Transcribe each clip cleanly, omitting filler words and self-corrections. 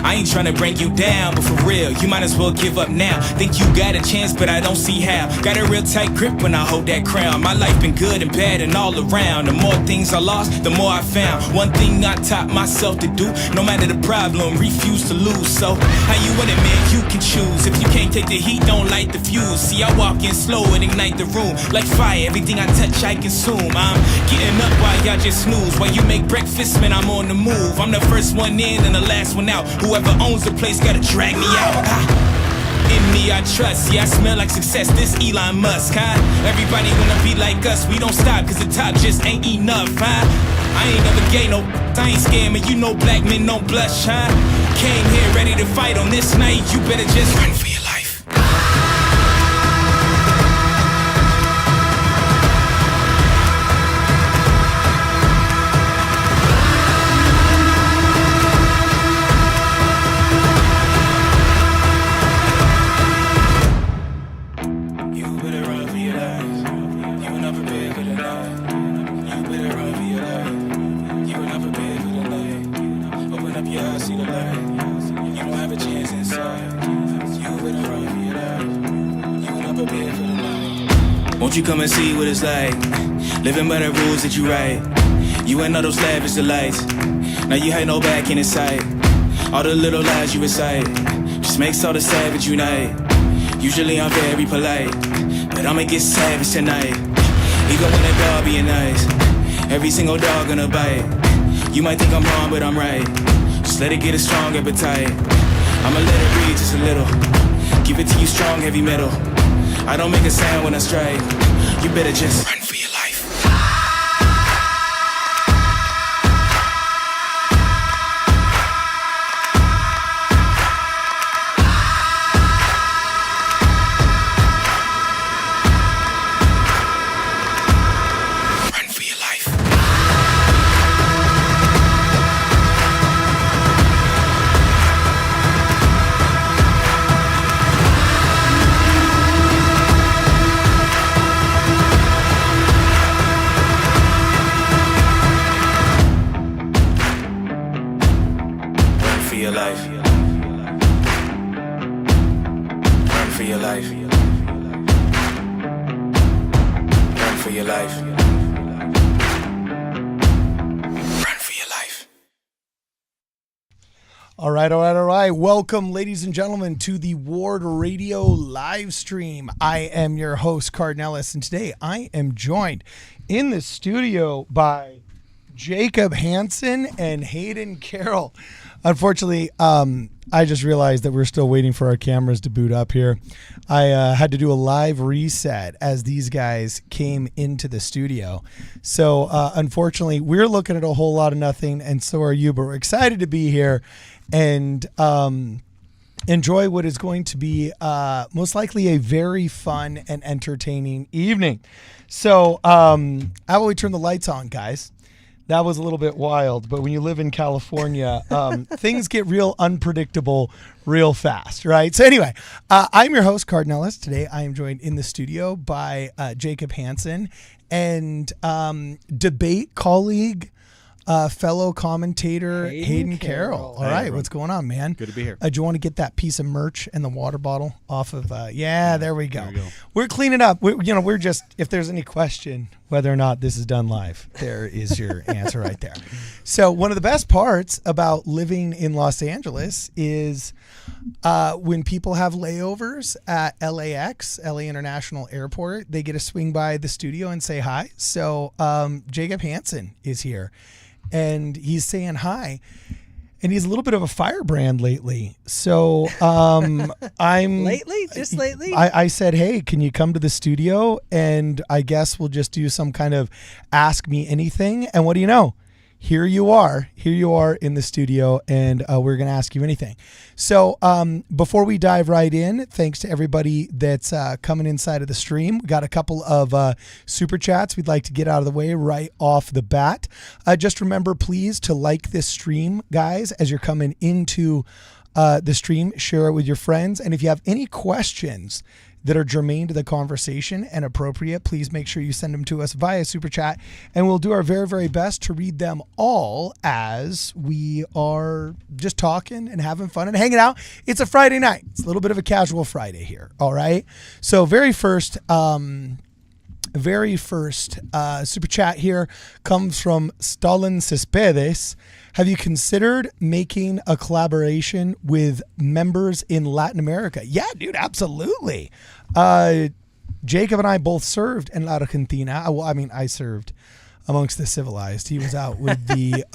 I ain't tryna bring you down, but for real, you might as well give up now. Think you got a chance, but I don't see how. Got a real tight grip when I hold that crown. My life been good and bad and all around. The more things I lost, the more I found. One thing I taught myself to do, no matter the problem, refuse to lose. So, how you want it, man? You can choose. If you can't take the heat, don't light the fuse. See, I walk in slow and ignite the room. Like fire, everything I touch, I consume. I'm getting up while y'all just snooze. While you make breakfast, man, I'm on the move. I'm the first one in and the last one out. Whoever owns the place gotta drag me out. In me I trust, yeah, I smell like success, this Elon Musk, huh? Everybody wanna be like us, we don't stop, cause the top just ain't enough, huh? I ain't never gay, no, I ain't scamming, you know black men don't blush, huh? Came here ready to fight on this night, you better just run for your life. Won't you come and see what it's like, living by the rules that you write. You ain't know those lavish delights, now you ain't no back in sight. All the little lies you recite, just makes all the savage unite. Usually I'm very polite, but I'ma get savage tonight. Even when a dog being nice, every single dog gonna bite. You might think I'm wrong, but I'm right. Just let it get a strong appetite. I'ma let it breathe just a little, give it to you strong, heavy metal. I don't make a sound when I strike. You better just run for your life. Run for your life. All right. Welcome, ladies and gentlemen, to the Ward Radio live stream. I am your host, Cardinellis, and today I am joined in the studio by Jacob Hansen and Hayden Carroll. Unfortunately, I just realized that we're still waiting for our cameras to boot up here. I had to do a live reset as these guys came into the studio. So, unfortunately, we're looking at a whole lot of nothing, and so are you, but we're excited to be here and enjoy what is going to be most likely a very fun and entertaining evening. So, how about we turn the lights on, guys? That was a little bit wild, but when you live in California, things get real unpredictable real fast, right? So anyway, I'm your host, Cardinellis. Today I am joined in the studio by Jacob Hansen and debate colleague, fellow commentator Hayden Carroll. All right, what's going on, man? Good to be here. Do you want to get that piece of merch and the water bottle off of? There we go. We're cleaning up. We're just, if there's any question whether or not this is done live, there is your answer right there. So one of the best parts about living in Los Angeles is when people have layovers at LAX, LA International Airport, they get to swing by the studio and say hi. So Jacob Hansen is here. And he's saying hi, and he's a little bit of a firebrand lately. So Just lately? I said, hey, can you come to the studio? And I guess we'll just do some kind of ask me anything. And what do you know? Here you are in the studio, and we're going to ask you anything. So before we dive right in, thanks to everybody that's coming inside of the stream. We got a couple of super chats we'd like to get out of the way right off the bat. Just remember, please, to like this stream, guys, as you're coming into the stream. Share it with your friends. And if you have any questions that are germane to the conversation and appropriate, please make sure you send them to us via Super Chat, and we'll do our very, very best to read them all as we are just talking and having fun and hanging out. It's a Friday night. It's a little bit of a casual Friday here, all right? So very first Super Chat here comes from Stalin Cespedes. Have you considered making a collaboration with members in Latin America? Yeah, dude, absolutely. Jacob and I both served in Argentina. Well, I mean, I served amongst the civilized. He was out with the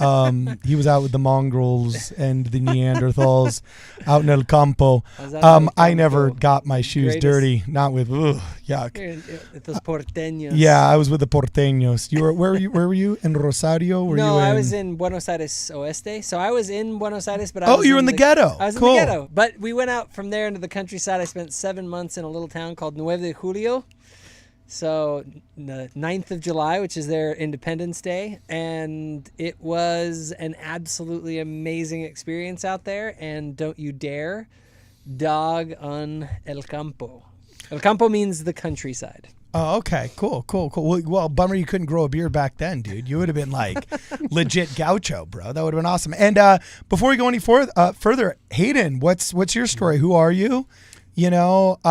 mongrels and the Neanderthals out in El Campo. I never got my shoes dirty. Not with yuck. Those porteños. Yeah, I was with the porteños. You were where were you in Rosario? I was in Buenos Aires Oeste. So I was in Buenos Aires, but you were in the ghetto. I was in the ghetto, but we went out from there into the countryside. I spent 7 months in a little town called 9 de Julio. So the 9th of July, which is their Independence Day, and it was an absolutely amazing experience out there. And don't you dare dog on El Campo. El Campo means the countryside. Oh, okay. Cool. Well, bummer you couldn't grow a beard back then, dude. You would have been like legit gaucho, bro. That would have been awesome. And before we go any further, Hayden, what's your story? Who are you? Don't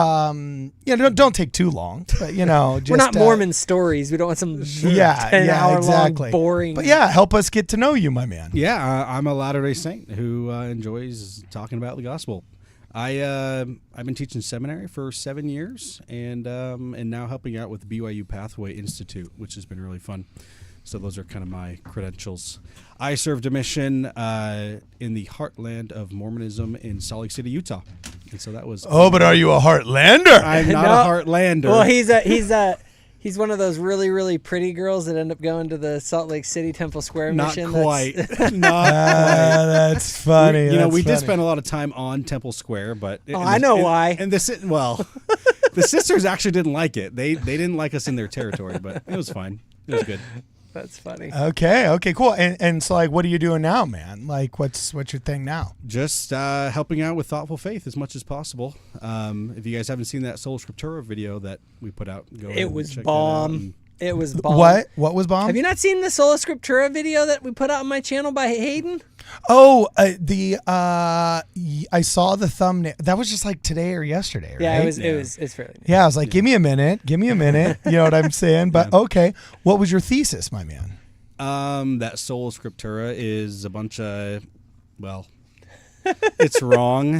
take too long, but just, we're not Mormon stories. We don't want some 10-hour long boring. But help us get to know you, my man. Yeah, I'm a Latter-day Saint who enjoys talking about the gospel. I've been teaching seminary for 7 years, and now helping out with the BYU Pathway Institute, which has been really fun. So those are kind of my credentials. I served a mission in the heartland of Mormonism in Salt Lake City, Utah. And so that was... Oh, but are you a Heartlander? I'm not a Heartlander. Well, he's one of those really, really pretty girls that end up going to the Salt Lake City Temple Square mission. Not quite. That's funny. We did spend a lot of time on Temple Square, but... I know why. And the sisters actually didn't like it. They didn't like us in their territory, but it was fine. It was good. That's funny. Okay, cool. And so, like, what are you doing now, man? Like, what's your thing now? Just helping out with Thoughtful Faith as much as possible. If you guys haven't seen that Sola Scriptura video that we put out, go ahead and check bomb. It was bomb. What was bomb? Have you not seen the Sola Scriptura video that we put out on my channel by Hayden? Oh, I saw the thumbnail. That was just like today or yesterday, right? Yeah, it's fairly new. Yeah, I was like, give me a minute. You know what I'm saying? But okay, what was your thesis, my man? That Sola Scriptura is a bunch of, it's wrong.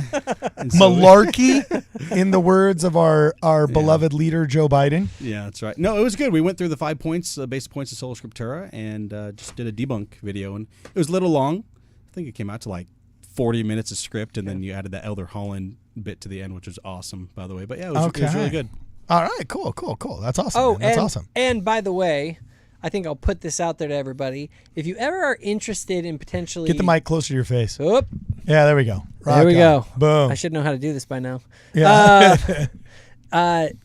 Malarkey, in the words of our beloved leader, Joe Biden. Yeah, that's right. No, it was good. We went through the 5 points, basic points of Sola Scriptura, and just did a debunk video. And it was a little long. I think it came out to like 40 minutes of script, and then you added that Elder Holland bit to the end, which was awesome, by the way. But yeah, it was really good. All right, cool. That's awesome. That's awesome. And by the way, I think I'll put this out there to everybody. If you ever are interested in potentially... Get the mic closer to your face. Oop. Yeah, there we go. There we go. Boom. I should know how to do this by now. Yeah.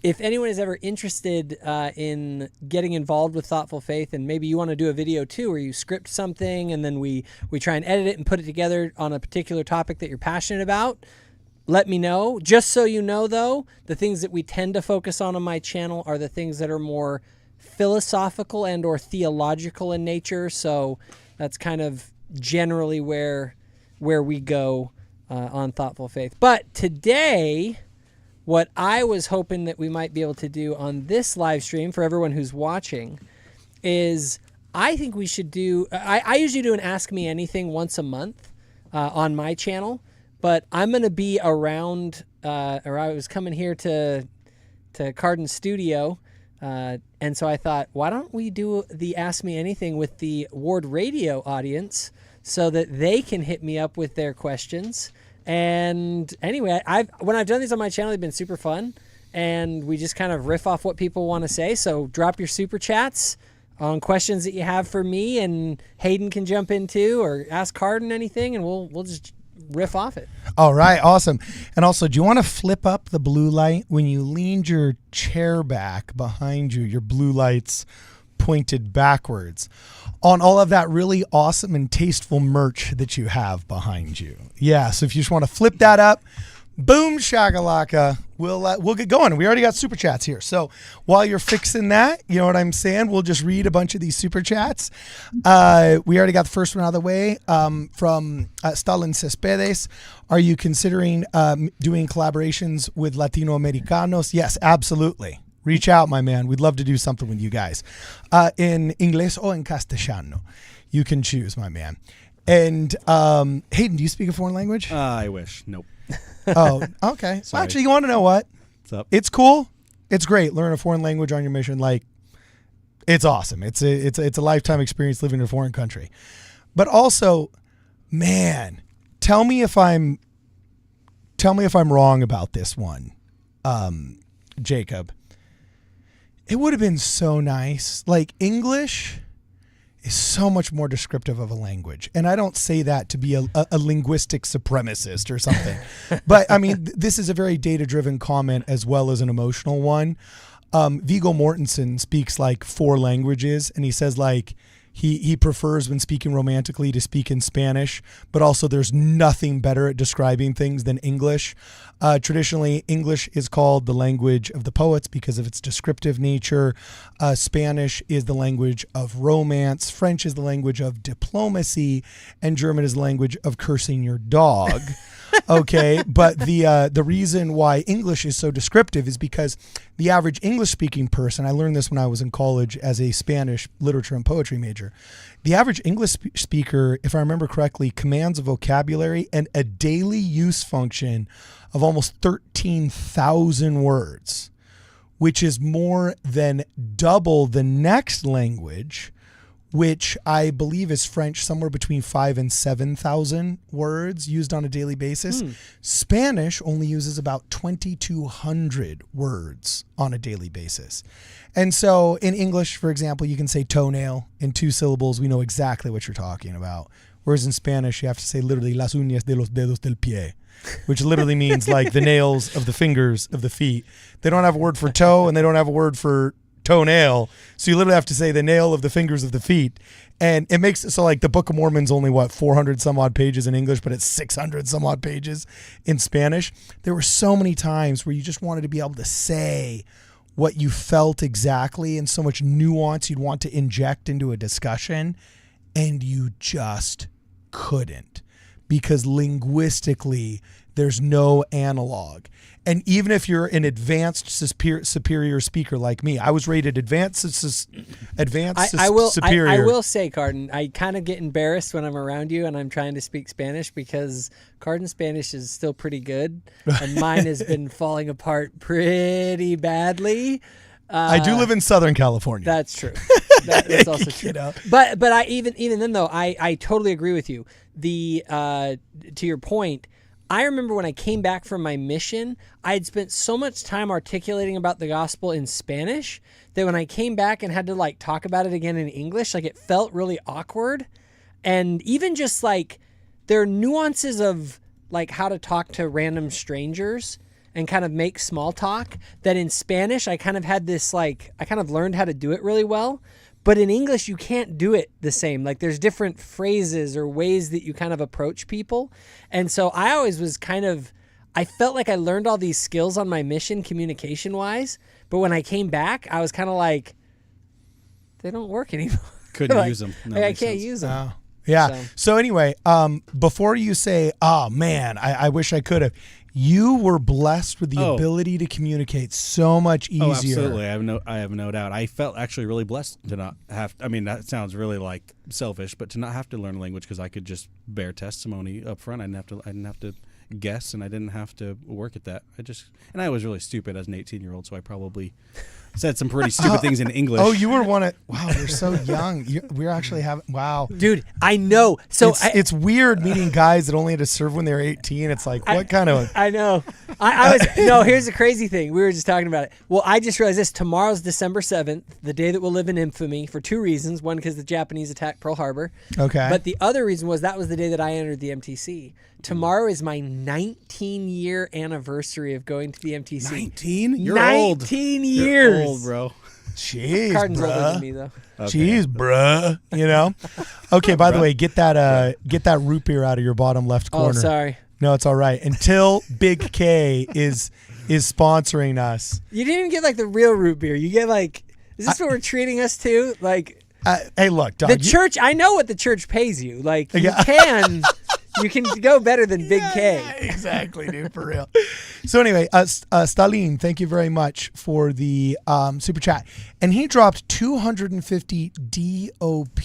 If anyone is ever interested in getting involved with Thoughtful Faith, and maybe you want to do a video too where you script something and then we try and edit it and put it together on a particular topic that you're passionate about, let me know. Just so you know, though, the things that we tend to focus on my channel are the things that are more philosophical and or theological in nature. So that's kind of generally where we go on Thoughtful Faith. But today, what I was hoping that we might be able to do on this live stream for everyone who's watching is I think we should do, I usually do an Ask Me Anything once a month on my channel, but I'm going to be around, or I was coming here to Cardin's studio, and so I thought, why don't we do the Ask Me Anything with the Ward Radio audience so that they can hit me up with their questions. And anyway, when I've done these on my channel, they've been super fun, and we just kind of riff off what people want to say. So drop your super chats on questions that you have for me, and Hayden can jump in too, or ask Cardin anything, and we'll just riff off it. All right, awesome. And also, do you want to flip up the blue light when you leaned your chair back behind you? Your blue lights pointed backwards on all of that really awesome and tasteful merch that you have behind you. Yeah, so if you just want to flip that up, Boom shakalaka. We'll get going. We already got super chats here. So while you're fixing that, you know what I'm saying? We'll just read a bunch of these super chats. We already got the first one out of the way from Stalin Cespedes. Are you considering doing collaborations with Latino Americanos? Yes, absolutely. Reach out, my man. We'd love to do something with you guys. In Inglés o en Castellano. You can choose, my man. And Hayden, do you speak a foreign language? I wish. Nope. Oh, okay. Well, actually, you want to know what? What's up? It's cool. It's great. Learn a foreign language on your mission. Like, it's awesome. It's a lifetime experience living in a foreign country. But also, man, tell me if I'm wrong about this one, Jacob. It would have been so nice. Like, English is so much more descriptive of a language. And I don't say that to be a linguistic supremacist or something. But, I mean, this is a very data-driven comment as well as an emotional one. Viggo Mortensen speaks like 4 languages, and he says, like, he prefers when speaking romantically to speak in Spanish, but also there's nothing better at describing things than English. Traditionally, English is called the language of the poets because of its descriptive nature. Spanish is the language of romance. French is the language of diplomacy, and German is the language of cursing your dog. Okay, but the reason why English is so descriptive is because the average English-speaking person, I learned this when I was in college as a Spanish literature and poetry major, the average English speaker, if I remember correctly, commands a vocabulary and a daily use function of almost 13,000 words, which is more than double the next language, which I believe is French, somewhere between 5,000 and 7,000 words used on a daily basis. Spanish only uses about 2,200 words on a daily basis. And so in English, for example, you can say toenail in 2 syllables. We know exactly what you're talking about. Whereas in Spanish, you have to say literally las uñas de los dedos del pie, which literally means like the nails of the fingers of the feet. They don't have a word for toe and they don't have a word for toenail, so you literally have to say the nail of the fingers of the feet. And it makes so like the Book of Mormon's only 400 some odd pages in English, but it's 600 some odd pages in Spanish. There were so many times where you just wanted to be able to say what you felt exactly, and so much nuance you'd want to inject into a discussion, and you just couldn't, because linguistically there's no analog. And even if you're an advanced superior speaker like me, I was rated superior. I will say, Carden, I kind of get embarrassed when I'm around you and I'm trying to speak Spanish, because Carden's Spanish is still pretty good and mine has been falling apart pretty badly. I do live in Southern California. That's true. That's also true. But I even then though, I totally agree with you. To your point, I remember when I came back from my mission, I had spent so much time articulating about the gospel in Spanish that when I came back and had to like talk about it again in English, like it felt really awkward. And even just like there are nuances of like how to talk to random strangers and kind of make small talk that in Spanish, I kind of had this like, I kind of learned how to do it really well. But in English, you can't do it the same. Like there's different phrases or ways that you kind of approach people. And so I always was I felt like I learned all these skills on my mission communication wise. But when I came back, I was kind of like, they don't work anymore. Couldn't like, use them. No, like I can't use them. Yeah. So anyway, before you say, oh man, I wish I could have, you were blessed with the ability to communicate so much easier. Oh, absolutely. I have no doubt. I felt actually really blessed to not have, I mean, that sounds really like selfish, but to not have to learn a language, because I could just bear testimony up front. I didn't have to guess, and I didn't have to work at that. And I was really stupid as an 18-year-old, so I probably said some pretty stupid things in English. Oh, you were wow, you're so young. We're actually having, wow. Dude, I know. So it's weird meeting guys that only had to serve when they were 18. It's like, what kind of... I know. No, here's the crazy thing. We were just talking about it. Well, I just realized this. Tomorrow's December 7th, the day that will live in infamy, for 2 reasons. One, because the Japanese attacked Pearl Harbor. Okay. But the other reason was that was the day that I entered the MTC. Tomorrow is my 19-year anniversary of going to the MTC. 19? You're 19 old. 19 years. You're old, bro. Jeez, Carden's older bruh. than me, though. Okay. Jeez, bruh. You know? Okay, by the way, get that root beer out of your bottom left corner. Oh, sorry. No, it's all right. Until Big K is sponsoring us. You didn't even get like the real root beer. You get like, is this what we're treating us to? Like, hey, look, dog. the church. I know what the church pays you. Like, you can go better than Big K. Yeah, exactly, dude, for real. So anyway, Stalin, thank you very much for the super chat. And he dropped 250 DOP.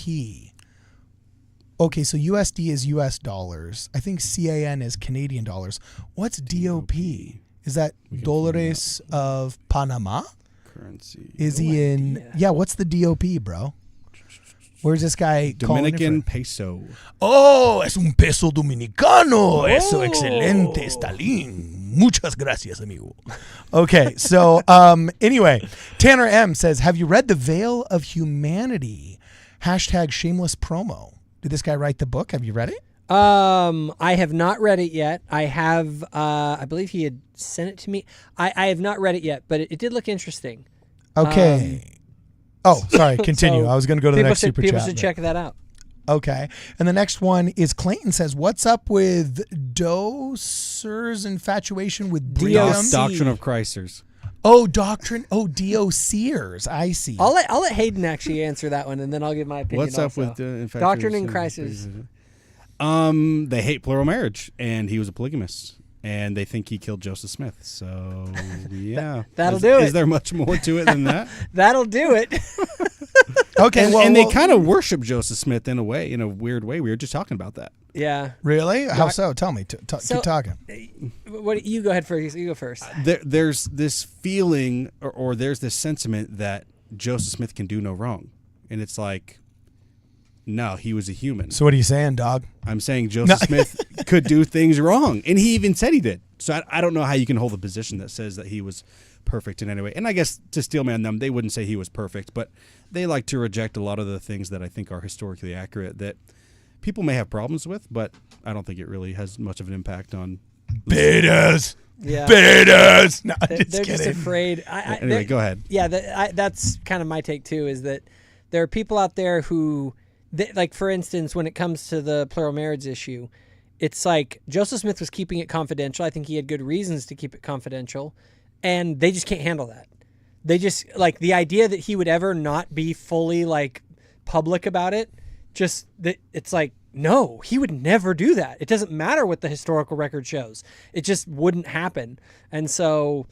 Okay, so USD is US dollars. I think CAN is Canadian dollars. What's DOP? Is that Dólares of Panama? Currency. Is he in? idea. Yeah, what's the DOP, bro? Where's this guy calling it Dominican from? peso. Oh, es un peso dominicano. Eso, excelente, Stalin. Muchas gracias, amigo. Okay, so anyway, Tanner M says, have you read The Veil of Humanity? Hashtag shameless promo. Did this guy write the book? Have you read it? I have not read it yet. I have, I believe he had sent it to me. I have not read it yet, but it did look interesting. Okay. Oh, sorry. Continue. So I was going to go to the next super people chat. should check that out. Okay. And the next one is Clayton says, what's up with Doser's infatuation with Brigham? DOC. Doctrine of Christers. Oh, doctrine. Oh, DOCers. I see. I'll let Hayden actually answer that one, and then I'll give my opinion. What's up also. with the Doctrine in Crisis? They hate plural marriage, and he was a polygamist, and they think he killed Joseph Smith. So yeah, That'll do it. Is there much more to it than that? That'll do it. Okay. And they kind of worship Joseph Smith in a way, in a weird way. We were just talking about that. Yeah. Really? How so? Tell me. Keep talking. What you go ahead first. You go first. There's this feeling, or there's this sentiment that Joseph Smith can do no wrong, and it's like, no, he was a human. So what are you saying, dog? I'm saying Joseph Smith could do things wrong, and he even said he did. So I don't know how you can hold a position that says that he was perfect in any way. And I guess to steelman them, they wouldn't say he was perfect, but they like to reject a lot of the things that I think are historically accurate that people may have problems with, but I don't think it really has much of an impact on Betas. Yeah. Betas. No, They're just just kidding. afraid. Anyway, go ahead. Yeah, that's kind of my take too. Is that there are people out there who, like for instance, when it comes to the plural marriage issue, it's like Joseph Smith was keeping it confidential. I think he had good reasons to keep it confidential, and they just can't handle that. They just like the idea that he would ever not be fully like public about it. Just that it's like, no, he would never do that. It doesn't matter what the historical record shows. It just wouldn't happen. And so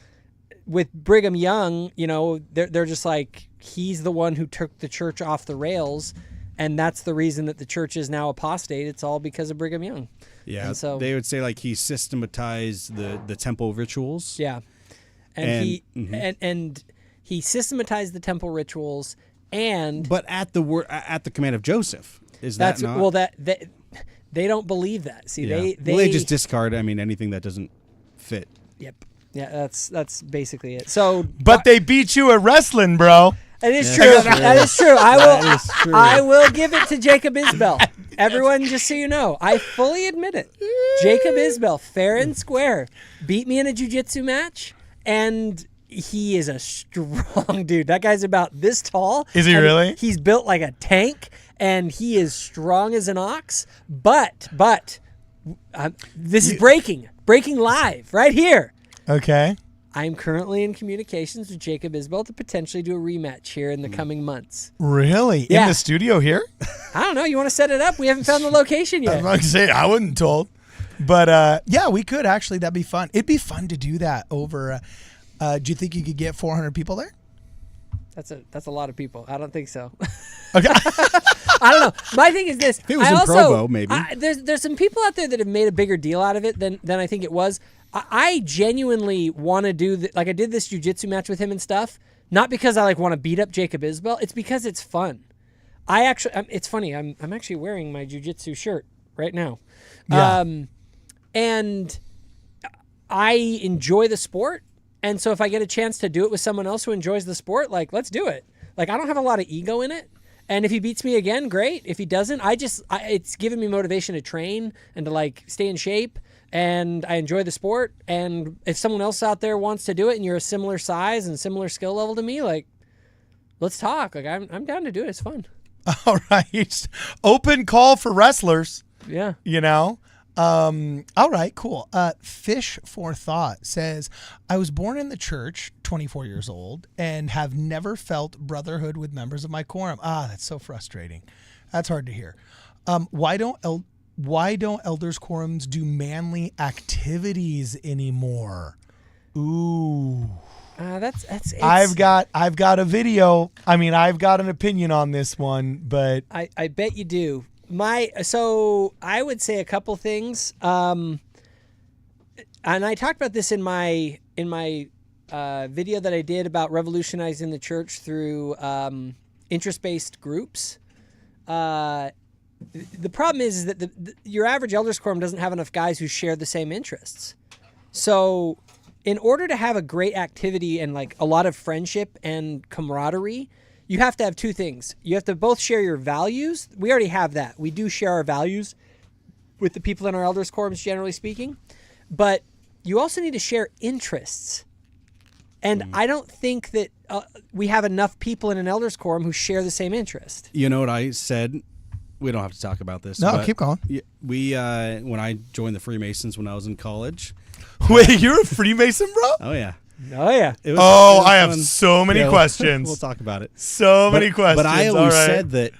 with Brigham Young, you know, they're just like, he's the one who took the church off the rails. And that's the reason that the church is now apostate. It's all because of Brigham Young. Yeah, and so they would say like he systematized the temple rituals. Yeah, and he systematized the temple rituals, but at the command of Joseph. Is that not? Well, they don't believe that. See, yeah. they just discard. I mean, anything that doesn't fit. Yep. Yeah, that's basically it. So, But they beat you at wrestling, bro. it is Yeah, true. that's true. That is true. That is true. I will give it to Jacob Isbell. Everyone, just so you know, I fully admit it. Jacob Isbell, fair and square, beat me in a jiu-jitsu match, and he is a strong dude. That guy's about this tall. Is he and really? He's built like a tank, and he is strong as an ox. But this is breaking live right here. Okay. I'm currently in communications with Jacob Isbell to potentially do a rematch here in the coming months. Really? Yeah. In the studio here? I don't know. You want to set it up? We haven't found the location yet. I'm not saying I wasn't told. But yeah, we could actually. That'd be fun. It'd be fun to do that over. Do you think you could get 400 people there? That's a lot of people. I don't think so. Okay. I don't know. My thing is this. If it was in Provo, maybe. There's some people out there that have made a bigger deal out of it than I think it was. I genuinely want to do like I did this jiu-jitsu match with him and stuff. Not because I like want to beat up Jacob Isbell. It's because it's fun. It's funny. I'm actually wearing my jiu-jitsu shirt right now. Yeah. And I enjoy the sport. And so if I get a chance to do it with someone else who enjoys the sport, like, let's do it. Like, I don't have a lot of ego in it. And if he beats me again, great. If he doesn't, it's given me motivation to train and to like stay in shape. And I enjoy the sport. And if someone else out there wants to do it and you're a similar size and similar skill level to me, like, let's talk. Like, I'm down to do it. It's fun. All right. Open call for wrestlers. Yeah. You know? All right, cool. Fish for Thought says, I was born in the church, 24 years old, and have never felt brotherhood with members of my quorum. That's so frustrating. That's hard to hear. Why don't elders quorums do manly activities anymore? Ooh. I've got a video. I mean, I've got an opinion on this one, but I bet you do. So I would say a couple things. And I talked about this in my video that I did about revolutionizing the church through interest-based groups. The problem is that your average elders quorum doesn't have enough guys who share the same interests. So in order to have a great activity and like a lot of friendship and camaraderie, you have to have two things. You have to both share your values. We already have that. We do share our values with the people in our elders quorums, generally speaking. But you also need to share interests. And I don't think that we have enough people in an elders quorum who share the same interest. You know what I said? We don't have to talk about this. No, keep going. We when I joined the Freemasons when I was in college. Wait, you're a Freemason, bro? Oh, yeah. Oh, yeah. It was I have fun. so many questions. We'll talk about it. So many questions. But I always All right. said that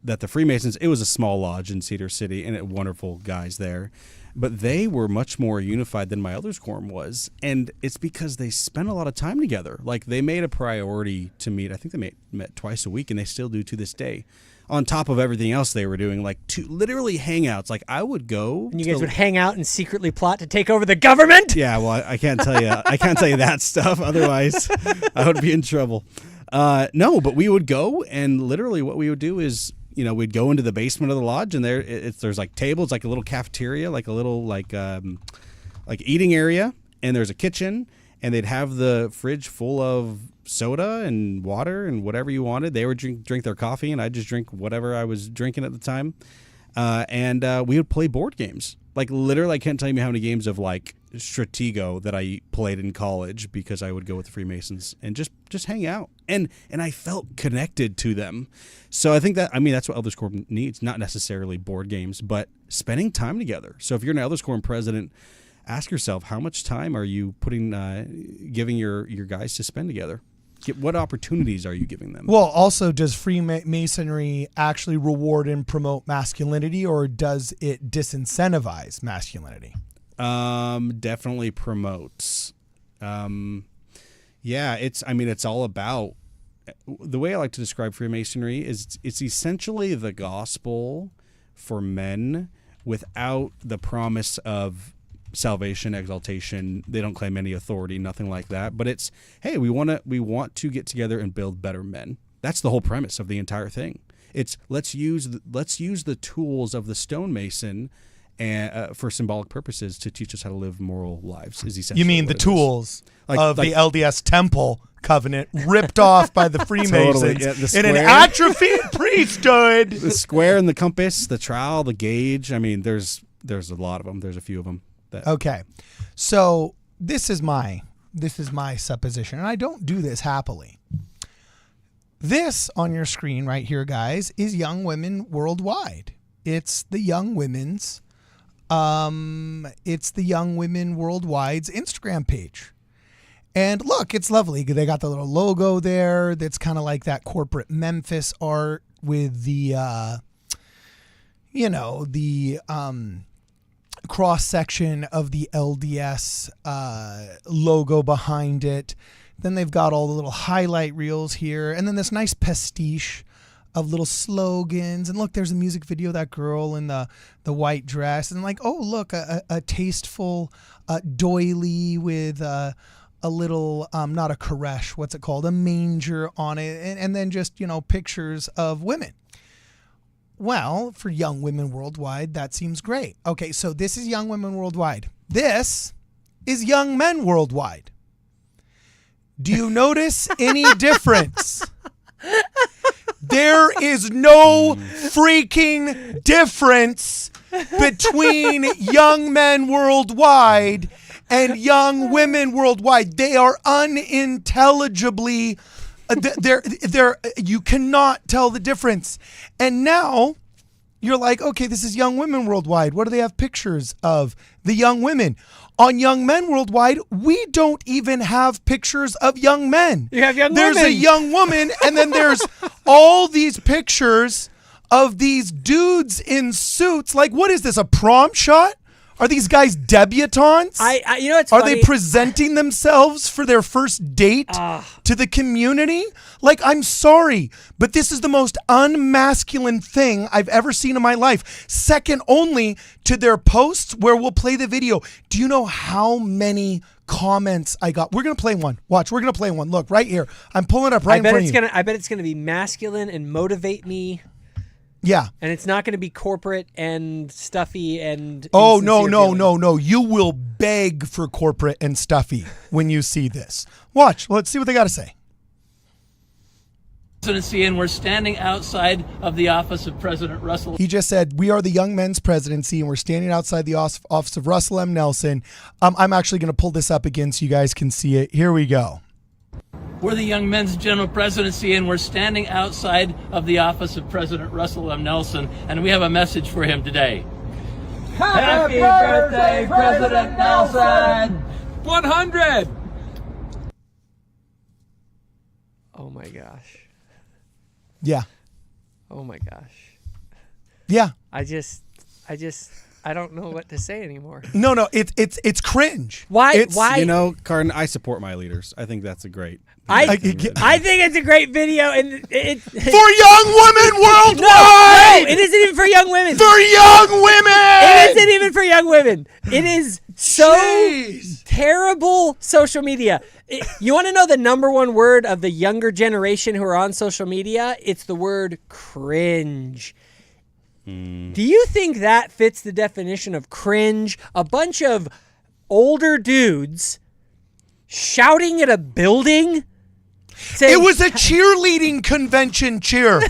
the Freemasons, it was a small lodge in Cedar City, and wonderful guys there. But they were much more unified than my elders quorum was. And it's because they spent a lot of time together. Like, they made a priority to meet. I think they met twice a week, and they still do to this day. On top of everything else they were doing, like literally hangouts. Like, I would go. And you guys would hang out and secretly plot to take over the government? Yeah, well, I can't tell you. I can't tell you that stuff. Otherwise, I would be in trouble. No, but we would go, and literally what we would do is, we'd go into the basement of the lodge, and there's like tables, like a little cafeteria, like a little like eating area, and there's a kitchen, and they'd have the fridge full of soda and water and whatever you wanted. They would drink their coffee, and I'd just drink whatever I was drinking at the time. And we would play board games. Like, literally, I can't tell you how many games of like Stratego that I played in college, because I would go with the Freemasons and just hang out. And I felt connected to them. So I think that's what Elders Quorum needs, not necessarily board games, but spending time together. So if you're an Elders Quorum president, ask yourself, how much time are you giving your guys to spend together? What opportunities are you giving them? Well, also, does Freemasonry actually reward and promote masculinity, or does it disincentivize masculinity? Definitely promotes. It's all about, the way I like to describe Freemasonry is it's essentially the gospel for men without the promise of salvation, exaltation. They don't claim any authority, nothing like that. But it's, hey, we want to get together and build better men. That's the whole premise of the entire thing. It's let's use the tools of the stonemason for symbolic purposes to teach us how to live moral lives. Is essentially you mean the tools of the LDS Temple covenant ripped off by the Freemasons Totally, in an atrophied priesthood? The square and the compass, the trowel, the gauge. I mean, there's a lot of them. There's a few of them. Okay, so this is my supposition, and I don't do this happily. This on your screen right here, guys, is Young Women Worldwide. It's the Young Women's Worldwide's Instagram page. And look, it's lovely. They got the little logo there that's kind of like that corporate Memphis art with the cross section of the LDS logo behind it. Then they've got all the little highlight reels here, and then this nice pastiche of little slogans. And look, there's a music video, that girl in the white dress, and like, oh look, a tasteful doily with a little not a creche, what's it called, a manger on it, and then just pictures of women. Well, for Young Women Worldwide, that seems great. Okay, so this is Young Women Worldwide. This is Young Men Worldwide. Do you notice any difference? There is no freaking difference between Young Men Worldwide and Young Women Worldwide. They are unintelligibly... you cannot tell the difference. And now You're like, okay, this is Young Women Worldwide. What do they have pictures of? The young women. On Young Men Worldwide, we don't even have pictures of young men. You have young There's women. a young woman, and then there's all these pictures of these dudes in suits. Like, what is this, a prom shot? Are these guys debutantes? You know, it's Are funny. they presenting themselves for their first date to the community? Like, I'm sorry, but this is the most unmasculine thing I've ever seen in my life. Second only to their posts where we'll play the video. Do you know how many comments I got? We're going to play one. Watch, we're going to play one. Look, right here. I'm pulling it up right in front of you. I bet it's gonna be masculine and motivate me. Yeah. And it's not going to be corporate and stuffy and Oh, no. insincere feeling. You will beg for corporate and stuffy when you see this. Watch. Let's see what they got to say. Presidency, and we're standing outside of the office of President Russell. He just said, we are the Young Men's Presidency, and we're standing outside the office of Russell M. Nelson. I'm actually going to pull this up again so you guys can see it. Here we go. We're the Young Men's General Presidency, and we're standing outside of the office of President Russell M. Nelson, and we have a message for him today. Happy birthday, President Nelson! 100! Oh my gosh. Yeah. Oh my gosh. Yeah. I don't know what to say anymore. No, it's cringe. Why? It's, Why? You know, Cardin, I support my leaders. I think that's a great. I think it's a great video, and it for young women worldwide. No, it isn't even for young women. For young women. It isn't even for young women. It is so Jeez. terrible social media. You want to know the number one word of the younger generation who are on social media? It's the word cringe. Do you think that fits the definition of cringe? A bunch of older dudes shouting at a building? It was a cheerleading convention cheer.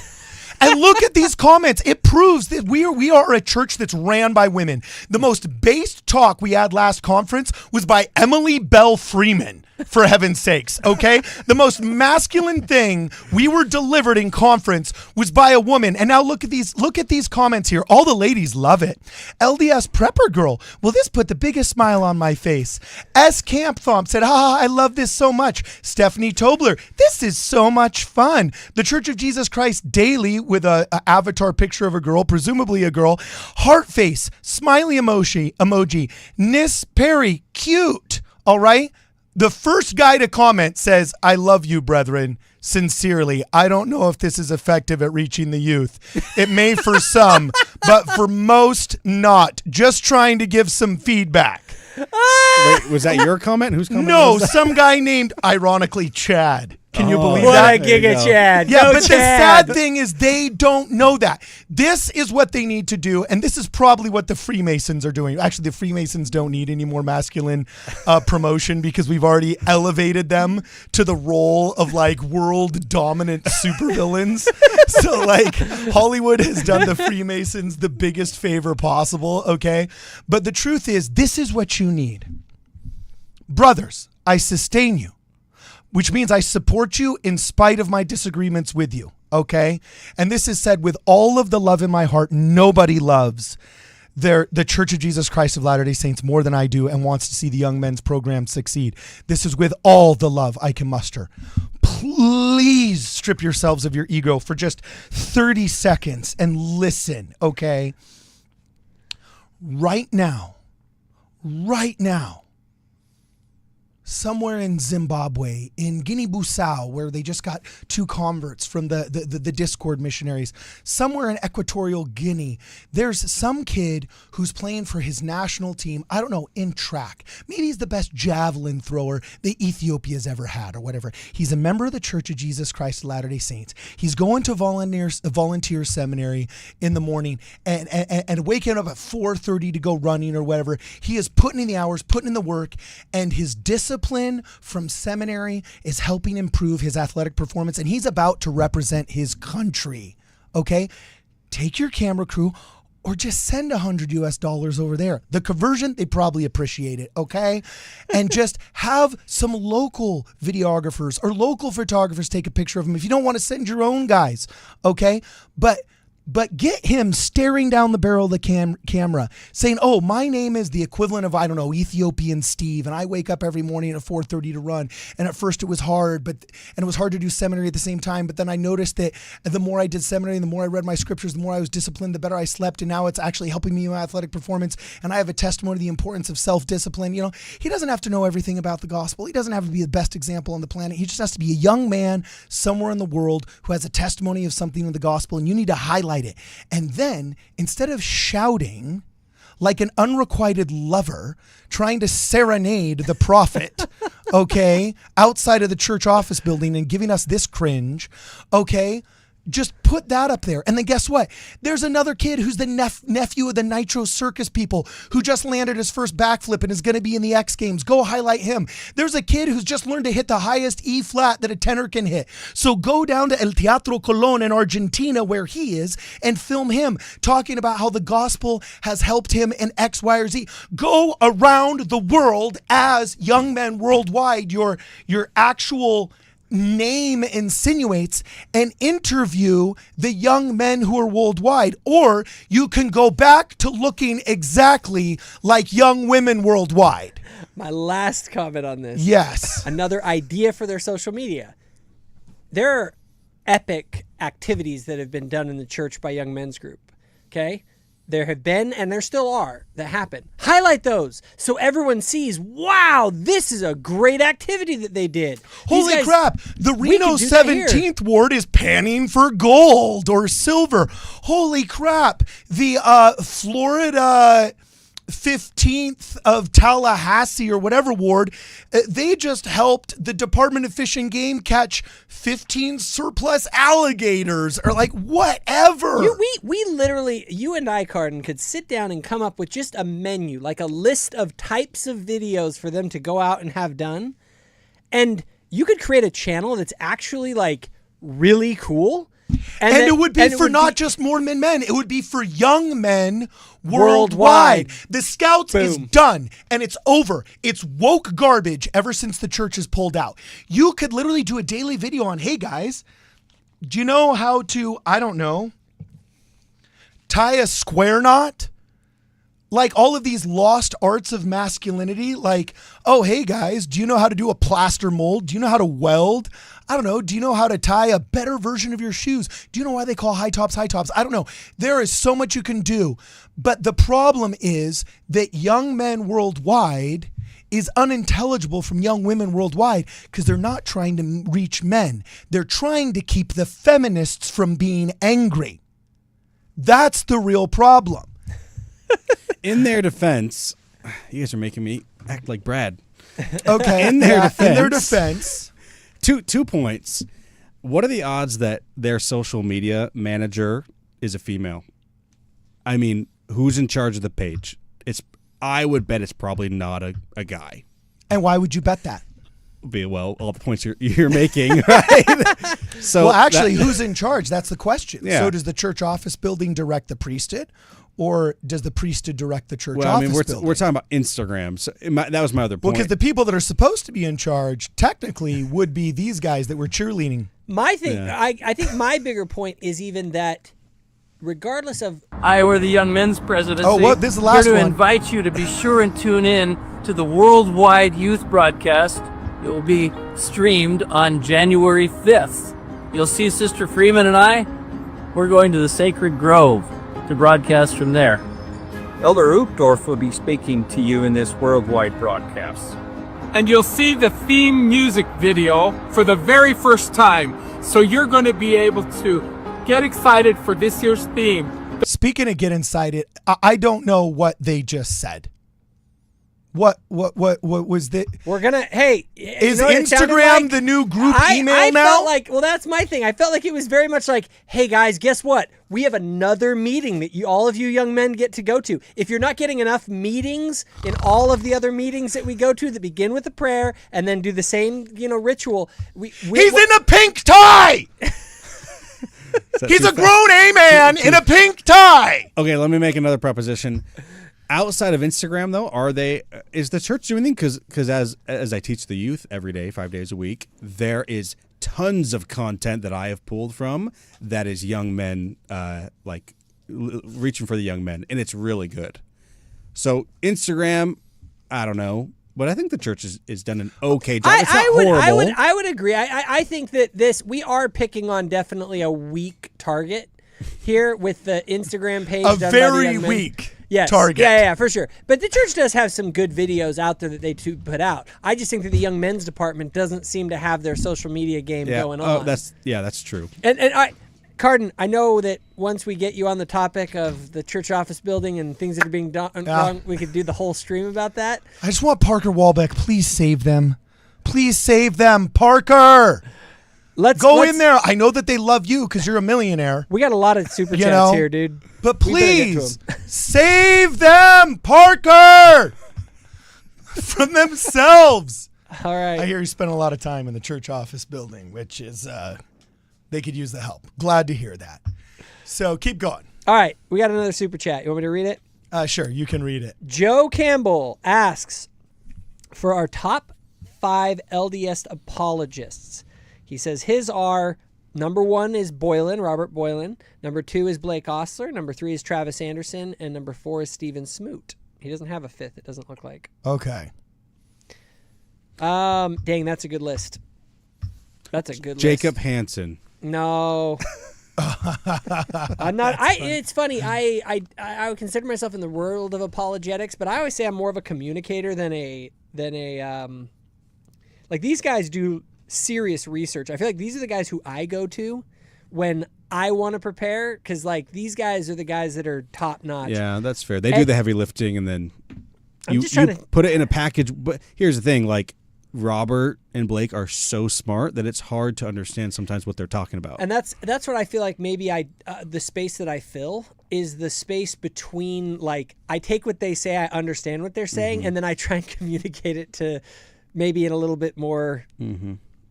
And look at these comments. It proves that we are a church that's ran by women. The most based talk we had last conference was by Emily Bell Freeman, for heaven's sakes, okay? The most masculine thing we were delivered in conference was by a woman. And now look at these comments here. All the ladies love it. LDS Prepper Girl, well, this put the biggest smile on my face. S. Camp Thomp said, I love this so much. Stephanie Tobler, this is so much fun. The Church of Jesus Christ Daily with a avatar picture of a girl, presumably a girl. Heart face, smiley emoji. Nis Perry, cute. All right. The first guy to comment says, I love you, brethren. Sincerely. I don't know if this is effective at reaching the youth. It may for some, but for most not. Just trying to give some feedback. Wait, was that your comment? Whose comment? No, was that? some guy named, ironically, Chad. Can you believe What that? a giga Chad. Yeah, Go but the Chad. sad thing is they don't know that. This is what they need to do, and this is probably what the Freemasons are doing. Actually, the Freemasons don't need any more masculine promotion because we've already elevated them to the role of like world dominant supervillains. So like Hollywood has done the Freemasons the biggest favor possible, okay? But the truth is, this is what you need. Brothers, I sustain you, which means I support you in spite of my disagreements with you, okay? And this is said with all of the love in my heart. Nobody loves the Church of Jesus Christ of Latter-day Saints more than I do and wants to see the young men's program succeed. This is with all the love I can muster. Please strip yourselves of your ego for just 30 seconds and listen, okay? Right now, somewhere in Zimbabwe, in Guinea-Bissau, where they just got 2 converts from the Discord missionaries, somewhere in Equatorial Guinea, there's some kid who's playing for his national team, I don't know, in track. Maybe he's the best javelin thrower that Ethiopia's ever had or whatever. He's a member of the Church of Jesus Christ of Latter-day Saints. He's going to volunteer seminary in the morning and waking up at 4:30 to go running or whatever. He is putting in the hours, putting in the work, and his discipline from seminary is helping improve his athletic performance, and he's about to represent his country. Okay? Take your camera crew or just send $100 over there. The conversion, they probably appreciate it, okay? And just have some local videographers or local photographers take a picture of them if you don't want to send your own guys, okay? But but get him staring down the barrel of the camera saying, oh, my name is the equivalent of, I don't know, Ethiopian Steve, and I wake up every morning at 4:30 to run. And at first it was hard, and it was hard to do seminary at the same time. But then I noticed that the more I did seminary and the more I read my scriptures, the more I was disciplined, the better I slept. And now it's actually helping me in my athletic performance. And I have a testimony of the importance of self-discipline. You know, he doesn't have to know everything about the gospel. He doesn't have to be the best example on the planet. He just has to be a young man somewhere in the world who has a testimony of something in the gospel, and you need to highlight it. And then, instead of shouting like an unrequited lover trying to serenade the prophet, okay, outside of the church office building and giving us this cringe, okay, just put that up there. And then guess what? There's another kid who's the nephew of the Nitro Circus people who just landed his first backflip and is going to be in the X Games. Go highlight him. There's a kid who's just learned to hit the highest E flat that a tenor can hit. So go down to El Teatro Colón in Argentina, where he is, and film him talking about how the gospel has helped him in X, Y, or Z. Go around the world as young men worldwide, your actual name insinuates, and interview the young men who are worldwide. Or you can go back to looking exactly like young women worldwide. My last comment on this. Yes. Another idea for their social media. There are epic activities that have been done in the church by Young Men's Group. Okay? There have been, and there still are, that happen. Highlight those so everyone sees, wow, this is a great activity that they did. Holy crap. The Reno 17th Ward is panning for gold or silver. Holy crap. The Florida 15th of Tallahassee or whatever ward, they just helped the Department of Fish and Game catch 15 surplus alligators, or like whatever. We literally, you and I, Cardin, could sit down and come up with just a menu, like a list of types of videos for them to go out and have done. And you could create a channel that's actually like really cool. And it would be for not just Mormon men. It would be for young men worldwide. The Scouts is done, and it's over. It's woke garbage ever since the church has pulled out. You could literally do a daily video on, hey guys, do you know how to, I don't know, tie a square knot? Like all of these lost arts of masculinity, like, oh, hey guys, do you know how to do a plaster mold? Do you know how to weld? I don't know. Do you know how to tie a better version of your shoes? Do you know why they call high tops high tops? I don't know. There is so much you can do. But the problem is that young men worldwide is unintelligible from young women worldwide because they're not trying to reach men. They're trying to keep the feminists from being angry. That's the real problem. In their defense, you guys are making me act like Brad. Okay. In their defense. Two points. What are the odds that their social media manager is a female? I mean, who's in charge of the page? I would bet it's probably not a guy. And why would you bet that? Well, all the points you're making, right? So, well, actually, who's in charge? That's the question. Yeah. So does the church office building direct the priesthood? Or does the priesthood direct the church office building? We're talking about Instagram. So that was my other point. Well, because the people that are supposed to be in charge technically would be these guys that were cheerleading. My thing, yeah. I think my bigger point is even that regardless of... I were the Young Men's Presidency. Oh, what? This is the last here to one. invite you to be sure and tune in to the worldwide youth broadcast. It will be streamed on January 5th. You'll see Sister Freeman and I. We're going to the Sacred Grove to broadcast from there. Elder Uchtdorf will be speaking to you in this worldwide broadcast. And you'll see the theme music video for the very first time. So you're going to be able to get excited for this year's theme. Speaking of get excited, I don't know what they just said. What was that? We're gonna. Hey, is Instagram the new group email I now? Felt like, well, that's my thing. I felt like it was very much like, hey guys, guess what? We have another meeting that all of you young men get to go to. If you're not getting enough meetings in all of the other meetings that we go to that begin with a prayer and then do the same, ritual. He's in a pink tie. He's a grown A-man in a pink tie. Okay, let me make another proposition. Outside of Instagram, though, is the church doing anything? Because as I teach the youth every day, 5 days a week, there is tons of content that I have pulled from that is young men, reaching for the young men, and it's really good. So Instagram, I don't know, but I think the church is done an okay job. It's not horrible. I would agree. I think that we are picking on definitely a weak target here with the Instagram page. A done very by the young men. weak Yes. target. Yeah, for sure. But the church does have some good videos out there that they put out. I just think that the young men's department doesn't seem to have their social media game going on. That's true. And Carden, I know that once we get you on the topic of the church office building and things that are being done wrong, we could do the whole stream about that. I just want Parker Walbeck. Please save them. Please save them, Parker. Let's go in there. I know that they love you because you're a millionaire. We got a lot of super chats here, dude. But please save them, Parker, from themselves. All right. I hear you spent a lot of time in the church office building, which is they could use the help. Glad to hear that. So keep going. All right. We got another super chat. You want me to read it? Sure. You can read it. Joe Campbell asks for our top 5 LDS apologists. He says his are, number 1 is Boylan, Robert Boylan. Number 2 is Blake Ostler. Number 3 is Travis Anderson. And number 4 is Stephen Smoot. He doesn't have a 5th, it doesn't look like. Okay. Dang, that's a good list. That's a good list. Jacob Hansen. No. I'm not. It's funny. I would consider myself in the world of apologetics, but I always say I'm more of a communicator than a like these guys do serious research. I feel like these are the guys who I go to when I want to prepare, because like these guys are the guys that are top notch. Yeah, that's fair. They do the heavy lifting, and then you to put it in a package. But here's the thing: like Robert and Blake are so smart that it's hard to understand sometimes what they're talking about. And that's what I feel like maybe the space that I fill is the space between, like, I take what they say, I understand what they're saying, and then I try and communicate it to maybe in a little bit more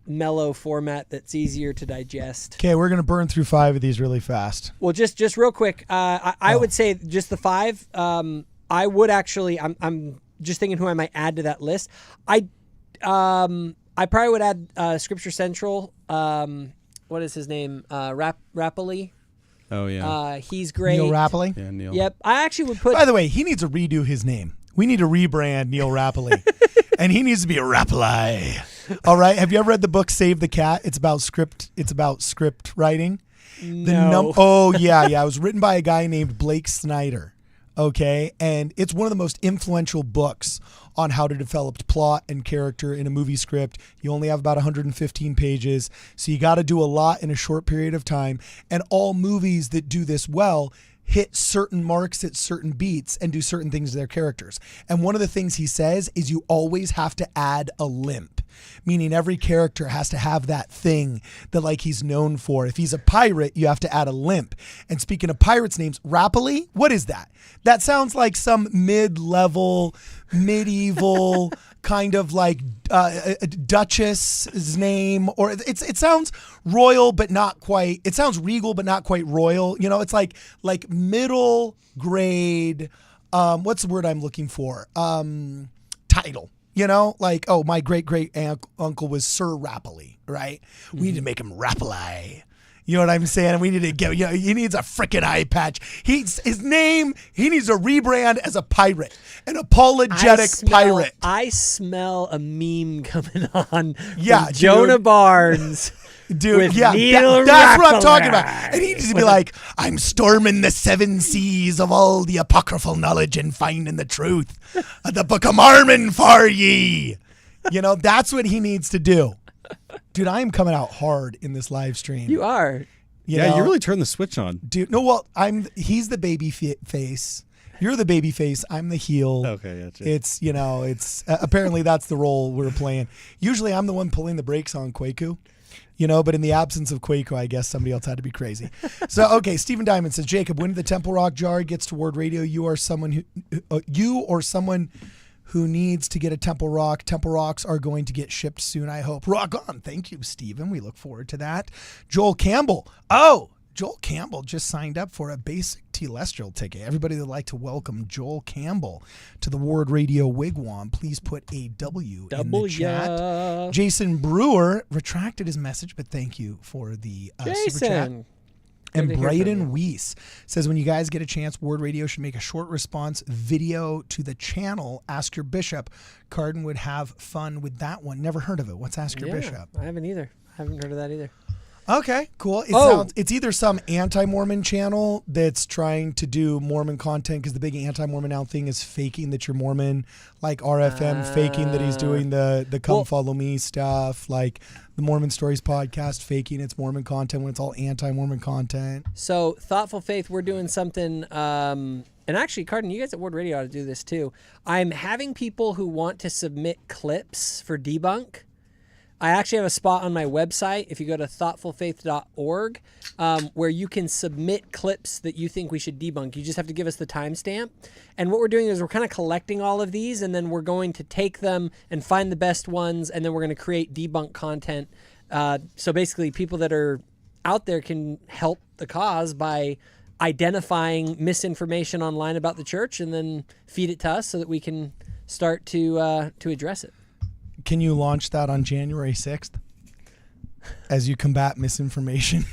mellow format that's easier to digest. Okay, we're going to burn through 5 of these really fast. Well, just real quick, I would say just the 5. I would actually, I'm just thinking who I might add to that list. I probably would add Scripture Central. What is his name? Rapoli. Oh yeah. He's great. Neil Rapoli. Yeah, Neil. Yep. I actually would put. By the way, he needs to redo his name. We need to rebrand Neil Rapoli, and he needs to be a Rapoli. All right. Have you ever read the book Save the Cat? It's about script. It's about script writing. No. Oh yeah. It was written by a guy named Blake Snyder. Okay, and it's one of the most influential books on how to develop plot and character in a movie script. You only have about 115 pages, so you got to do a lot in a short period of time. And all movies that do this well hit certain marks at certain beats and do certain things to their characters. And one of the things he says is you always have to add a limp, meaning every character has to have that thing that like he's known for. If he's a pirate, you have to add a limp. And speaking of pirates' names, Rapoli, what is that? That sounds like some mid-level, medieval kind of like Duchess's name, or it sounds royal but not quite. It sounds regal but not quite royal. You know, it's like middle grade. What's the word I'm looking for? Title. You know, like, oh, my great uncle was Sir Rapoli, right? We need to make him Rapoli. You know what I'm saying? And we need to get, he needs a frickin' eye patch. His name, he needs a rebrand as a pirate, an apologetic pirate. I smell a meme coming on. Yeah, from Jonah Barnes. Dude, that's what I'm talking about. And he needs to be like, I'm storming the 7 seas of all the apocryphal knowledge and finding the truth of the Book of Mormon for ye. You know, that's what he needs to do. Dude, I am coming out hard in this live stream. You are. You really turned the switch on. Dude, no, well, he's the baby face. You're the baby face. I'm the heel. Okay, that's it. It's, it's apparently that's the role we're playing. Usually I'm the one pulling the brakes on Kwaku. But in the absence of Kwaku, I guess somebody else had to be crazy. So, okay, Stephen Diamond says, Jacob, when the Temple Rock jar gets to Word Radio, you or someone who needs to get a Temple Rock. Temple Rocks are going to get shipped soon, I hope. Rock on. Thank you, Stephen. We look forward to that. Joel Campbell. Oh, Joel Campbell just signed up for a basic telestial ticket. Everybody would like to welcome Joel Campbell to the Ward Radio Wigwam. Please put a W in the chat. Jason Brewer retracted his message, but thank you for the super chat. And Brayden Weiss says, when you guys get a chance, Ward Radio should make a short response video to the channel. Ask Your Bishop. Carden would have fun with that one. Never heard of it. What's Ask Your Bishop? I haven't either. I haven't heard of that either. Okay, cool. It's either some anti-Mormon channel that's trying to do Mormon content, because the big anti-Mormon now thing is faking that you're Mormon, like RFM faking that he's doing the Come Follow Me stuff, like the Mormon Stories podcast faking it's Mormon content when it's all anti-Mormon content. So Thoughtful Faith, we're doing something, and actually, Carden, you guys at Ward Radio ought to do this too. I'm having people who want to submit clips for debunk. I actually have a spot on my website, if you go to thoughtfulfaith.org, where you can submit clips that you think we should debunk. You just have to give us the timestamp. And what we're doing is we're kind of collecting all of these, and then we're going to take them and find the best ones, and then we're going to create debunk content. So basically, people that are out there can help the cause by identifying misinformation online about the church and then feed it to us so that we can start to address it. Can you launch that on January 6th as you combat misinformation?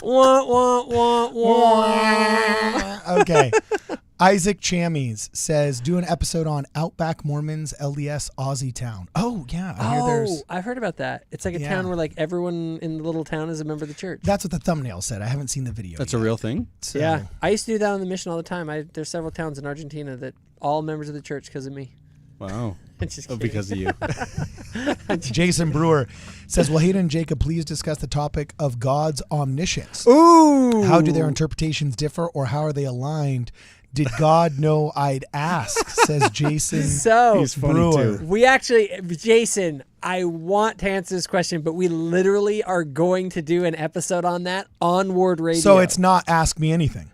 Wah, wah, wah, wah. Okay. Isaac Chammies says, do an episode on Outback Mormons, LDS Aussie Town. Oh, yeah. I hear there's... I've heard about that. It's like a town where like everyone in the little town is a member of the church. That's what the thumbnail said. I haven't seen the video That's yet. a real thing? So... Yeah. I used to do that on the mission all the time. There's several towns in Argentina that all members of the church because of me. Wow. Just kidding. Because of you. Jason Brewer says, will Hayden and Jacob please discuss the topic of God's omniscience? Ooh. How do their interpretations differ, or how are they aligned? Did God know I'd ask? Says Jason He's funny Brewer. too. We actually, Jason, I want to answer this question, but we literally are going to do an episode on that on Ward Radio. So it's not Ask Me Anything.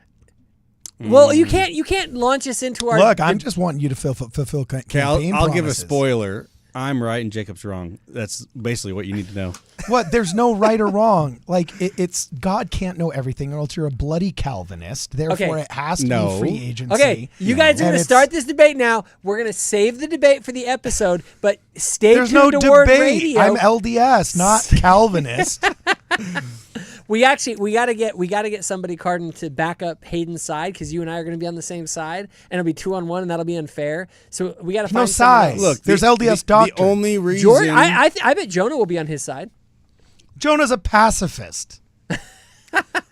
Well, you can't launch us into our... Look, I'm just wanting you to fulfill campaign I'll give a promises. spoiler. I'm right and Jacob's wrong. That's basically what you need to know. What? There's no right or wrong. Like, it's God can't know everything, or else you're a bloody Calvinist. Therefore, Okay. it has to be free agency. Okay, you guys are going to start this debate now. We're going to save the debate for the episode, but stay There's tuned no to Word debate. Radio. I'm LDS, not Calvinist. We gotta get somebody, Carden, to back up Hayden's side, because you and I are gonna be on the same side, and it'll be 2-on-1, and that'll be unfair. So we gotta find No side. else. Look, there's LDS doctrine. The only reason... George, I bet Jonah will be on his side. Jonah's a pacifist.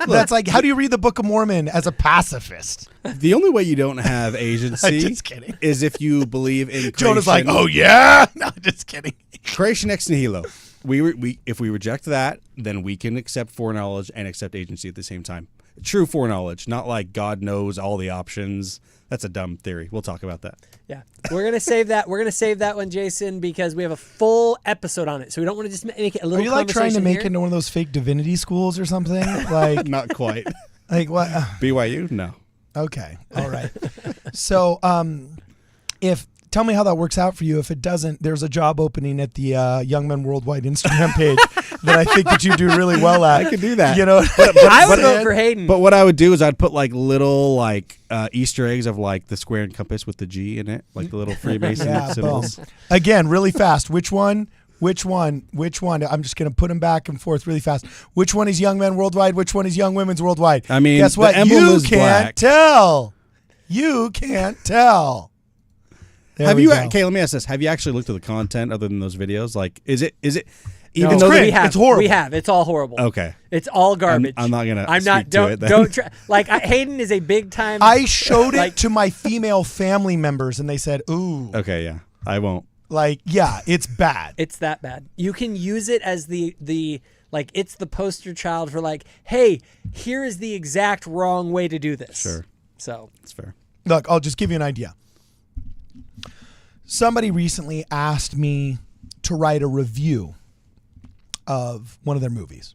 That's like, how do you read the Book of Mormon as a pacifist? The only way you don't have agency Just kidding. is if you believe in creation. Jonah's like, oh yeah? No, just kidding. Creation ex nihilo. If we reject that, then we can accept foreknowledge and accept agency at the same time. True foreknowledge, not like God knows all the options. That's a dumb theory. We'll talk about that. Yeah, we're gonna save that. We're gonna save that one, Jason, because we have a full episode on it. So we don't want to just make it a little. Are you like trying to make here. it into one of those fake divinity schools or something? Like, Not quite. like what? BYU? No. Okay. All right. So, tell me how that works out for you. If it doesn't, there's a job opening at the Young Men Worldwide Instagram page that I think that you do really well at. I could do that. You know, I would vote for Hayden. But what I would do is I'd put like little Easter eggs of like the square and compass with the G in it, like the little Freemason yeah, symbols. boom. Again, really fast. Which one? I'm just going to put them back and forth really fast. Which one is Young Men Worldwide? Which one is Young Women's Worldwide? I mean, guess what? the emblem You is can't black. tell. You can't tell. There Have we you? go. Okay, let me ask this: have you actually looked at the content other than those videos? Like, is it? No, Even though great. we have, It's horrible. We have. It's all horrible. Okay. It's all garbage. I'm not gonna I'm not. speak to it then. Don't try. Like Hayden is a big time. I showed it like- to my female family members, and they said, "Ooh, Okay, yeah, I won't. like, yeah, it's bad." It's that bad. You can use it as the like it's the poster child for like, hey, here is the exact wrong way to do this. Sure. So It's fair. Look, I'll just give you an idea. Somebody recently asked me to write a review of one of their movies.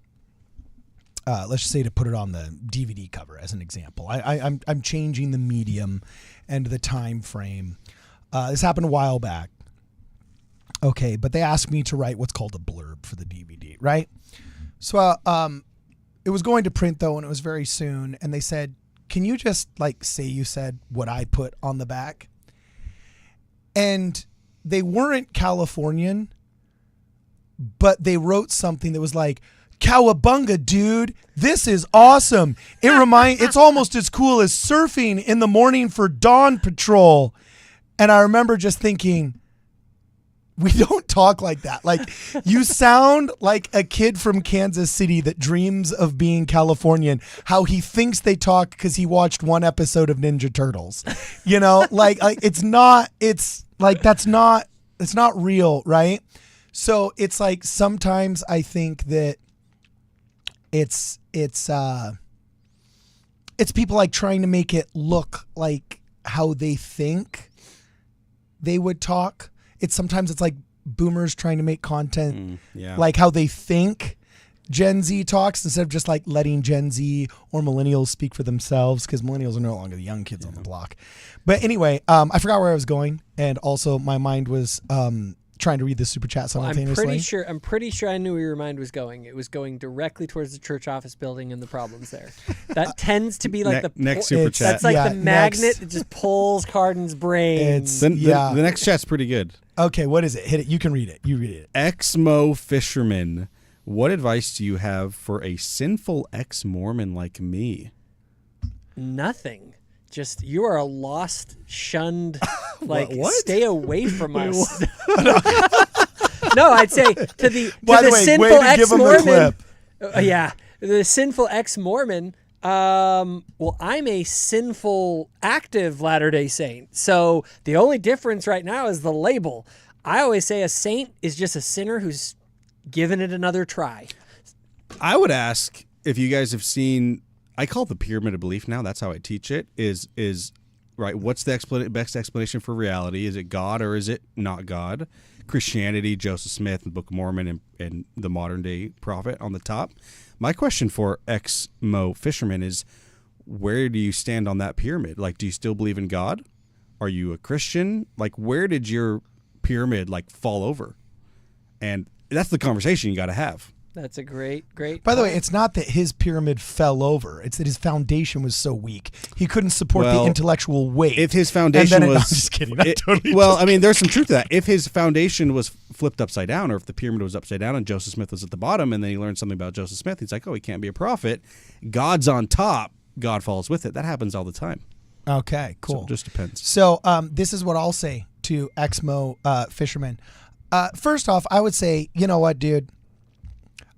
Let's just say to put it on the DVD cover as an example. I'm changing the medium and the time frame. This happened a while back. Okay, but they asked me to write what's called a blurb for the DVD, right? So it was going to print though, and it was very soon. And they said, "Can you just like say you said what I put on the back?" And they weren't Californian, but they wrote something that was like, "Cowabunga, dude! This is awesome. It's almost as cool as surfing in the morning for Dawn Patrol." And I remember just thinking, we don't talk like that. Like, you sound like a kid from Kansas City that dreams of being Californian, how he thinks they talk because he watched one episode of Ninja Turtles. You know, like it's not real, right? So it's like sometimes I think that it's people like trying to make it look like how they think they would talk. Sometimes it's like boomers trying to make content like how they think Gen Z talks, instead of just like letting Gen Z or millennials speak for themselves, because millennials are no longer the young kids on the block. But anyway, I forgot where I was going, and also my mind was trying to read the super chat simultaneously. I'm pretty sure I knew where your mind was going. It was going directly towards the church office building and the problems there. That tends to be like the next super chat. That's like the magnet that just pulls Cardin's brain. The next chat's pretty good. Okay, what is it? Hit it. You can read it. You read it. Exmo Fisherman, what advice do you have for a sinful ex-Mormon like me? Nothing. Just, you are a lost, shunned, like, What? stay away from us. No, I'd say to the sinful way to give him the clip. The sinful ex-Mormon. Well, I'm a sinful, active Latter-day Saint. So the only difference right now is the label. I always say a saint is just a sinner who's given it another try. I would ask if you guys have seen, I call it the pyramid of belief now. That's how I teach it. Is right. What's the best explanation for reality? Is it God or is it not God? Christianity, Joseph Smith, the Book of Mormon, and the modern day prophet on the top. My question for ex-Mo fisherman is, where do you stand on that pyramid? Like, do you still believe in God? Are you a Christian? Like, where did your pyramid like fall over? And that's the conversation you got to have. That's a great. By the way, it's not that his pyramid fell over. It's that his foundation was so weak he couldn't support the intellectual weight. If his foundation was, I'm just kidding. I mean, there's some truth to that. If his foundation was flipped upside down, or if the pyramid was upside down and Joseph Smith was at the bottom, and then he learned something about Joseph Smith, he's like, oh, he can't be a prophet. God's on top. God falls with it. That happens all the time. Okay, cool. So it just depends. So this is what I'll say to ex-Mo fishermen. First off, I would say, you know what, dude?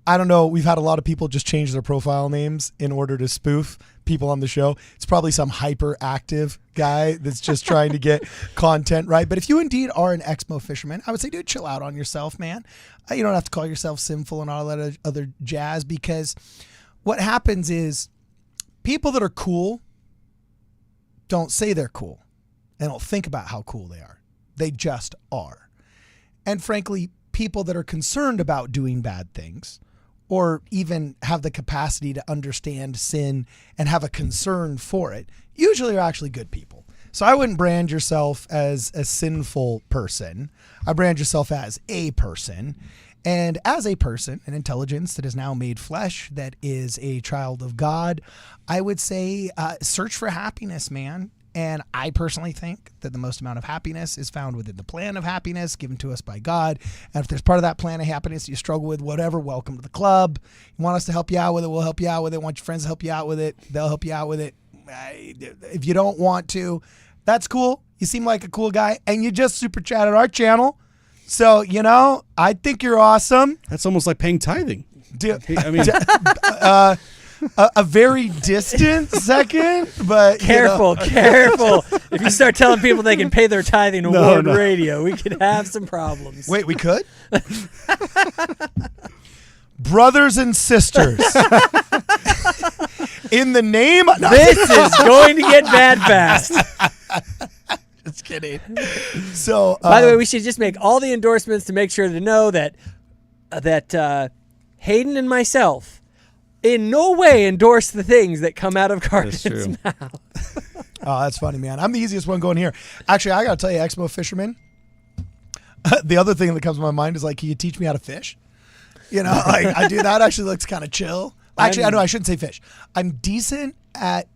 I don't know. We've had a lot of people just change their profile names in order to spoof people on the show. It's probably some hyperactive guy that's just trying to get content, right? But if you indeed are an ex-Mo fisherman, I would say, dude, chill out on yourself, man. You don't have to call yourself sinful and all that other jazz, because what happens is people that are cool don't say they're cool. They don't think about how cool they are. They just are. And frankly, people that are concerned about doing bad things, or even have the capacity to understand sin and have a concern for it, usually are actually good people. So I wouldn't brand yourself as a sinful person. I brand yourself as a person. And as a person, an intelligence that is now made flesh, that is a child of God, I would say search for happiness, man. And I personally think that the most amount of happiness is found within the plan of happiness given to us by God. And if there's part of that plan of happiness you struggle with, whatever, welcome to the club. You want us to help you out with it, we'll help you out with it. Want your friends to help you out with it, they'll help you out with it. If you don't want to, that's cool. You seem like a cool guy, and you just super chatted our channel. So, you know, I think you're awesome. That's almost like paying tithing. I mean... A very distant second, but careful. If you start telling people they can pay their tithing to Ward Radio, we could have some problems. Wait, we could? Brothers and sisters, in the name of... This is going to get bad fast. Just kidding. So, by the way, we should just make all the endorsements to make sure to know that Hayden and myself in no way endorse the things that come out of Cardin's mouth. Oh, that's funny, man. I'm the easiest one going here. Actually, I got to tell you, ex-Mo fisherman, the other thing that comes to my mind is like, can you teach me how to fish? You know, like I do that. Actually looks kind of chill. Actually, I know I shouldn't say fish. I'm decent at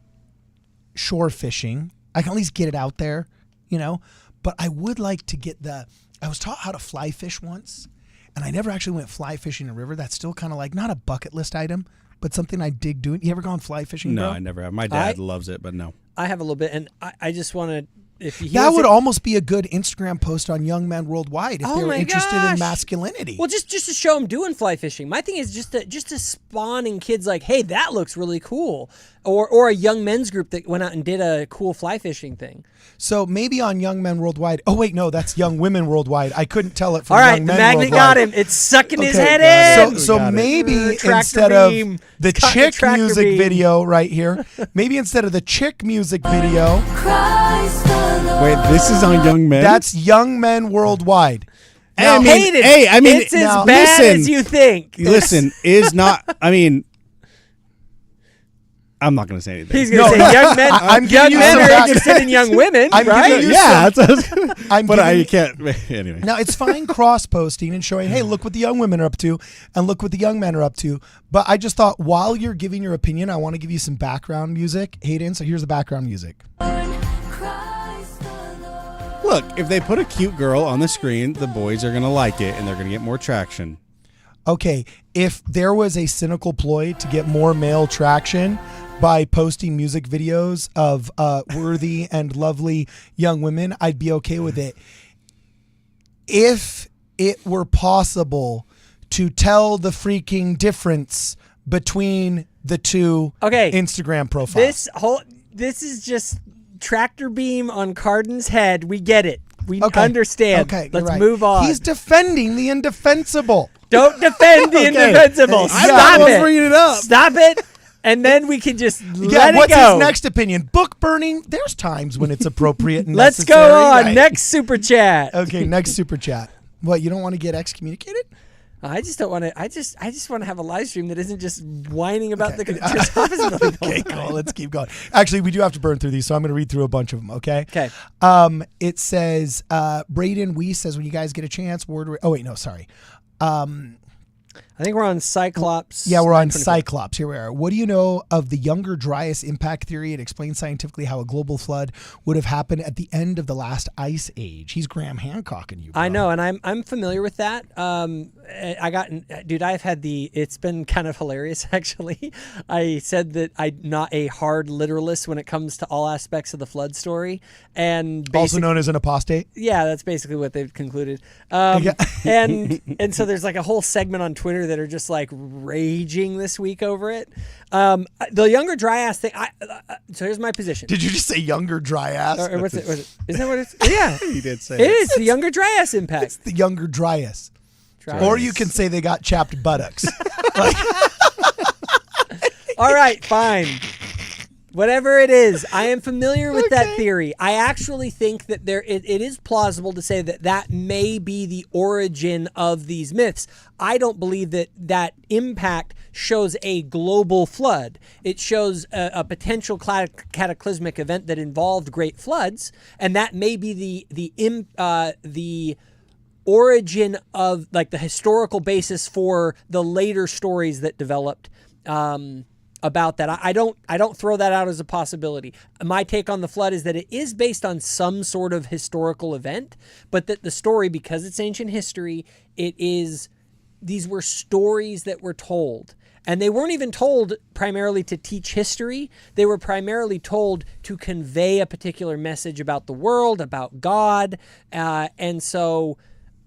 shore fishing. I can at least get it out there, you know. But I would like to get I was taught how to fly fish once, and I never actually went fly fishing in a river. That's still kind of like not a bucket list item, but something I dig doing. You ever gone fly fishing, No, bro? I never have. My dad loves it, but no. I have a little bit, and I just want to. That would almost be a good Instagram post on young men worldwide if they were interested in masculinity. Well, just to show them doing fly fishing. My thing is just to spawn in kids like, hey, that looks really cool, or a young men's group that went out and did a cool fly fishing thing. So maybe on Young Men Worldwide. Oh wait, no, that's Young Women Worldwide. I couldn't tell it from All right, Young the Men magnet Worldwide. got him. It's sucking his head in. So maybe Tractor instead of beam. the It's got chick tractor music beam. video right here, maybe instead of the chick music video, Wait, this is on Young Men? that's Young Men Worldwide. I mean, Hate it. hey, I mean, it's as now, bad listen, as you think. Listen, is not, I mean, I'm not going to say anything. He's going to say young men. I'm young giving you men some are back- interested in young women, I'm right? giving you Yeah, some- that's what I was I'm but giving I you- can't, anyway. Now, it's fine cross-posting and showing, hey, look what the young women are up to and look what the young men are up to. But I just thought while you're giving your opinion, I want to give you some background music. Hayden, so here's the background music. Look, if they put a cute girl on the screen, the boys are going to like it and they're going to get more traction. Okay, if there was a cynical ploy to get more male traction by posting music videos of worthy and lovely young women, I'd be okay with it. If it were possible to tell the freaking difference between the two Instagram profiles. This is just tractor beam on Cardin's head. We get it. We understand. Okay, let's right. move on. He's defending the indefensible. Don't defend the indefensible. Hey, Stop it. bringing it up. Stop it. And then we can just Yeah, let what's it go. his next opinion? Book burning? There's times when it's appropriate and Let's necessary. go on. Right. Next super chat. Okay, next super chat. What, you don't want to get excommunicated? I just don't want to. I just want to have a live stream that isn't just whining about the church office building. Okay, cool. Let's keep going. Actually, we do have to burn through these, so I'm going to read through a bunch of them, okay? Okay. It says, Braden Weiss says, when you guys get a chance, oh, wait, no, sorry. I think we're on Cyclops. Yeah, we're on 924. Cyclops. Here we are. What do you know of the Younger Dryas impact theory? It explains scientifically how a global flood would have happened at the end of the last ice age. He's Graham Hancocking you, bro. I know, and I'm familiar with that. I've had it's been kind of hilarious, actually. I said that I'm not a hard literalist when it comes to all aspects of the flood story. And Also known as an apostate. yeah, that's basically what they've concluded. And so there's like a whole segment on Twitter that are just like raging this week over it. The Younger Dryas thing. So here's my position. Did you just say Younger Dryas? Or what's it? Isn't that what it's? Yeah, He did say it is the Younger Dryas impact. It's the Younger Dryas. Dryas. Or you can say they got chapped buttocks. All right, fine. Whatever it is, I am familiar with that theory. I actually think that it is plausible to say that may be the origin of these myths. I don't believe that impact shows a global flood. It shows a potential cataclysmic event that involved great floods, and that may be the origin of like the historical basis for the later stories that developed about that. I don't throw that out as a possibility. My take on the flood is that it is based on some sort of historical event, but that the story, because it's ancient history, these were stories that were told. And they weren't even told primarily to teach history. They were primarily told to convey a particular message about the world, about God. And so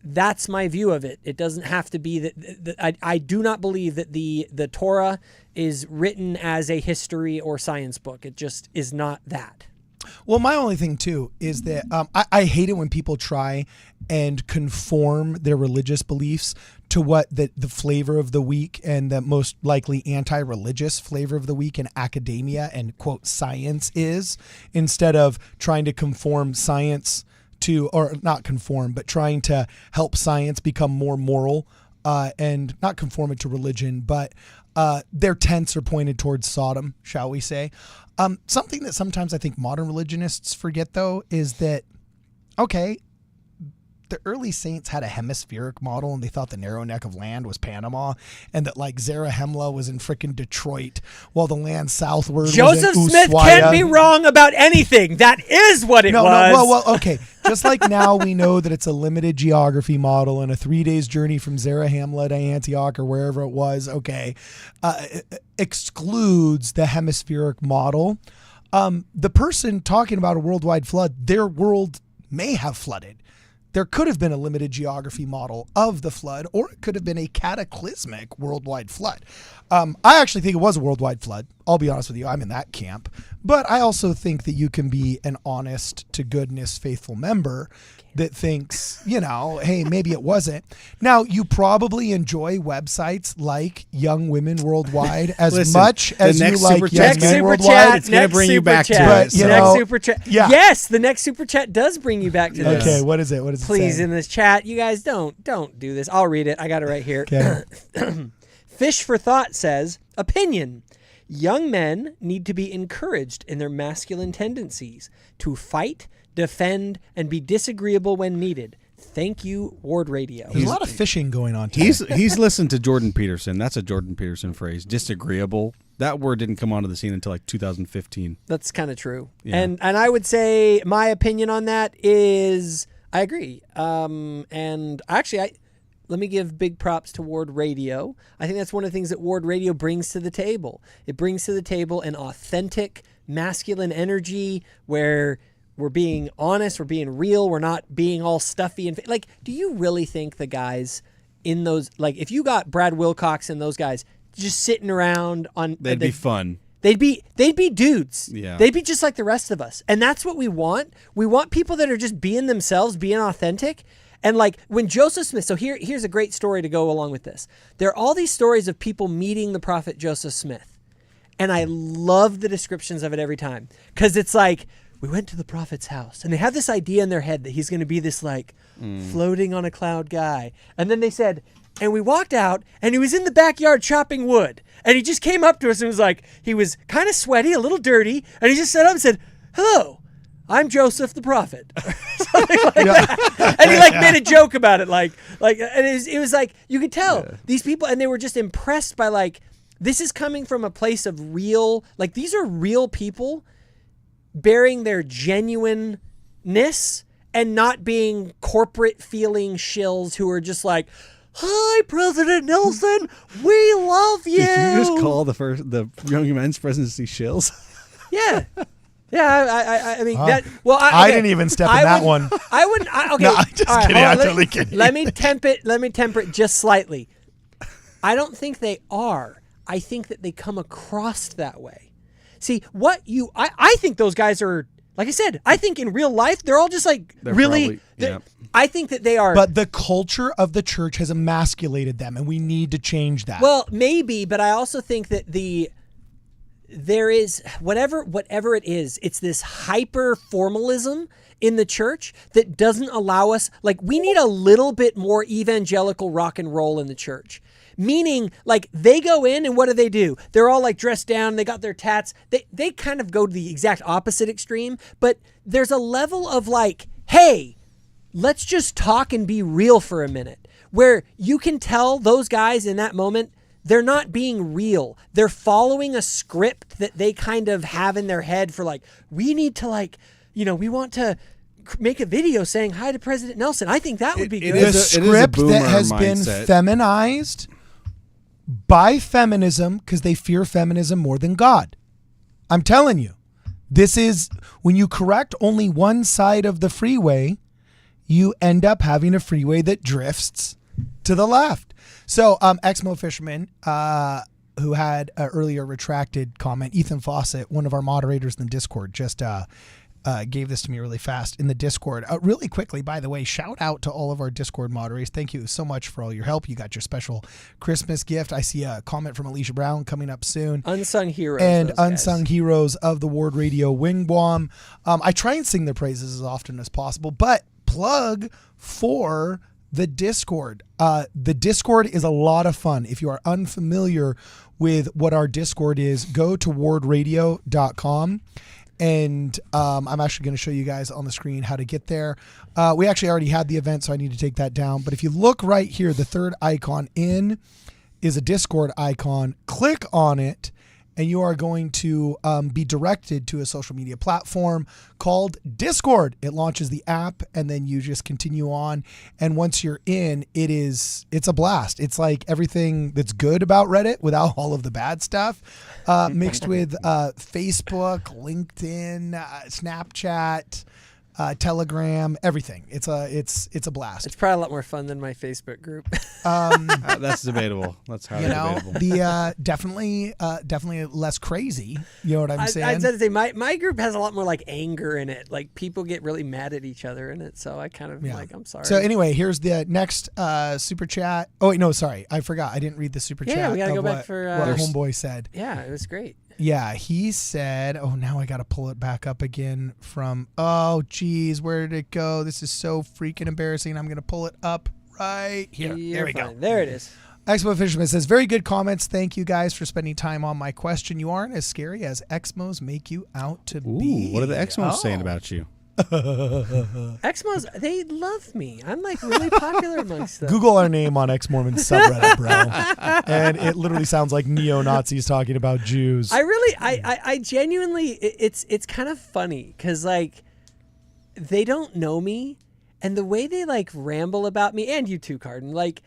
that's my view of it. It doesn't have to be that I do not believe that the Torah is written as a history or science book. It just is not that. Well, my only thing too is that I hate it when people try and conform their religious beliefs to what the flavor of the week and the most likely anti-religious flavor of the week in academia and quote science is, instead of trying to conform science to, or not conform, but trying to help science become more moral and not conform it to religion, but their tents are pointed towards Sodom, shall we say. Something that sometimes I think modern religionists forget, though, is that, okay, the early saints had a hemispheric model and they thought the narrow neck of land was Panama, and that like Zarahemla was in frickin' Detroit while the land southward Joseph was in Smith Ushuaia. can't be wrong about anything. That is what it was. Well, okay. Just like now we know that it's a limited geography model and a 3 days journey from Zarahemla to Antioch or wherever it was, okay, excludes the hemispheric model. The person talking about a worldwide flood, their world may have flooded. There could have been a limited geography model of the flood, or it could have been a cataclysmic worldwide flood. I actually think it was a worldwide flood. I'll be honest with you. I'm in that camp. But I also think that you can be an honest to goodness, faithful member that thinks, you know, hey, maybe it wasn't. Now, you probably enjoy websites like Young Women Worldwide as much as you like Young Men Worldwide. It's going to bring you back to it. The next super chat. Yeah. Yes, the next super chat does bring you back to this. Okay, what is it? What is it Please, saying? in this chat, you guys don't do this. I'll read it. I got it right here. Okay. Fish for Thought says, opinion. Young men need to be encouraged in their masculine tendencies to fight, defend, and be disagreeable when needed. Thank you, Ward Radio. There's a lot of fishing going on today. He's listened to Jordan Peterson. That's a Jordan Peterson phrase. Disagreeable. That word didn't come onto the scene until like 2015. That's kind of true. Yeah. And I would say my opinion on that is I agree. And actually, let me give big props to Ward Radio. I think that's one of the things that Ward Radio brings to the table. It brings to the table an authentic masculine energy where we're being honest, we're being real, we're not being all stuffy and like. Do you really think the guys in those, like, if you got Brad Wilcox and those guys just sitting around on, They'd be fun. They'd be dudes. Yeah. They'd be just like the rest of us. And that's what we want. We want people that are just being themselves, being authentic. And like when Joseph Smith, so here's a great story to go along with this. There are all these stories of people meeting the prophet Joseph Smith. And I love the descriptions of it every time. Because it's like, we went to the prophet's house. And they have this idea in their head that he's going to be this like floating on a cloud guy. And then they said, and we walked out and he was in the backyard chopping wood. And he just came up to us and was like, he was kind of sweaty, a little dirty. And he just sat up and said, hello, I'm Joseph the prophet. Something like that. And he like made a joke about it. And it was like, you could tell these people, and they were just impressed by like, this is coming from a place of real, like these are real people bearing their genuineness and not being corporate feeling shills who are just like, hi, President Nelson, we love you. Did you just call the Young Men's presidency shills? Yeah. Yeah, I mean that. Well, I didn't even step in that one. I wouldn't. Okay, no, I'm just kidding. I'm totally kidding. Let me temper it just slightly. I don't think they are. I think that they come across that way. See, I think those guys are, like I said, I think in real life, they're all just like I think that they are. But the culture of the church has emasculated them, and we need to change that. Well, maybe, but I also think that there is whatever it is, it's this hyper formalism in the church that doesn't allow us, like, we need a little bit more evangelical rock and roll in the church. Meaning, like, they go in and what do? They're all like dressed down, they got their tats. They kind of go to the exact opposite extreme, but there's a level of like, hey, let's just talk and be real for a minute, where you can tell those guys in that moment, they're not being real. They're following a script that they kind of have in their head for like, we need to like, we want to make a video saying hi to President Nelson. I think that would be good. The script that has been feminized by feminism because they fear feminism more than God. I'm telling you, this is when you correct only one side of the freeway, you end up having a freeway that drifts to the left. So Exmo Fisherman, who had an earlier retracted comment, Ethan Fawcett, one of our moderators in the Discord, just gave this to me really fast in the Discord. Really quickly, by the way, shout out to all of our Discord moderators. Thank you so much for all your help. You got your special Christmas gift. I see a comment from Alicia Brown coming up soon. Unsung heroes. And unsung heroes of the Ward Radio Wingwam. I try and sing their praises as often as possible, but plug for the Discord. The Discord is a lot of fun. If you are unfamiliar with what our Discord is, go to wardradio.com And I'm actually going to show you guys on the screen how to get there. We actually already had the event, so I need to take that down. But if you look right here, the third icon in is a Discord icon. Click on it, and you are going to be directed to a social media platform called Discord. It launches the app, and then you just continue on. And once you're in, it's a blast. It's like everything that's good about Reddit without all of the bad stuff, mixed with Facebook, LinkedIn, Snapchat, Telegram, everything. It's a blast. It's probably a lot more fun than my Facebook group. That's debatable. That's highly debatable. The definitely less crazy. You know what I'm saying? I said to say my group has a lot more like anger in it. Like people get really mad at each other in it. So I kind of like, I'm sorry. So anyway, here's the next super chat. Oh wait, no, sorry, I forgot. I didn't read the super chat. Yeah, we gotta go back for what homeboy said. Yeah, it was great. Yeah, he said, oh, now I got to pull it back up again from, oh, geez, where did it go? This is so freaking embarrassing. I'm going to pull it up right here. There we go. There it is. Exmo Fisherman says, very good comments. Thank you guys for spending time on my question. You aren't as scary as Exmos make you out to be. What are the Exmos saying about you? Exmos, they love me. I'm like really popular amongst them. Google our name on Ex-Mormon subreddit, bro. And it literally sounds like neo-Nazis talking about Jews. I genuinely, it's kind of funny because like they don't know me, and the way they like ramble about me, and you too, Carden, like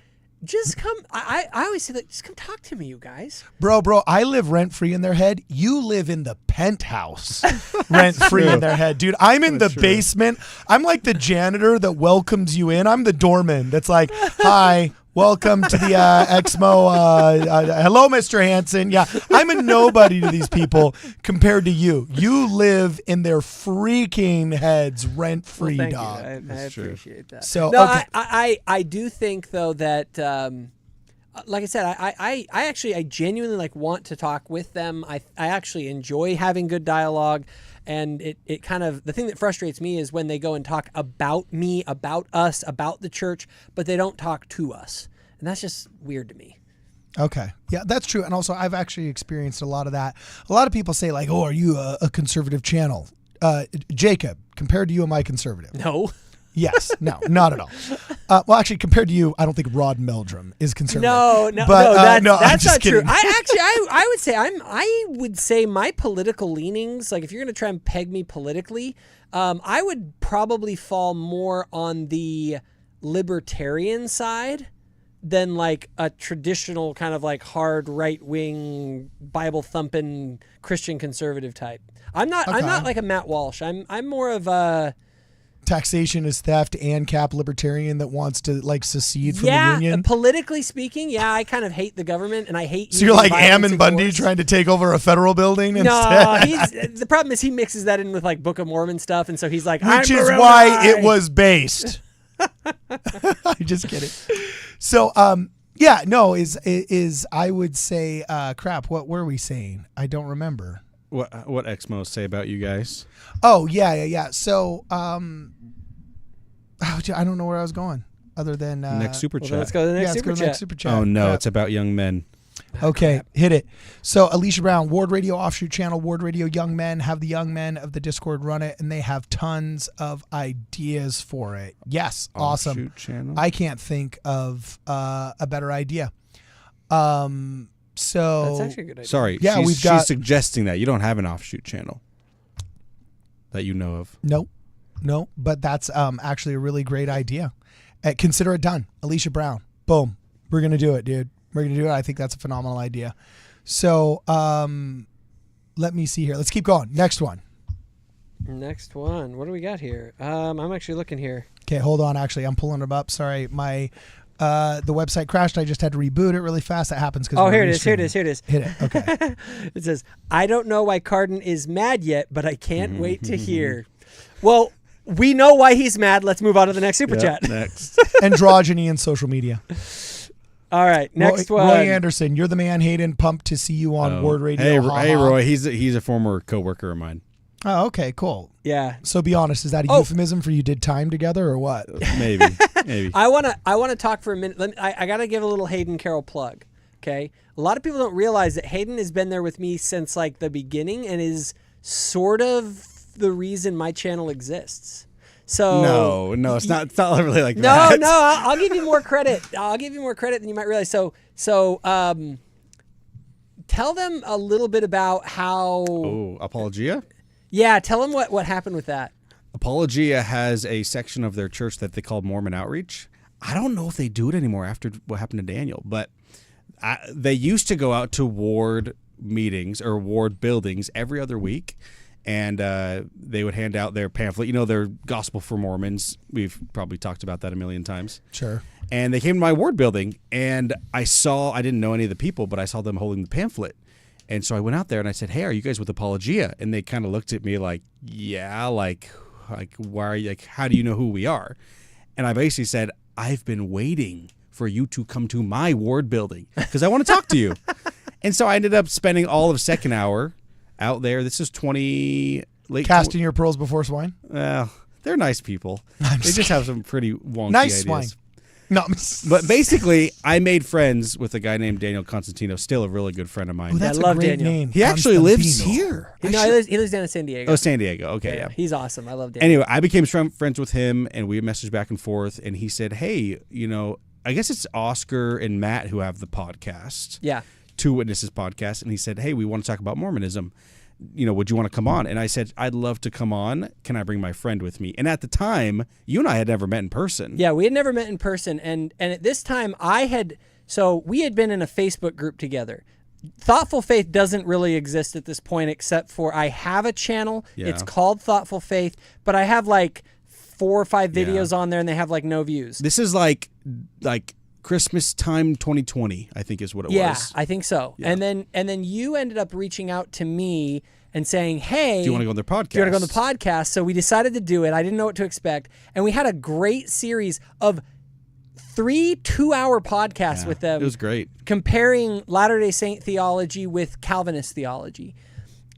just come. I always say like, just come talk to me, you guys. Bro, I live rent-free in their head. You live in the penthouse rent-free in their head. Dude, I'm in the basement. I'm like the janitor that welcomes you in. I'm the doorman that's like, hi, welcome to the Exmo. Hello, Mr. Hansen. Yeah, I'm a nobody to these people compared to you. You live in their freaking heads rent-free, well, dog. I appreciate that. So, no, okay. I do think, though, that... like I said, I genuinely like want to talk with them. I actually enjoy having good dialogue, and it kind of, the thing that frustrates me is when they go and talk about me, about us, about the church, but they don't talk to us, and that's just weird to me. Okay. Yeah, that's true. And also, I've actually experienced a lot of that. A lot of people say like, oh, are you a conservative channel? Jacob, compared to you, am I conservative? No. Yes, no, not at all. Well, actually, compared to you, I don't think Rod Meldrum is conservative. No, but, that's not kidding. true. I would say my political leanings, like if you're going to try and peg me politically, I would probably fall more on the libertarian side than like a traditional kind of like hard right-wing Bible thumping Christian conservative type. I'm not like a Matt Walsh. I'm more of a taxation is theft and cap libertarian that wants to like secede from the union. Politically speaking, I kind of hate the government, and I hate. So you're like Ammon Bundy trying to take over a federal building instead? The problem is he mixes that in with like Book of Mormon stuff, and so he's like, which is why it was based. I'm just kidding. So is I would say crap. What were we saying? I don't remember. What Exmos say about you guys? Oh yeah. So I don't know where I was going other than next super chat. Let's go to the next super chat. Oh no, it's about young men. Okay, hit it. So Alicia Brown, Ward Radio offshoot channel, Ward Radio Young Men, have the young men of the Discord run it, and they have tons of ideas for it. Yes, awesome. Offshoot channel? I can't think of a better idea. So that's actually a good idea. Sorry, yeah, she's suggesting that you don't have an offshoot channel that you know of. No, but that's actually a really great idea. Consider it done. Alicia Brown, boom, we're gonna do it, dude. We're gonna do it. I think that's a phenomenal idea. So let me see here. Let's keep going. Next one. What do we got here? I'm actually looking here. Okay, hold on. Actually, I'm pulling them up. Sorry, my the website crashed. I just had to reboot it really fast. That happens because here it is. Hit it. Okay. It says, I don't know why Carden is mad yet, but I can't wait to hear. Well, we know why he's mad. Let's move on to the next super chat. Next. Androgyny and social media. All right, next one. Roy Anderson, you're the man, Hayden. Pumped to see you on Ward Radio. Hey, Roy. He's a former coworker of mine. Oh, okay, cool. Yeah. So be honest, is that a euphemism for you did time together or what? Maybe. I wanna talk for a minute. I gotta give a little Hayden Carroll plug. Okay. A lot of people don't realize that Hayden has been there with me since like the beginning and is sort of the reason my channel exists. So No, it's not really like no, that. no, I'll give you more credit. I'll give you more credit than you might realize. So tell them a little bit about how. Oh, Apologia? Yeah, tell them what happened with that. Apologia has a section of their church that they call Mormon Outreach. I don't know if they do it anymore after what happened to Daniel, but they used to go out to ward meetings or ward buildings every other week, and they would hand out their pamphlet, their Gospel for Mormons. We've probably talked about that a million times. Sure. And they came to my ward building, and I didn't know any of the people, but I saw them holding the pamphlet. And so I went out there and I said, "Hey, are you guys with Apologia?" And they kind of looked at me like, "Yeah, like why are you, like, how do you know who we are?" And I basically said, "I've been waiting for you to come to my ward building because I want to talk to you." And so I ended up spending all of second hour out there. This is Casting your pearls before swine. Well, they're nice people. They just have some pretty wonky Nice ideas. swine. No, but basically, I made friends with a guy named Daniel Constantino, still a really good friend of mine. Oh, that's I a love great Daniel. name. He actually lives Constantino. here. He lives down in San Diego. Oh, San Diego. Okay, yeah. He's awesome. I love Daniel. Anyway, I became friends with him, and we messaged back and forth. And he said, "Hey, I guess it's Oscar and Matt who have the podcast, Yeah. Two Witnesses podcast." And he said, "Hey, we want to talk about Mormonism. Would you want to come on?" And I said, "I'd love to come on. Can I bring my friend with me?" And at the time, you and I had never met in person. Yeah, we had never met in person, and at this time we had been in a Facebook group together. Thoughtful Faith doesn't really exist at this point, except for I have a channel. Yeah. It's called Thoughtful Faith, but I have like 4 or 5 videos on there, and they have like no views. This is like Christmas time 2020, I think is what it was. Yeah, I think so. Yeah. And then you ended up reaching out to me and saying, "Hey, Do you want to go on their podcast? Do you want to go on the podcast?" So we decided to do it. I didn't know what to expect, and we had a great series of 3 2-hour podcasts with them. It was great. Comparing Latter-day Saint theology with Calvinist theology.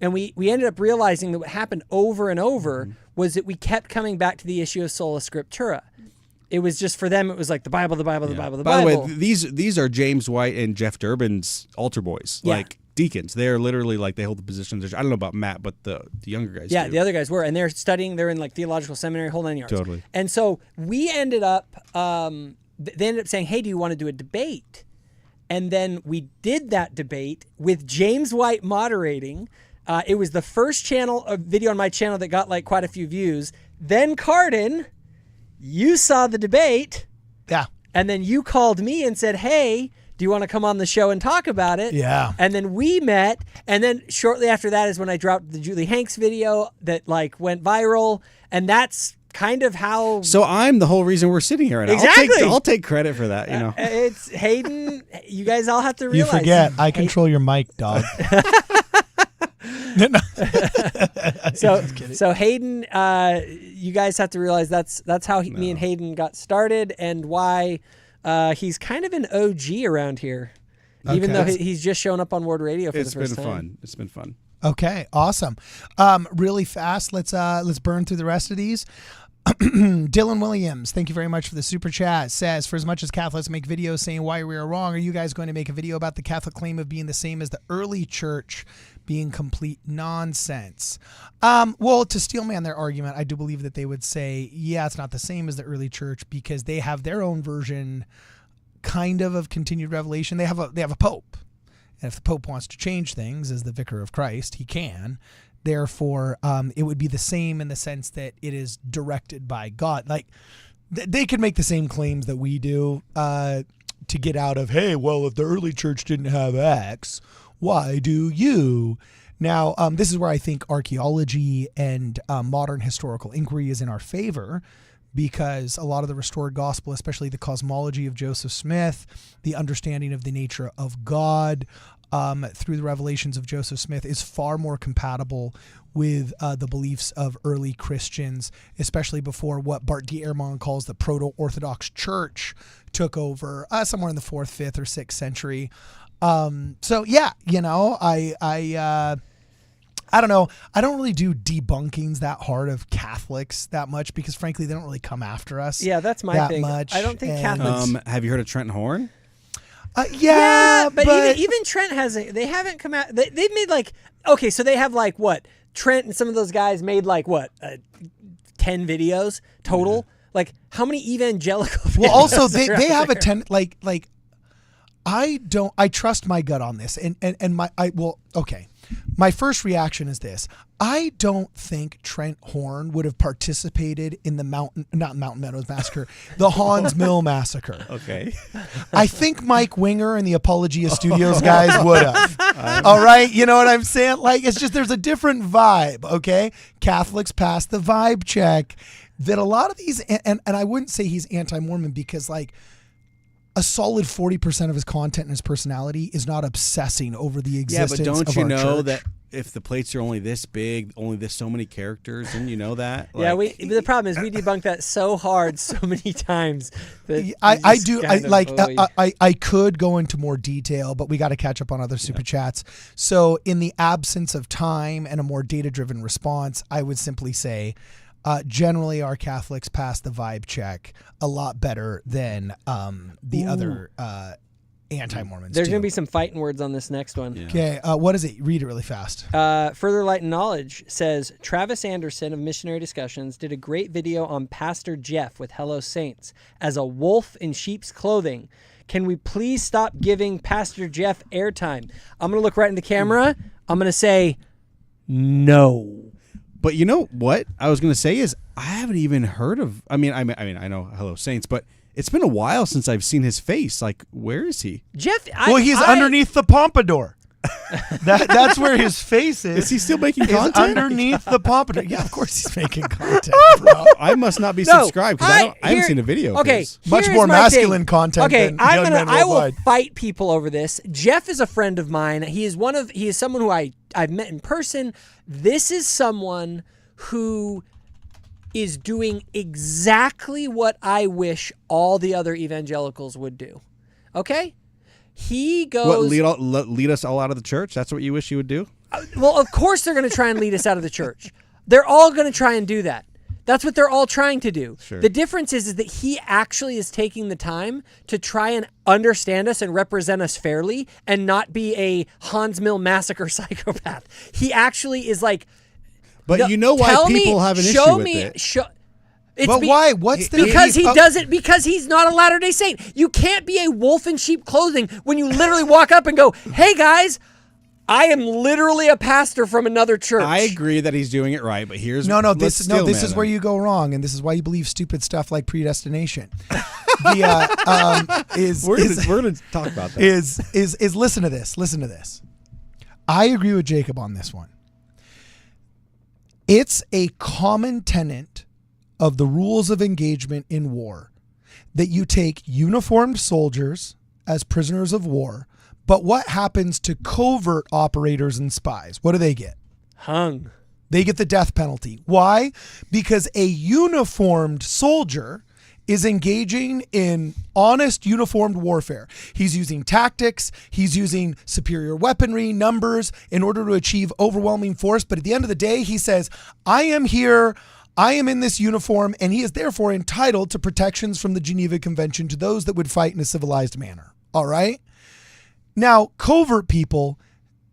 And we ended up realizing that what happened over and over was that we kept coming back to the issue of sola scriptura. It was just, for them, it was like the Bible, the Bible, the Bible, the By Bible. the way, these are James White and Jeff Durbin's altar boys, Yeah. like deacons. They're literally like, they hold the positions. I don't know about Matt, but the younger guys Yeah, do. the other guys were, and they're studying. They're in like theological seminary, whole 9 yards. Totally. And so we ended up, they ended up saying, "Hey, do you want to do a debate?" And then we did that debate with James White moderating. It was the first video on my channel that got like quite a few views. Then Cardin, you saw the debate. Yeah. And then you called me and said, "Hey, do you want to come on the show and talk about it?" Yeah. And then we met. And then shortly after that is when I dropped the Julie Hanks video that like went viral. And that's kind of how. So I'm the whole reason we're sitting here right now. Exactly. I'll take credit for that, It's Hayden. You guys all have to You realize. forget, I control your mic, dog. So Hayden, you guys have to realize that's how me and Hayden got started, and why he's kind of an OG around here, even though he's just shown up on Ward Radio for the first time. It's been fun. Okay, awesome. Really fast, let's burn through the rest of these. Dylan Williams, thank you very much for the super chat. Says, "For as much as Catholics make videos saying why we are wrong, are you guys going to make a video about the Catholic claim of being the same as the early church being complete nonsense?" Well, to steelman their argument, I do believe that they would say, yeah, it's not the same as the early church because they have their own version kind of continued revelation. They have a pope. And if the pope wants to change things as the vicar of Christ, he can. Therefore, it would be the same in the sense that it is directed by God. Like, they could make the same claims that we do to get out of, hey, well, if the early church didn't have X, why do you? Now, this is where I think archaeology and modern historical inquiry is in our favor, because a lot of the restored gospel, especially the cosmology of Joseph Smith, the understanding of the nature of God through the revelations of Joseph Smith, is far more compatible with the beliefs of early Christians, especially before what Bart D. Ehrman calls the Proto-Orthodox Church took over somewhere in the 4th, 5th, or 6th century. So yeah, I don't know. I don't really do debunkings that hard of Catholics that much because, frankly, they don't really come after us. Yeah, that's my that thing. much. I don't think And, Catholics. Have you heard of Trent Horn? Yeah, but even Trent hasn't. They haven't come out. They've made like, okay, so they have like what, Trent and some of those guys made like what 10 videos total. Like how many evangelical? Well, also videos are they out have a there? I trust my gut on this, okay. My first reaction is this. I don't think Trent Horn would have participated in the Mountain Meadows Massacre, the Hans Mill Massacre. Okay. I think Mike Winger and the Apologia Studios guys would have. All right? You know what I'm saying? Like, it's just there's a different vibe, okay? Catholics pass the vibe check that a lot of these, and I wouldn't say he's anti-Mormon because, like, a solid 40% of his content and his personality is not obsessing over the existence of our church. Yeah, but don't you know that if the plates are only this big, only this so many characters, and you know that? Yeah, the problem is we debunked that so hard so many times. That I could go into more detail, but we got to catch up on other super chats. So in the absence of time and a more data-driven response, I would simply say, generally, our Catholics pass the vibe check a lot better than the other anti-Mormons. There's going to be some fighting words on this next one. Okay, what is it? Read it really fast. Further Light and Knowledge says, Travis Anderson of Missionary Discussions did a great video on Pastor Jeff with Hello Saints as a wolf in sheep's clothing. Can we please stop giving Pastor Jeff airtime? I'm going to look right in the camera. I'm going to say no. But you know what I was going to say is I haven't even heard of. I mean, I know Hello Saints, but it's been a while since I've seen his face. Like, where is he? Jeff. He's underneath the pompadour. That's where his face is. Is he still making content? Underneath the pompadour. Yeah, of course he's making content, bro. I must not be subscribed because I haven't seen a video. Okay, much more masculine content. Okay, than Young Men I will Worldwide. fight people over this. Jeff is a friend of mine. He is someone who I've met in person. This is someone who is doing exactly what I wish all the other evangelicals would do. Okay? He goes... What, lead us all out of the church? That's what you wish you would do? Well, of course they're going to try and lead us out of the church. They're all going to try and do that. That's what they're all trying to do. Sure. The difference is that he actually is taking the time to try and understand us and represent us fairly and not be a Hans Mill Massacre psychopath. He actually is like... But you know why people have an issue with it. Why? What's the because he doesn't because he's not a Latter-day Saint. You can't be a wolf in sheep clothing when you literally walk up and go, "Hey guys, I am literally a pastor from another church." I agree that he's doing it right, but here's this is where you go wrong, and this is why you believe stupid stuff like predestination. We're going to talk about that. Is listen to this. Listen to this. I agree with Jacob on this one. It's a common tenet of the rules of engagement in war that you take uniformed soldiers as prisoners of war, but what happens to covert operators and spies? What do they get? Hung. They get the death penalty. Why? Because a uniformed soldier is engaging in honest uniformed warfare. He's using tactics, he's using superior weaponry, numbers in order to achieve overwhelming force. But at the end of the day, he says, I am here, I am in this uniform, and he is therefore entitled to protections from the Geneva Convention to those that would fight in a civilized manner. All right? Now, covert people,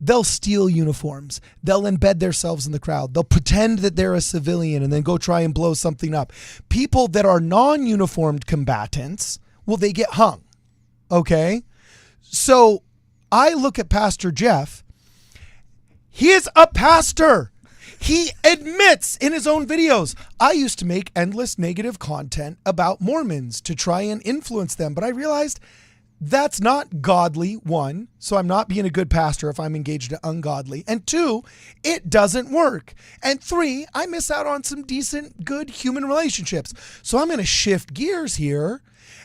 they'll steal uniforms. They'll embed themselves in the crowd. They'll pretend that they're a civilian and then go try and blow something up. People that are non-uniformed combatants, well, they get hung. Okay? So I look at Pastor Jeff. He is a pastor. He admits in his own videos, I used to make endless negative content about Mormons to try and influence them, but I realized that's not godly, one, so I'm not being a good pastor if I'm engaged in ungodly. And two, it doesn't work. And three, I miss out on some decent, good human relationships. So I'm going to shift gears here,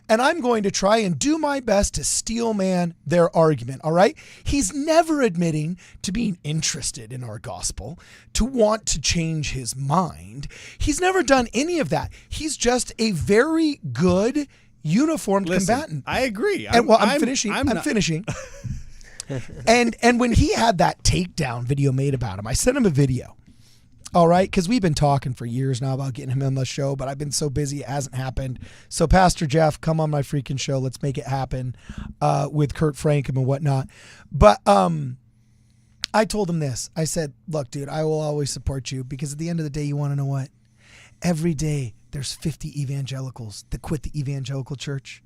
and I'm going to try and do my best to steel man their argument, all right? He's never admitting to being interested in our gospel, to want to change his mind. He's never done any of that. He's just a very good uniformed combatant. I agree. I'm finishing. And when he had that takedown video made about him, I sent him a video. All right, because we've been talking for years now about getting him on the show, but I've been so busy it hasn't happened. So Pastor Jeff, come on my freaking show. Let's make it happen with Kurt Frankham and whatnot. But I told him this. I said, look, dude, I will always support you because at the end of the day, you want to know what? Every day there's 50 evangelicals that quit the evangelical church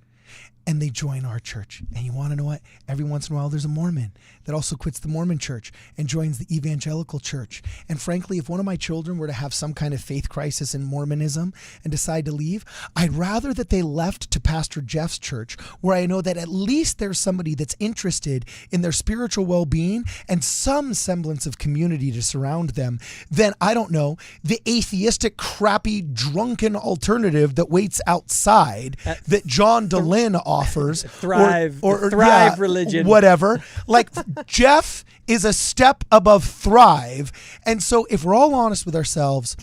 and they join our church. And you want to know what? Every once in a while, there's a Mormon that also quits the Mormon church and joins the evangelical church. And frankly, if one of my children were to have some kind of faith crisis in Mormonism and decide to leave, I'd rather that they left to Pastor Jeff's church, where I know that at least there's somebody that's interested in their spiritual well-being and some semblance of community to surround them, than, I don't know, the atheistic, crappy, drunken alternative that waits outside that John Dehlin offers. Thrive religion. Whatever. Like, Jeff is a step above Thrive. And so if we're all honest with ourselves,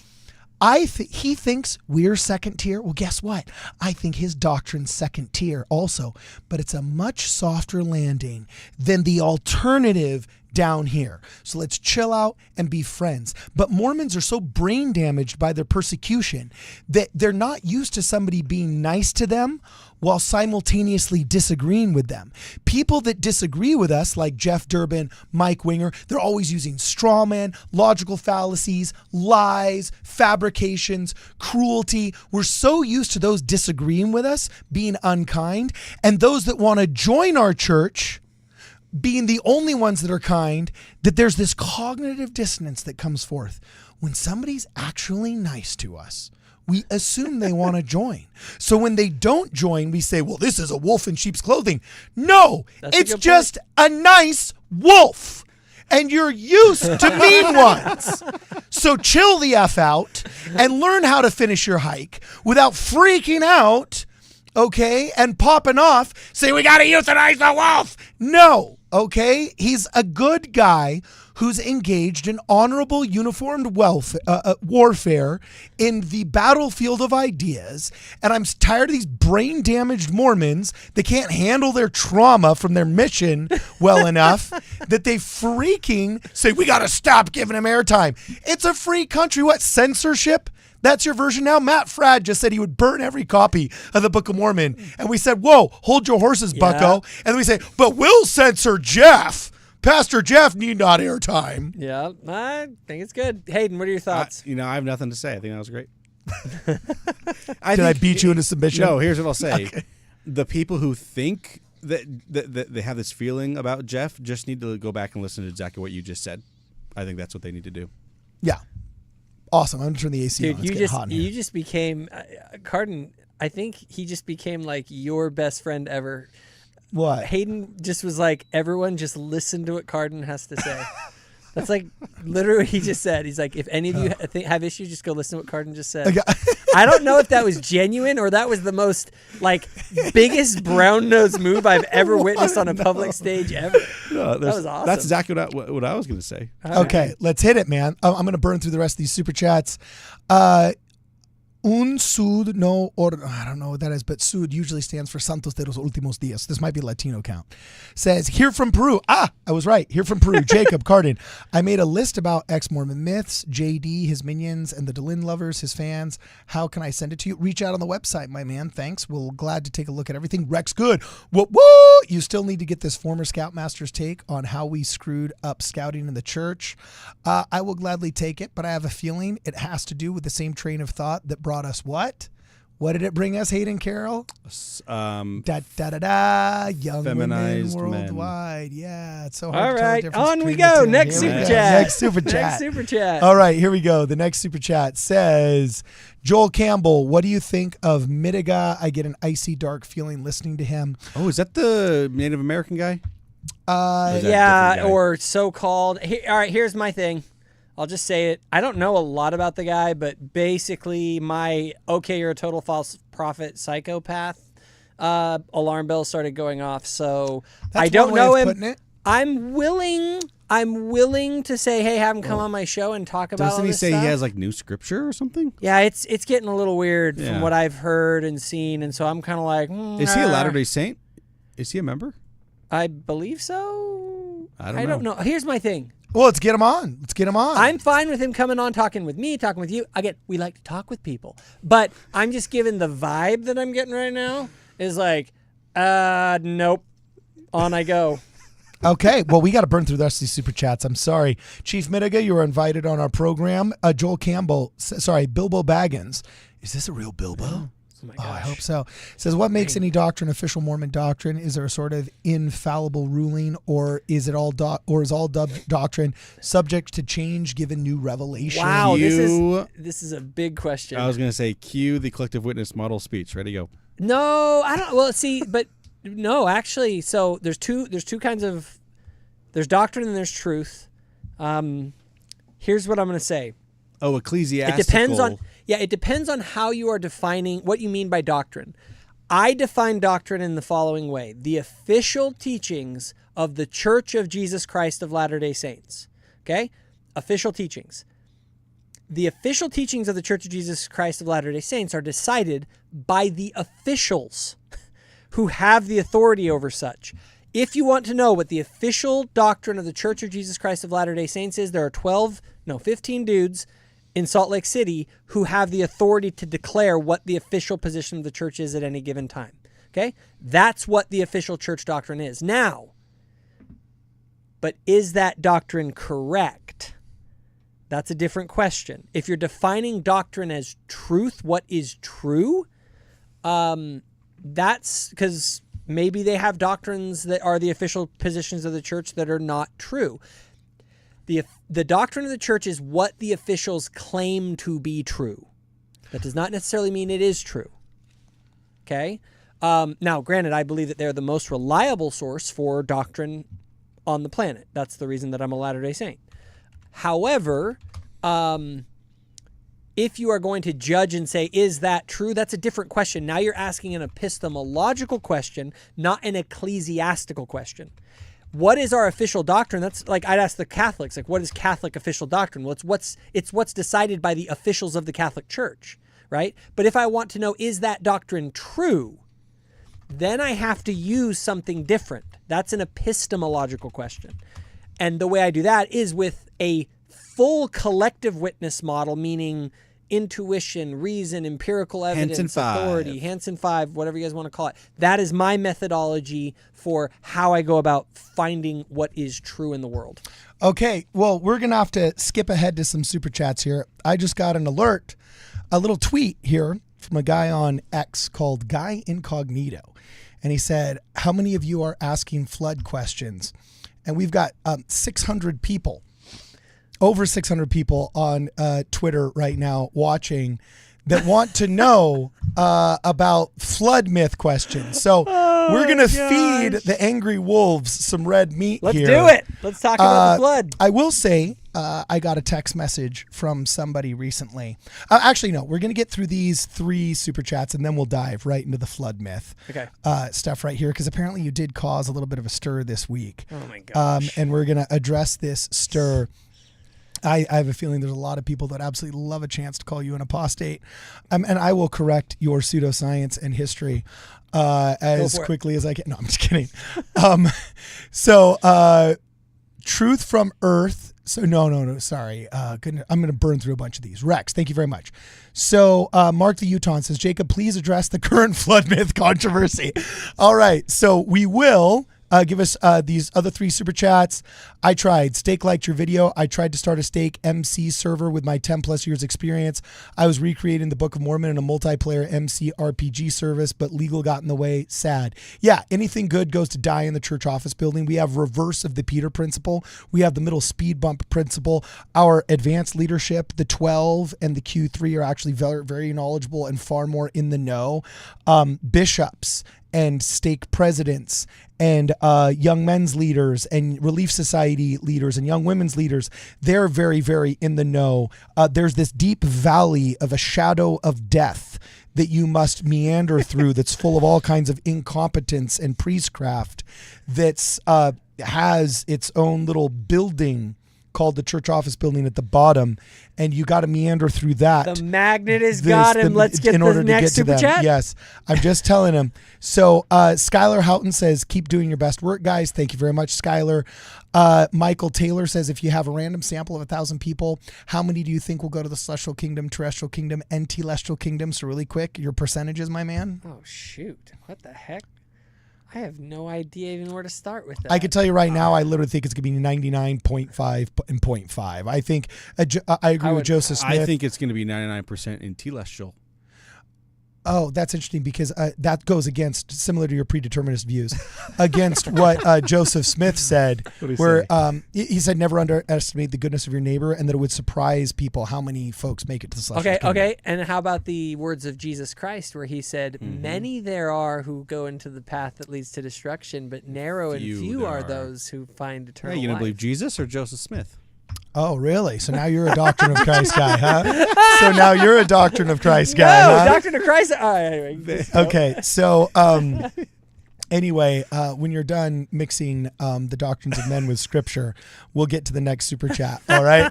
he thinks we're second tier. Well, guess what? I think his doctrine's second tier also, but it's a much softer landing than the alternative down here. So let's chill out and be friends. But Mormons are so brain damaged by their persecution that they're not used to somebody being nice to them while simultaneously disagreeing with them. People that disagree with us, like Jeff Durbin, Mike Winger, they're always using straw man, logical fallacies, lies, fabrications, cruelty. We're so used to those disagreeing with us being unkind, and those that want to join our church being the only ones that are kind, that there's this cognitive dissonance that comes forth. When somebody's actually nice to us, we assume they want to join. So when they don't join, we say, well, this is a wolf in sheep's clothing. No, it's just a nice wolf. And you're used to mean ones. So chill the F out and learn how to finish your hike without freaking out, okay, and popping off, say, we got to euthanize the wolf. No, okay? He's a good guy who's engaged in honorable uniformed warfare in the battlefield of ideas. And I'm tired of these brain-damaged Mormons that can't handle their trauma from their mission well enough that they freaking say, we got to stop giving him airtime. It's a free country. What, censorship? That's your version now? Matt Fradd just said he would burn every copy of the Book of Mormon. And we said, whoa, hold your horses, bucko. And then we say, but we'll censor Jeff. Pastor Jeff need not airtime. Yeah, I think it's good. Hayden, what are your thoughts? I have nothing to say. I think that was great. Did I beat you into submission? No, here's what I'll say. Okay. The people who think that they have this feeling about Jeff just need to go back and listen to exactly what you just said. I think that's what they need to do. Yeah. Awesome. I'm going to turn the AC Dude, on. It's getting hot in here. you just became, Cardin, I think he just became like your best friend ever. What? Hayden just was like, everyone just listen to what Cardin has to say. That's like literally what he just said. He's like, if any of you have issues, just go listen to what Cardin just said. Okay. I don't know if that was genuine or that was the most like biggest brown nose move I've ever witnessed on a public stage ever. No, that was awesome. That's exactly what I was going to say. Okay, let's hit it, man. I'm going to burn through the rest of these super chats. Un Sud, I don't know what that is, but Sud usually stands for Santos de los Últimos Días. This might be a Latino count. Says, here from Peru. I was right. Here from Peru. Jacob Cardin. I made a list about ex-Mormon myths, JD, his minions, and the Dehlin lovers, his fans. How can I send it to you? Reach out on the website, my man. Thanks. We'll glad to take a look at everything. Rex, good. Woo! You still need to get this former Scoutmaster's take on how we screwed up scouting in the church. I will gladly take it, but I have a feeling it has to do with the same train of thought that brought us what? What did it bring us, Hayden Carroll? Young feminized women worldwide. Men. Yeah, it's so hard All to tell right, the difference on we between go. the two. Next super chat. Next super chat. Next super chat. All right, here we go. The next super chat says, Joel Campbell, what do you think of Mitiga? I get an icy dark feeling listening to him. Oh, is that the Native American guy? Yeah, or so-called. All right, here's my thing. I'll just say it. I don't know a lot about the guy, but basically my, okay, you're a total false prophet psychopath alarm bells started going off. So That's I don't know him. It. I'm willing to say, hey, have him come on my show and talk about Doesn't all he this say stuff. he has like new scripture or something? Yeah, it's getting a little weird from what I've heard and seen. And so I'm kind of like, Is he a Latter-day Saint? Is he a member? I believe so. I don't know. Here's my thing. Well, let's get him on. I'm fine with him coming on, talking with me, talking with you. Again, we like to talk with people. But I'm just giving the vibe that I'm getting right now is like, nope. On I go. Okay, well, we got to burn through the rest of these super chats. I'm sorry. Chief Mitiga, you were invited on our program. Joel Campbell, Bilbo Baggins. Is this a real Bilbo? Oh my gosh. I hope so. Says, what makes any doctrine official Mormon doctrine? Is there a sort of infallible ruling, or is it all doctrine subject to change given new revelation? Wow, this is a big question. I was going to say, cue the collective witness model speech. Ready, go. No, I don't. Well, see, but no, actually. So there's two kinds of. There's doctrine and there's truth. Here's what I'm going to say. Oh, ecclesiastical. It depends on how you are defining what you mean by doctrine. I define doctrine in the following way: the official teachings of the Church of Jesus Christ of Latter-day Saints. Okay, official teachings. The official teachings of the Church of Jesus Christ of Latter-day Saints are decided by the officials who have the authority over such. If you want to know what the official doctrine of the Church of Jesus Christ of Latter-day Saints is, there are 15 dudes in Salt Lake City who have the authority to declare what the official position of the church is at any given time. Okay? That's what the official church doctrine is. Now, but is that doctrine correct? That's a different question. If you're defining doctrine as truth, what is true? That's because maybe they have doctrines that are the official positions of the church that are not true. The doctrine of the church is what the officials claim to be true. That does not necessarily mean it is true. Okay? Now, granted, I believe that they're the most reliable source for doctrine on the planet. That's the reason that I'm a Latter-day Saint. However, if you are going to judge and say, is that true? That's a different question. Now you're asking an epistemological question, not an ecclesiastical question. What is our official doctrine? That's like I'd ask the Catholics, like, what is Catholic official doctrine? Well, it's what's decided by the officials of the Catholic Church, right? But if I want to know, is that doctrine true? Then I have to use something different. That's an epistemological question. And the way I do that is with a full collective witness model, meaning intuition, reason, empirical evidence, authority, Hansen 5, whatever you guys want to call it. That is my methodology for how I go about finding what is true in the world. Okay, well, we're going to have to skip ahead to some super chats here. I just got an alert, a little tweet here from a guy on X called Guy Incognito. And he said, how many of you are asking flood questions? And we've got 600 people. Over 600 people on Twitter right now watching that want to know about flood myth questions. So we're going to feed the angry wolves some red meat Let's here. do it. Let's talk about the flood. I will say I got a text message from somebody recently. Actually, no, we're going to get through these 3 super chats and then we'll dive right into the flood myth stuff right here, because apparently you did cause a little bit of a stir this week. Oh, my gosh. And we're going to address this stir. I have a feeling there's a lot of people that absolutely love a chance to call you an apostate. And I will correct your pseudoscience and history as quickly as I can. No, I'm just kidding. Truth from Earth. So no, sorry. I'm going to burn through a bunch of these. Rex, thank you very much. So Mark the Utah says, Jacob, please address the current flood myth controversy. All right, so we will. Give us these other 3 super chats. I tried. Steak liked your video. I tried to start a Steak MC server with my 10 plus years experience. I was recreating the Book of Mormon in a multiplayer MC RPG service, but legal got in the way. Sad. Yeah, anything good goes to die in the church office building. We have reverse of the Peter principle. We have the middle speed bump principle. Our advanced leadership, the 12 and the Q3 are actually very, very knowledgeable and far more in the know. Bishops and stake presidents and young men's leaders and Relief Society leaders and young women's leaders, they're very, very in the know. There's this deep valley of a shadow of death that you must meander through that's full of all kinds of incompetence and priestcraft that's has its own little building called the church office building at the bottom, and you got to meander through that. The magnet is got him. Let's get the next super chat. Yes, I'm just telling him. So Skylar Houghton says, keep doing your best work, guys. Thank you very much, Skylar. Michael Taylor says, if you have a random sample of 1,000 people, how many do you think will go to the celestial kingdom, terrestrial kingdom, and telestial kingdom? So really quick, your percentages, my man. Oh, shoot. What the heck? I have no idea even where to start with that. I could tell you right now, I literally think it's going to be 99.5 and 0.5. I think I agree with Joseph Smith. I think it's going to be 99% in telestial. Oh, that's interesting because that goes against, similar to your predeterminist views, against what Joseph Smith said, where he said never underestimate the goodness of your neighbor and that it would surprise people how many folks make it to the celestial kingdom. Okay. And how about the words of Jesus Christ where he said, many there are who go into the path that leads to destruction, but narrow and few are those who find eternal life. You going to believe Jesus or Joseph Smith? Oh, really? So now you're a Doctrine of Christ guy, huh? So now you're a Doctrine of Christ guy, huh? Doctrine of Christ. All right, anyway. Okay, so anyway, when you're done mixing the doctrines of men with Scripture, we'll get to the next super chat. All right.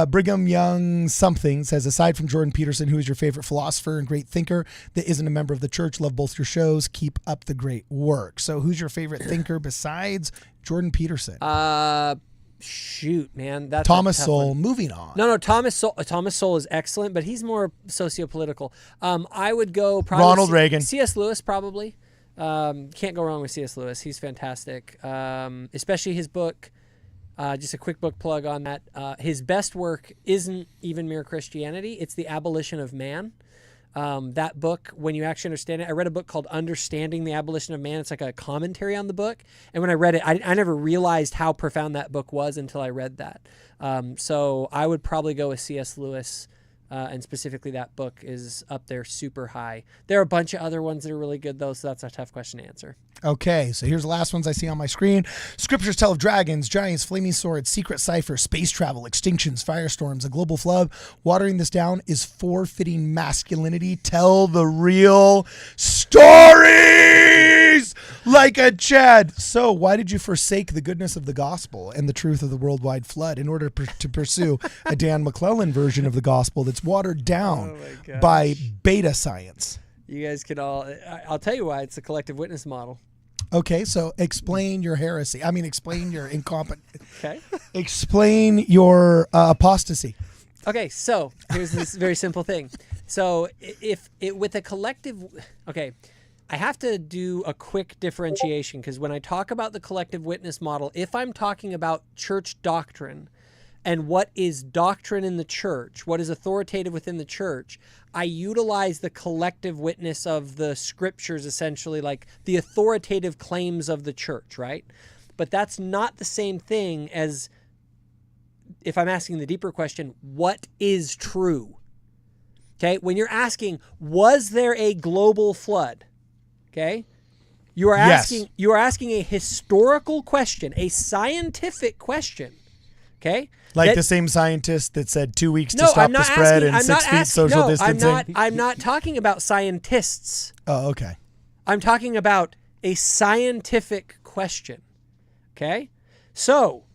Brigham Young something says, aside from Jordan Peterson, who is your favorite philosopher and great thinker that isn't a member of the church? Love both your shows. Keep up the great work. So, who's your favorite thinker besides Jordan Peterson? Shoot, man, that's Thomas a tough Sowell. one. Moving on. No, Thomas Sowell is excellent, but he's more sociopolitical. I would go probably Ronald Reagan. C.S. Lewis, probably. Can't go wrong with C.S. Lewis. He's fantastic, especially his book. Just a quick book plug on that. His best work isn't even Mere Christianity. It's The Abolition of Man. That book, when you actually understand it, I read a book called Understanding the Abolition of Man. It's like a commentary on the book. And when I read it, I never realized how profound that book was until I read that. So I would probably go with C.S. Lewis, and specifically that book is up there super high. There are a bunch of other ones that are really good, though, so that's a tough question to answer. Okay, so here's the last ones I see on my screen. Scriptures tell of dragons, giants, flaming swords, secret ciphers, space travel, extinctions, firestorms, a global flood. Watering this down is forfeiting masculinity. Tell the real stories like a Chad. So why did you forsake the goodness of the gospel and the truth of the worldwide flood in order to pursue a Dan McClellan version of the gospel that's watered down by beta science? You guys could I'll tell you why. It's the collective witness model. Okay, so explain your heresy. I mean, explain your incompetent. Okay. Explain your apostasy. Okay, so here's this very simple thing. So if it with a collective, okay, I have to do a quick differentiation because when I talk about the collective witness model, if I'm talking about church doctrine and what is doctrine in the church, what is authoritative within the church, I utilize the collective witness of the scriptures, essentially, like the authoritative claims of the church, right? But that's not the same thing as, if I'm asking the deeper question, what is true? Okay, when you're asking, was there a global flood? Okay, you are asking a historical question, a scientific question. Okay, like the same scientist that said 2 weeks to stop the spread and 6 feet social distancing. I'm not talking about scientists. Oh, okay. I'm talking about a scientific question. Okay, so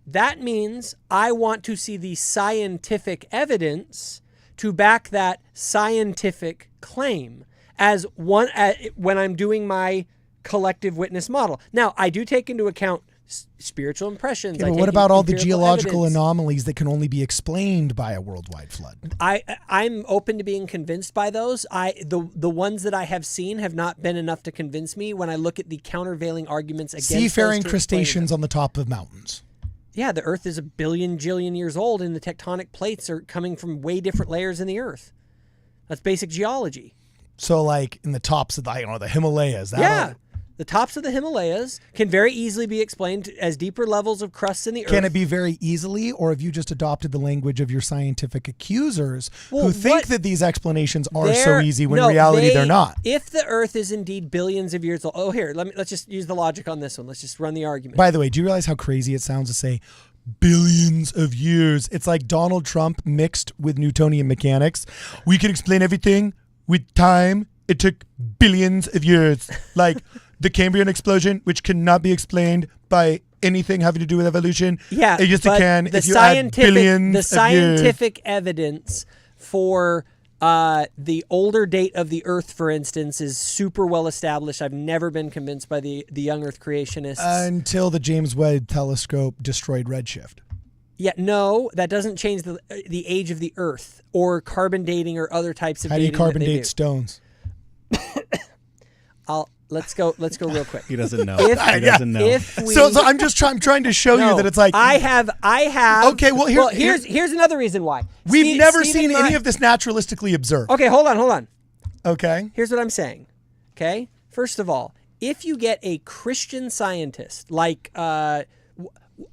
that means I want to see the scientific evidence to back that scientific claim as one when I'm doing my collective witness model. Now, I do take into account spiritual impressions. Okay, but what about all the geological anomalies that can only be explained by a worldwide flood? I'm open to being convinced by those. The ones that I have seen have not been enough to convince me when I look at the countervailing arguments against seafaring crustaceans on the top of mountains. Yeah, the Earth is a jillion years old, and the tectonic plates are coming from way different layers in the Earth. That's basic geology. So, like in the tops of the Himalayas. The tops of the Himalayas can very easily be explained as deeper levels of crusts in the Earth. Can it be very easily, or have you just adopted the language of your scientific accusers who think that these explanations are so easy when in reality they're not? If the Earth is indeed billions of years old, let's just use the logic on this one. Let's just run the argument. By the way, do you realize how crazy it sounds to say billions of years? It's like Donald Trump mixed with Newtonian mechanics. We can explain everything with time. It took billions of years. Like the Cambrian explosion, which cannot be explained by anything having to do with evolution. Yeah, it just can the if you add billions the scientific of years. Evidence for the older date of the Earth, for instance, is super well established. I've never been convinced by the young Earth creationists. Until the James Webb telescope destroyed redshift. Yeah, no, that doesn't change the age of the Earth or carbon dating or other types of dating. How do you carbon date stones? Let's go real quick. He doesn't know. If- He doesn't know. If we, So I'm trying to show you that it's like I have. Okay, well, here's another reason why. we've never Stephen seen any of this naturalistically observed. Okay, hold on. Okay. Here's what I'm saying. Okay, first of all, if you get a Christian scientist like,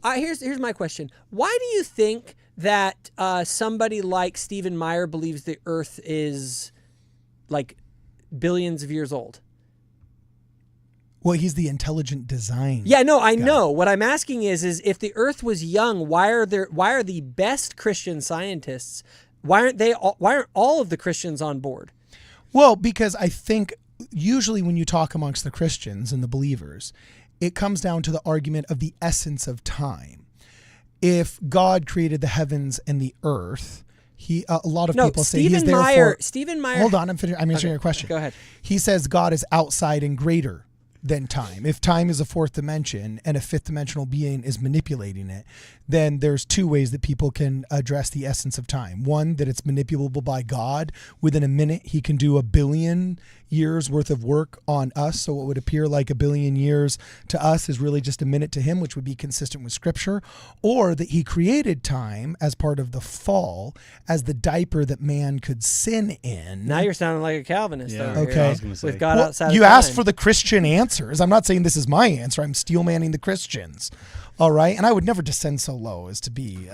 here's my question: why do you think that somebody like Stephen Meyer believes the Earth is like billions of years old? Well, he's the intelligent design. Yeah, no, I know. What I'm asking is if the Earth was young, why are the best Christian scientists? Why aren't all of the Christians on board? Well, because I think usually when you talk amongst the Christians and the believers, it comes down to the argument of the essence of time. If God created the heavens and the earth, a lot of people say he's there Stephen Meyer. Hold on, I'm answering your question. Go ahead. He says God is outside and greater than time. If time is a fourth dimension and a fifth dimensional being is manipulating it, then there's two ways that people can address the essence of time. One, that it's manipulable by God. Within a minute, he can do 1 billion years worth of work on us. So what would appear like 1 billion years to us is really just a minute to him, which would be consistent with scripture. Or that he created time as part of the fall, as the diaper that man could sin in. Now you're sounding like a Calvinist. Yeah, over okay. here. I was gonna say. With God Well, outside you of time. asked for the Christian answers. I'm not saying this is my answer. I'm steel-manning the Christians. All right. And I would never descend so low as to be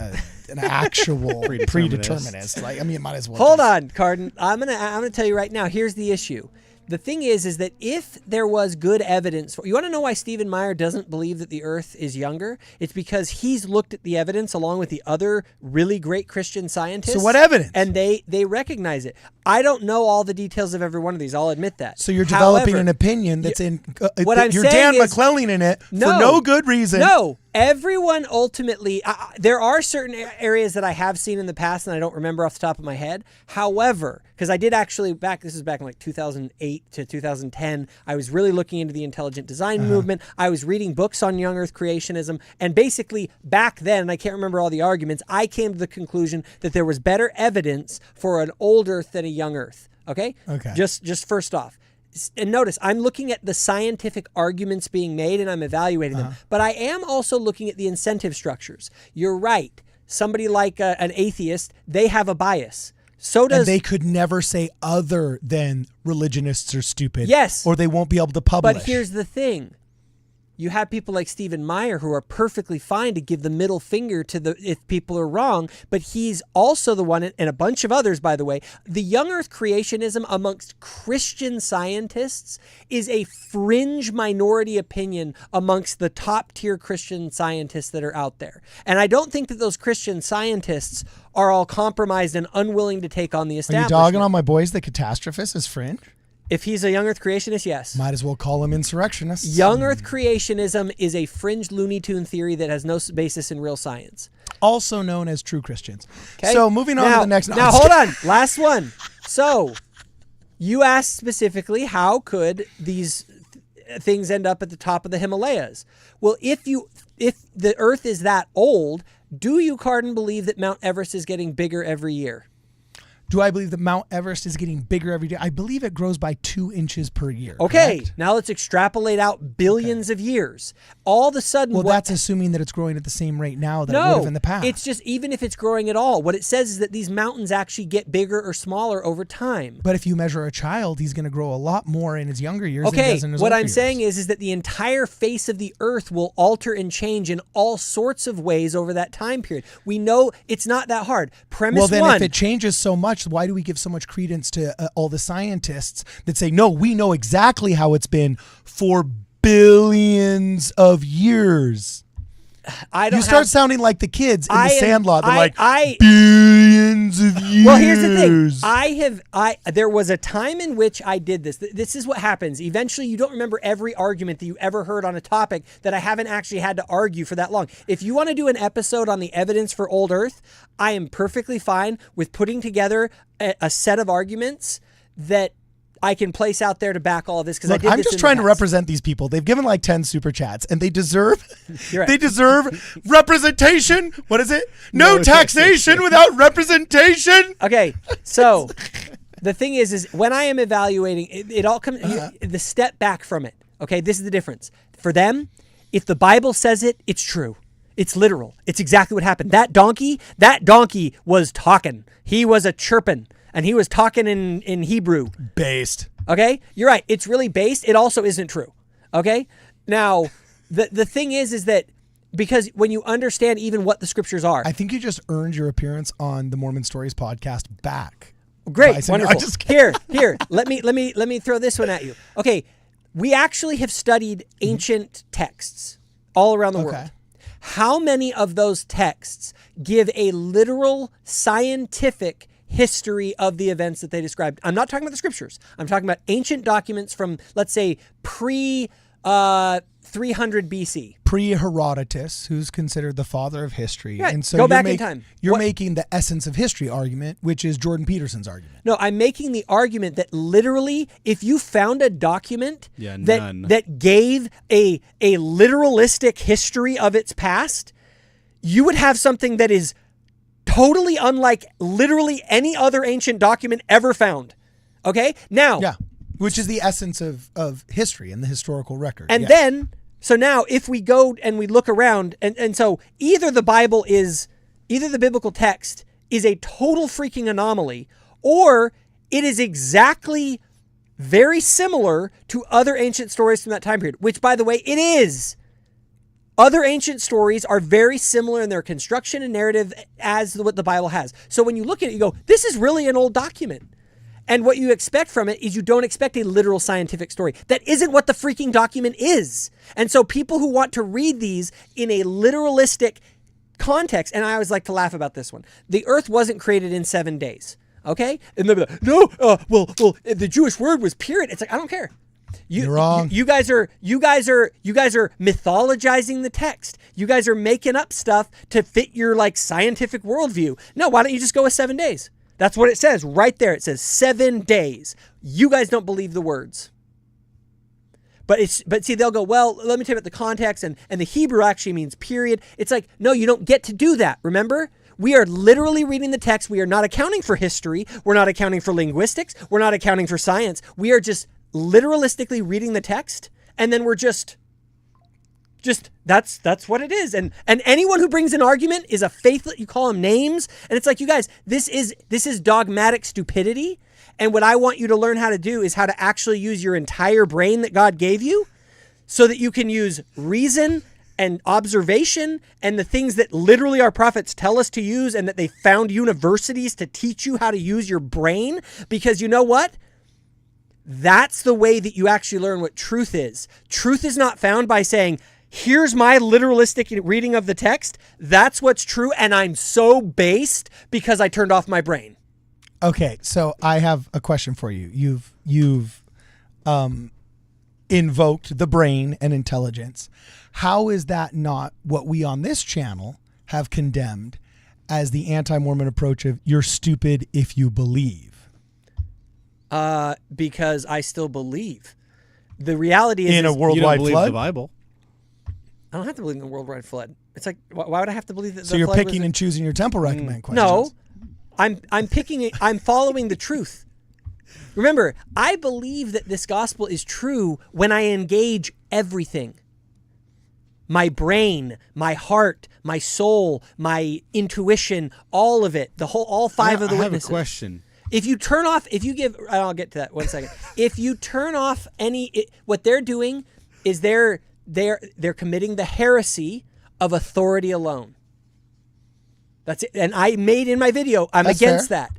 an actual predeterminist. Like, I mean, it might as well. Hold on, Carden. I'm gonna tell you right now. Here's the issue. The thing is that if there was good evidence you want to know why Stephen Meyer doesn't believe that the Earth is younger? It's because he's looked at the evidence along with the other really great Christian scientists. So what evidence? And they recognize it. I don't know all the details of every one of these. I'll admit that. So you're developing However, an opinion that's what I'm you're saying Dan is- McClellan in it for no good reason. No, everyone ultimately, there are certain areas that I have seen in the past and I don't remember off the top of my head. However, because I did actually this is back in like 2008 to 2010, I was really looking into the intelligent design movement. I was reading books on young earth creationism. And basically back then, and I can't remember all the arguments, I came to the conclusion that there was better evidence for an old earth than a young earth. Okay? Okay. Just first off. And notice, I'm looking at the scientific arguments being made and I'm evaluating them. But I am also looking at the incentive structures. You're right. Somebody like an atheist, they have a bias. So does... And they could never say other than religionists are stupid. Yes. Or they won't be able to publish. But here's the thing. You have people like Stephen Meyer who are perfectly fine to give the middle finger to if people are wrong, but he's also the one, and a bunch of others, by the way. The young earth creationism amongst Christian scientists is a fringe minority opinion amongst the top tier Christian scientists that are out there. And I don't think that those Christian scientists are all compromised and unwilling to take on the Are you establishment. dogging on my boys, the catastrophists, as fringe? If he's a young earth creationist, yes. Might as well call them insurrectionists. Young earth creationism is a fringe Looney Tune theory that has no basis in real science. Also known as true Christians. Okay? So moving on to the next. Now, hold on. Last one. So, you asked specifically, how could these things end up at the top of the Himalayas? Well, if the Earth is that old, do you, Carden, believe that Mount Everest is getting bigger every year? Do I believe that Mount Everest is getting bigger every day? I believe it grows by 2 inches per year. Okay, correct? now let's extrapolate out billions of years. All of a sudden... Well, that's assuming that it's growing at the same rate now that it would have in the past. It's just, even if it's growing at all, what it says is that these mountains actually get bigger or smaller over time. But if you measure a child, he's going to grow a lot more in his younger years than he Okay, does in his what older I'm years. saying is that the entire face of the Earth will alter and change in all sorts of ways over that time period. We know it's not that hard. Premise then one... if it changes so much, why do we give so much credence to all the scientists that say, no, we know exactly how it's been for billions of years? You start sounding like the kids in The Sandlot. They're billions of years. Well, here's the thing. There was a time in which I did this. This is what happens. Eventually, you don't remember every argument that you ever heard on a topic that I haven't actually had to argue for that long. If you want to do an episode on the evidence for old Earth, I am perfectly fine with putting together a set of arguments that I can place out there to back all of this, because I did I'm this just in the trying to past. represent these people. They've given like 10 super chats, and they deserve You're right. they deserve representation. What is it? No taxation without representation. Okay, so The thing is when I am evaluating, it all comes, the step back from it. Okay, this is the difference. For them, if the Bible says it, it's true. It's literal. It's exactly what happened. That donkey was talking. He was a chirping, and he was talking in Hebrew. Based. Okay, you're right. It's really based. It also isn't true. Okay, now the thing is that because when you understand even what the scriptures are, I think you just earned your appearance on the Mormon Stories podcast back. Great, wonderful. Here, let me throw this one at you. Okay, we actually have studied ancient texts all around the world. How many of those texts give a literal scientific history of the events that they described? I'm not talking about the scriptures. I'm talking about ancient documents from, let's say, pre 300 BC. Pre-Herodotus, who's considered the father of history. Right. And so Go back in time. You're making the essence of history argument, which is Jordan Peterson's argument. No, I'm making the argument that literally, if you found a document that gave a literalistic history of its past, you would have something that is totally unlike literally any other ancient document ever found. Okay? Now. Yeah. Which is the essence of history and the historical record. And then, so now if we go and we look around, and so either the biblical text is a total freaking anomaly, or it is exactly very similar to other ancient stories from that time period, which, by the way, it is. Other ancient stories are very similar in their construction and narrative as what the Bible has. So when you look at it, you go, this is really an old document. And what you expect from it is you don't expect a literal scientific story. That isn't what the freaking document is. And so people who want to read these in a literalistic context, and I always like to laugh about this one. The earth wasn't created in 7 days. Okay? And they'll be like, no, the Jewish word was period. It's like, I don't care. You're wrong. You guys are mythologizing the text. You guys are making up stuff to fit your like scientific worldview. No, why don't you just go with 7 days? That's what it says right there. It says 7 days. You guys don't believe the words. But see, they'll go, well, let me tell you about the context, and the Hebrew actually means period. It's like, no, you don't get to do that. Remember? We are literally reading the text. We are not accounting for history. We're not accounting for linguistics. We're not accounting for science. We are just literalistically reading the text, and then we're just that's what it is. And anyone who brings an argument is a faithless, you call them names, and it's like, you guys, this is dogmatic stupidity. And what I want you to learn how to do is how to actually use your entire brain that God gave you so that you can use reason and observation and the things that literally our prophets tell us to use, and that they found universities to teach you how to use your brain. Because you know what? That's the way that you actually learn what truth is. Truth is not found by saying, here's my literalistic reading of the text. That's what's true. And I'm so based because I turned off my brain. Okay. So I have a question for you. You've invoked the brain and intelligence. How is that not what we on this channel have condemned as the anti-Mormon approach of you're stupid if you believe? Because I still believe. The reality is in a worldwide you don't believe flood? the Bible. I don't have to believe in the worldwide flood. It's like, why would I have to believe that? So you're picking and choosing your temple recommend questions? No, I'm picking it. I'm following the truth. Remember, I believe that this gospel is true when I engage everything. My brain, my heart, my soul, my intuition, all of it, all five of the witnesses. I have a question. If you turn off, I'll get to that 1 second. If you turn off what they're doing is they're committing the heresy of authority alone. That's it. And I made in my video, I'm against that.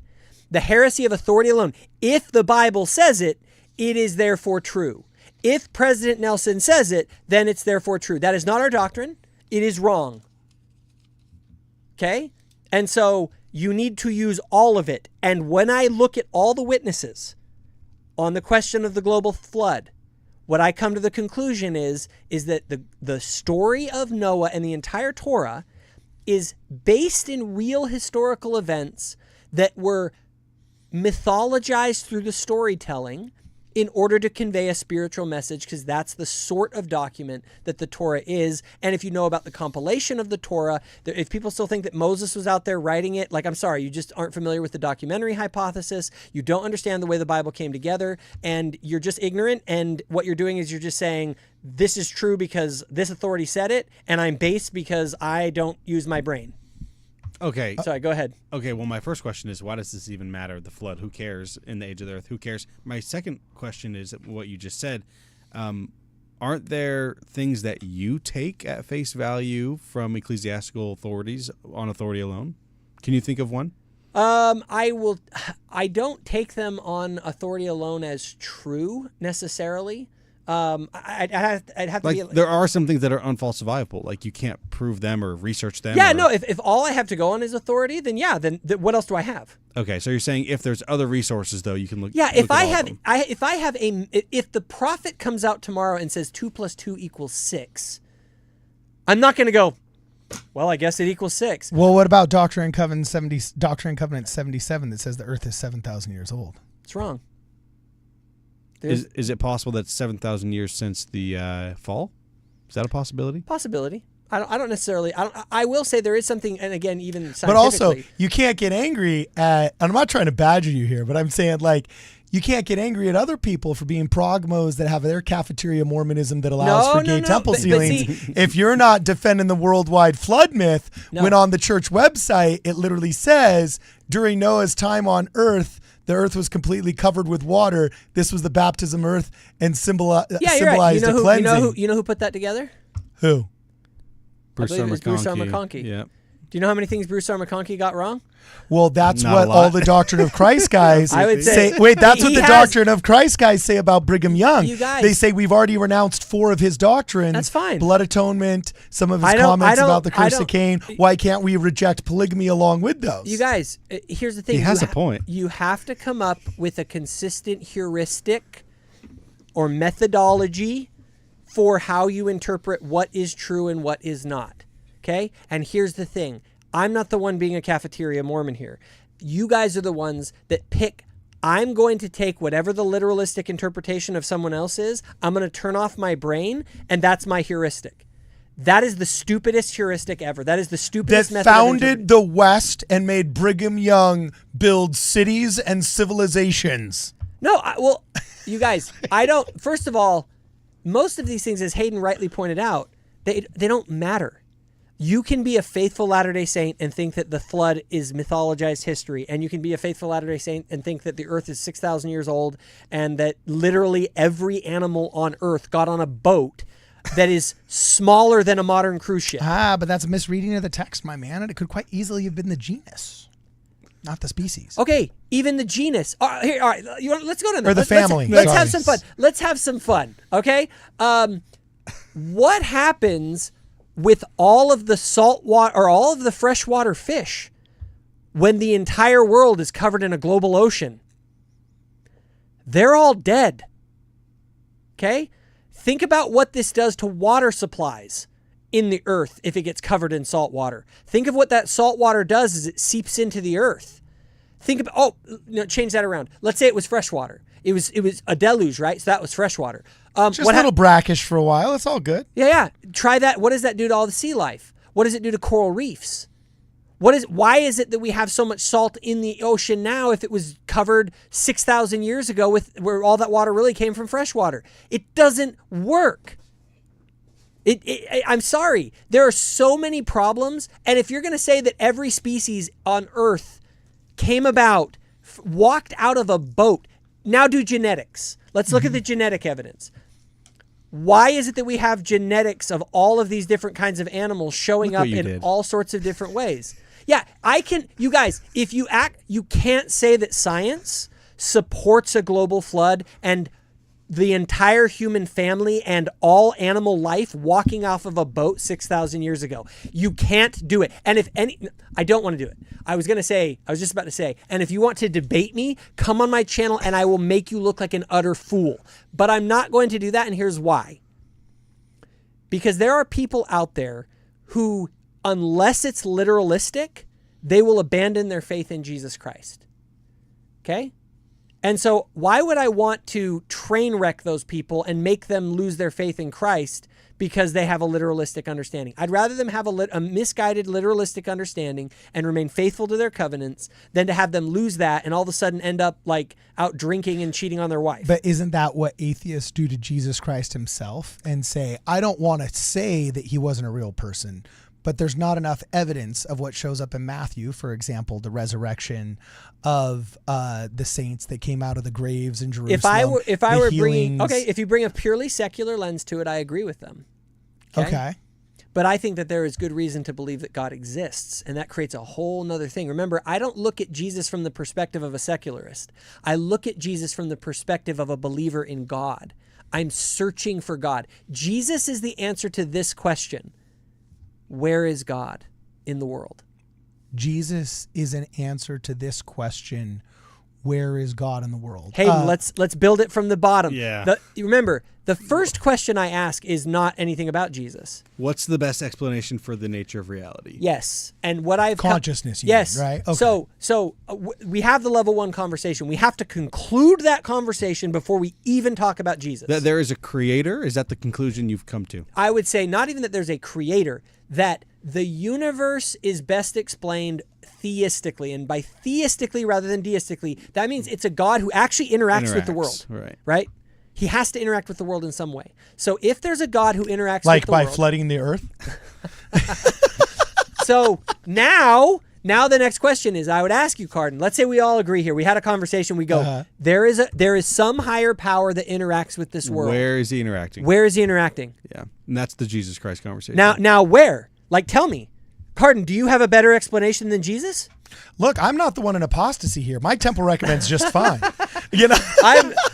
The heresy of authority alone. If the Bible says it, it is therefore true. If President Nelson says it, then it's therefore true. That is not our doctrine. It is wrong. Okay? And so you need to use all of it. And when I look at all the witnesses on the question of the global flood, what I come to the conclusion is that the story of Noah and the entire Torah is based in real historical events that were mythologized through the storytelling in order to convey a spiritual message, because that's the sort of document that the Torah is. And if you know about the compilation of the Torah, if people still think that Moses was out there writing it, like, I'm sorry, you just aren't familiar with the documentary hypothesis. You don't understand the way the Bible came together, and you're just ignorant. And what you're doing is you're just saying, this is true because this authority said it, and I'm based because I don't use my brain. Okay. Sorry, go ahead. Okay, well, my first question is, why does this even matter, the flood? Who cares? In the age of the earth, who cares? My second question is what you just said. Aren't there things that you take at face value from ecclesiastical authorities on authority alone? Can you think of one? I don't take them on authority alone as true necessarily. I'd have to like, be. There are some things that are unfalsifiable, like you can't prove them or research them. Yeah, no. If all I have to go on is authority, then yeah. Then what else do I have? Okay, so you're saying if there's other resources though, you can look. Yeah, look if the prophet comes out tomorrow and says 2 + 2 = 6, I'm not going to go, well, I guess it equals 6. Well, what about Doctrine and Covenant 77 that says the earth is 7,000 years old? It's wrong. Is it possible that 7,000 years since the fall? Is that a possibility? Possibility. I don't necessarily. I will say there is something, and again, even scientifically. But also, you can't get angry at. And I'm not trying to badger you here, but I'm saying, like, you can't get angry at other people for being progmos that have their cafeteria Mormonism that allows for gay temple ceilings. If you're not defending the worldwide flood myth, when on the church website it literally says during Noah's time on earth, the earth was completely covered with water. This was the baptism earth and symbolized right. a cleansing. You know who put that together? Who? Bruce R. McConkie. Yeah. Do you know how many things Bruce R. McConkie got wrong? Well, that's Not what a lot. all the Doctrine of Christ guys I would say. Wait, that's what He the has- Doctrine of Christ guys say about Brigham Young. You guys- They say we've already renounced 4 of his doctrines. That's fine. Blood atonement, some of his I don't- comments I don't- about the curse I of don't- Cain. Why can't we reject polygamy along with those? You guys, here's the thing. He has a point. You have to come up with a consistent heuristic or methodology for how you interpret what is true and what is not. Okay? And here's the thing. I'm not the one being a cafeteria Mormon here. You guys are the ones that pick. I'm going to take whatever the literalistic interpretation of someone else is. I'm going to turn off my brain, and that's my heuristic. That is the stupidest heuristic ever. That is the stupidest that method of founded the West and made Brigham Young build cities and civilizations. No, well, you guys, I don't. First of all, most of these things, as Hayden rightly pointed out, they don't matter. You can be a faithful Latter-day Saint and think that the flood is mythologized history, and you can be a faithful Latter-day Saint and think that the earth is 6,000 years old and that literally every animal on earth got on a boat that is smaller than a modern cruise ship. But that's a misreading of the text, my man, and it could quite easily have been the genus, not the species. Okay, even the genus. All right, let's go to Or the family. Let's Sorry. have some fun. Let's have some fun. Okay. What happens with all of the salt water or all of the freshwater fish when the entire world is covered in a global ocean? They're all dead. Okay? Think about what this does to water supplies in the earth if it gets covered in salt water. Think of what that salt water does as it seeps into the earth. Think about, change that around. Let's say it was freshwater. It was a deluge, right? So that was freshwater. Just a little brackish for a while. It's all good. Yeah. Try that. What does that do to all the sea life? What does it do to coral reefs? Why is it that we have so much salt in the ocean now if it was covered 6,000 years ago where all that water really came from freshwater? It doesn't work. I'm sorry. There are so many problems. And if you're going to say that every species on Earth came about, walked out of a boat, now do genetics. Let's look at the genetic evidence. Why is it that we have genetics of all of these different kinds of animals showing up in all sorts of different ways? Yeah, you guys, if you can't say that science supports a global flood and the entire human family and all animal life walking off of a boat 6,000 years ago. You can't do it. And I don't want to do it. I was just about to say, and if you want to debate me, come on my channel and I will make you look like an utter fool. But I'm not going to do that, and here's why. Because there are people out there who, unless it's literalistic, they will abandon their faith in Jesus Christ. Okay? And so why would I want to train wreck those people and make them lose their faith in Christ because they have a literalistic understanding? I'd rather them have a misguided literalistic understanding and remain faithful to their covenants than to have them lose that and all of a sudden end up like out drinking and cheating on their wife. But isn't that what atheists do to Jesus Christ himself and say, I don't want to say that he wasn't a real person, but there's not enough evidence of what shows up in Matthew, for example, the resurrection of the saints that came out of the graves in Jerusalem. If I were bringing, healings. if you bring a purely secular lens to it, I agree with them. Okay. But I think that there is good reason to believe that God exists, and that creates a whole nother thing. Remember, I don't look at Jesus from the perspective of a secularist. I look at Jesus from the perspective of a believer in God. I'm searching for God. Jesus is the answer to this question. Where is God in the world? Jesus is an answer to this question. Where is God in the world? Hey, let's build it from the bottom. Yeah. Remember, the first question I ask is not anything about Jesus. What's the best explanation for the nature of reality? Yes, and what I've consciousness. Yes, right. Okay. So we have the level 1 conversation. We have to conclude that conversation before we even talk about Jesus. That there is a creator. Is that the conclusion you've come to? I would say not even that there's a creator. That the universe is best explained theistically, and by theistically rather than deistically, that means it's a God who actually interacts with the world. Right? He has to interact with the world in some way. So if there's a God who interacts with the world, like by flooding the earth. So now the next question is, I would ask you, Cardin, let's say we all agree here. We had a conversation. We go, there is some higher power that interacts with this world. Where is he interacting? Where is he interacting? Yeah. And that's the Jesus Christ conversation. Now where? Like, tell me. Cardin, do you have a better explanation than Jesus? Look, I'm not the one in apostasy here. My temple recommends just fine. You know,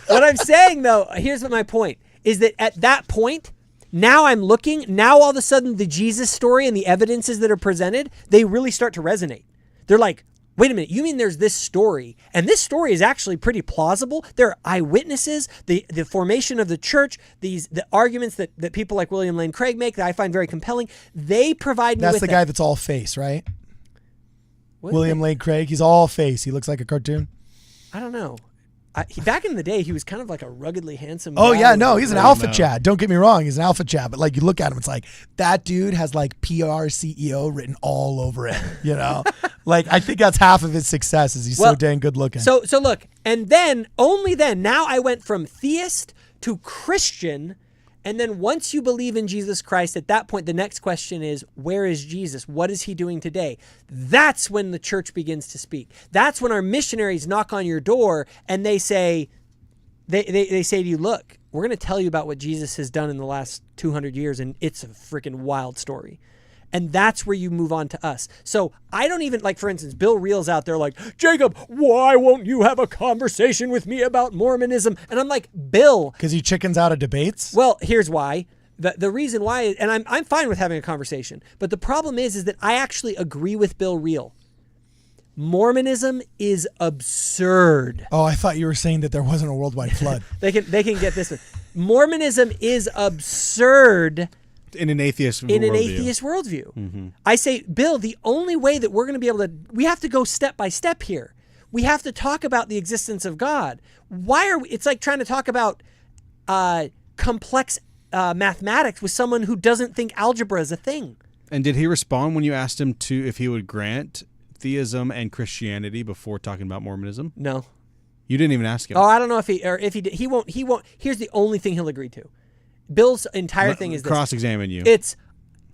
what I'm saying though, here's what my point is, that at that point, now I'm looking, now all of a sudden the Jesus story and the evidences that are presented, they really start to resonate. They're like, wait a minute, you mean there's this story, and this story is actually pretty plausible. There are eyewitnesses, the formation of the church, the arguments that people like William Lane Craig make that I find very compelling. They provide me with that's the guy that's all face, right? What? William Lane Craig. He's all face. He looks like a cartoon. I don't know. Back in the day, he was kind of like a ruggedly handsome Oh guy. yeah, no, he's an alpha Chad. Don't get me wrong, he's an alpha Chad. But like, you look at him, it's like that dude has like PR CEO written all over it. You know, like I think that's half of his success is he's so dang good looking. So look, and then only then, now I went from theist to Christian. And then once you believe in Jesus Christ, at that point, the next question is, where is Jesus? What is he doing today? That's when the church begins to speak. That's when our missionaries knock on your door and they say, they say to you, look, we're going to tell you about what Jesus has done in the last 200 years, and it's a freaking wild story. And that's where you move on to us. So I don't even, like, for instance, Bill Reel's out there like, Jacob, why won't you have a conversation with me about Mormonism? And I'm like, Bill. Because he chickens out of debates? Well, here's why. The reason why, and I'm fine with having a conversation, but the problem is that I actually agree with Bill Reel. Mormonism is absurd. Oh, I thought you were saying that there wasn't a worldwide flood. They can get this one. Mormonism is absurd in an atheist worldview. Mm-hmm. I say, Bill, the only way that we're going to be able to, we have to go step by step here. We have to talk about the existence of God. It's like trying to talk about complex mathematics with someone who doesn't think algebra is a thing. And did he respond when you asked him if he would grant theism and Christianity before talking about Mormonism? No. You didn't even ask him. Oh, I don't know if he did. He won't. Here's the only thing he'll agree to. Bill's entire thing is this. Cross-examine you. It's,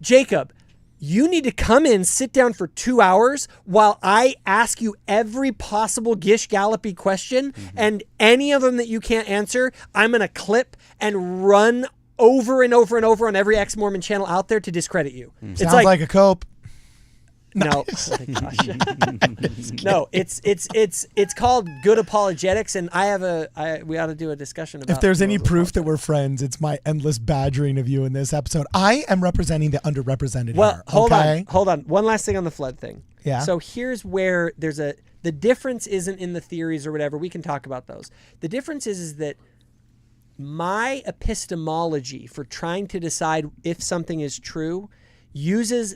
Jacob, you need to come in, sit down for 2 hours while I ask you every possible Gish Gallopy question, and any of them that you can't answer, I'm going to clip and run over and over and over on every ex-Mormon channel out there to discredit you. It's Sounds like a cope. No, oh my gosh. No, it's called good apologetics, and we ought to do a discussion about. If there's any proof that we're friends, it's my endless badgering of you in this episode. I am representing the underrepresented. Well, here, hold on. One last thing on the flood thing. Yeah. So here's where the difference isn't in the theories or whatever. We can talk about those. The difference is that my epistemology for trying to decide if something is true uses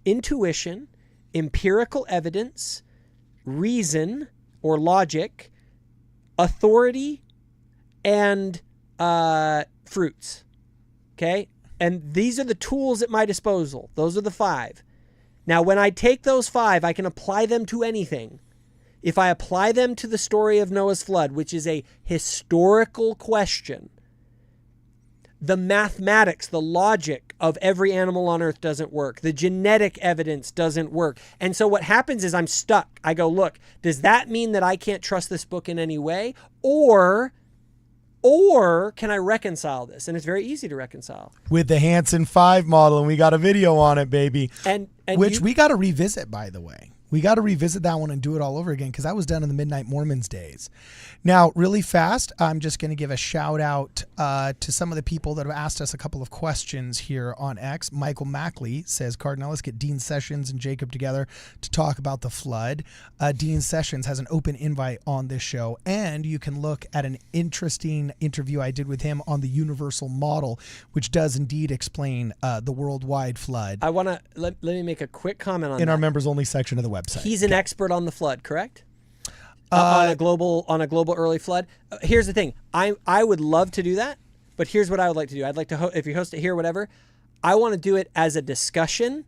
intuition, empirical evidence, reason or logic, authority, and fruits. Okay? And these are the tools at my disposal. Those are the 5. Now, when I take those 5, I can apply them to anything. If I apply them to the story of Noah's flood, which is a historical question, the mathematics, the logic of every animal on earth doesn't work. The genetic evidence doesn't work. And so what happens is I'm stuck. I go, look, does that mean that I can't trust this book in any way? Or can I reconcile this? And it's very easy to reconcile. With the Hansen 5 model, and we got a video on it, baby. And which we got to revisit, by the way. We got to revisit that one and do it all over again because that was done in the Midnight Mormons days. Now, really fast, I'm just going to give a shout out to some of the people that have asked us a couple of questions here on X. Michael Mackley says, Cardinal, let's get Dean Sessions and Jacob together to talk about the flood. Dean Sessions has an open invite on this show, and you can look at an interesting interview I did with him on the universal model, which does indeed explain the worldwide flood. I want to let me make a quick comment on in that. our members only section of the website. He's an expert on the flood, correct? On a global early flood. Here's the thing. I would love to do that, but here's what I would like to do. I'd like to if you host it here, whatever. I want to do it as a discussion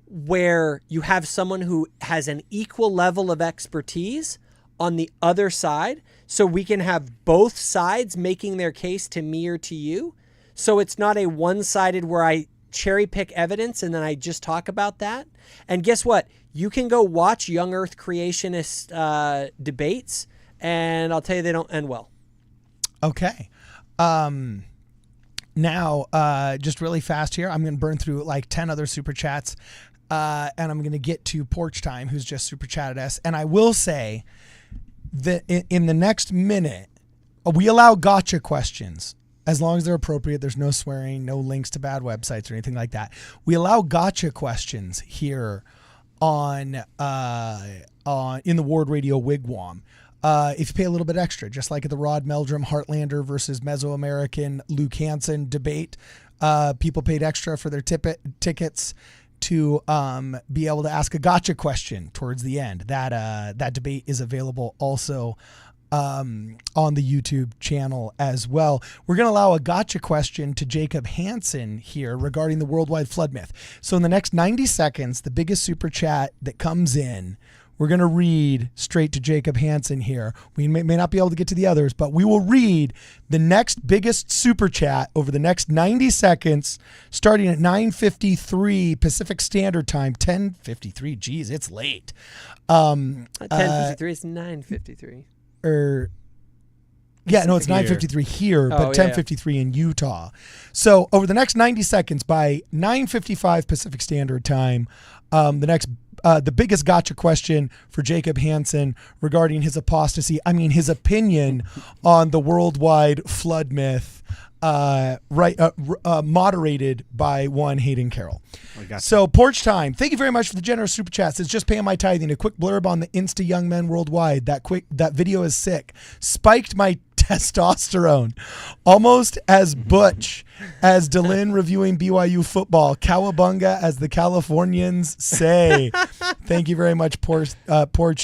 where you have someone who has an equal level of expertise on the other side, so we can have both sides making their case to me or to you. So it's not a one-sided where I cherry pick evidence and then I just talk about that. And guess what? You can go watch young Earth creationist debates, and I'll tell you they don't end well. Okay. Now, just really fast here, I'm going to burn through like 10 other super chats, and I'm going to get to Porch Time, who's just super chatted us. And I will say that in the next minute, we allow gotcha questions. As long as they're appropriate, there's no swearing, no links to bad websites or anything like that. We allow gotcha questions here on in the Ward Radio Wigwam. If you pay a little bit extra, just like at the Rod Meldrum Heartlander versus Mesoamerican Luke Hansen debate, people paid extra for their tickets to be able to ask a gotcha question towards the end. That debate is available also on the YouTube channel as well. We're going to allow a gotcha question to Jacob Hansen here regarding the worldwide flood myth. So in the next 90 seconds, the biggest super chat that comes in, we're going to read straight to Jacob Hansen here. We may not be able to get to the others, but we will read the next biggest super chat over the next 90 seconds, starting at 9:53 Pacific Standard Time, 10:53. Geez, it's late. 10:53 is 9:53. It's 9:53 here, but 10:53 in Utah. So over the next 90 seconds, by 9:55 Pacific Standard Time, the biggest gotcha question for Jacob Hansen regarding his apostasy, his opinion on the worldwide flood myth, moderated by one Hayden Carroll. So Porch Time, thank you very much for the generous super chats. It's just paying my tithing. A quick blurb on the Insta Young Men Worldwide. That video is sick. Spiked my testosterone. Almost as butch as Dylan reviewing BYU football. Cowabunga, as the Californians say. Thank you very much, Porch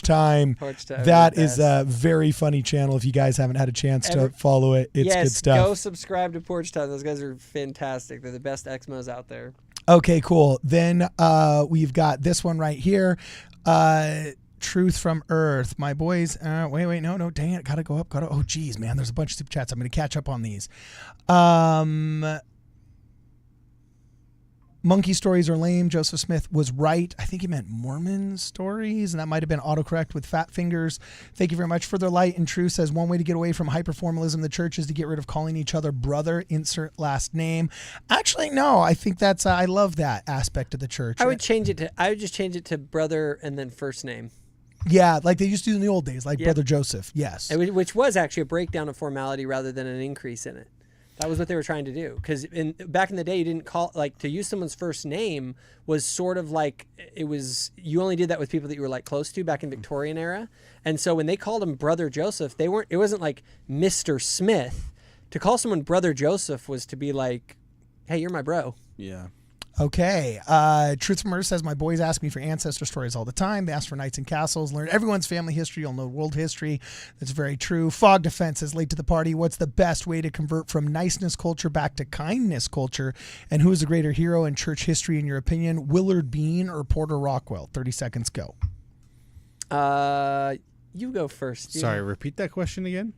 Time. That is a very funny channel. If you guys haven't had a chance to follow it, it's good stuff. Go subscribe to Porch Time. Those guys are fantastic. They're the best Exmos out there. Okay, cool. Then we've got this one right here. Truth from Earth. My boys, wait, no, dang it. Gotta go up. Oh, geez, man. There's a bunch of super chats. I'm going to catch up on these. Monkey stories are lame. Joseph Smith was right. I think he meant Mormon stories, and that might have been autocorrect with fat fingers. Thank you very much. Further Light and Truth says one way to get away from hyperformalism in the church is to get rid of calling each other brother, insert last name. Actually, no, I think that's, I love that aspect of the church. I would just change it to brother and then first name. Yeah, like they used to do in the old days, like Brother Joseph. Yes. Which was actually a breakdown of formality rather than an increase in it. That was what they were trying to do. Because back in the day, you didn't call, like, to use someone's first name was sort of like, you only did that with people that you were like close to back in Victorian era. And so when they called him Brother Joseph, it wasn't like Mr. Smith. To call someone Brother Joseph was to be like, hey, you're my bro. Yeah. Okay. Truth from Earth says, my boys ask me for ancestor stories all the time. They ask for knights and castles. Learn everyone's family history. You'll know world history. That's very true. Fog Defense says, late to the party. What's the best way to convert from niceness culture back to kindness culture? And who is the greater hero in church history, in your opinion? Willard Bean or Porter Rockwell? 30 seconds, go. You go first. Sorry, repeat that question again.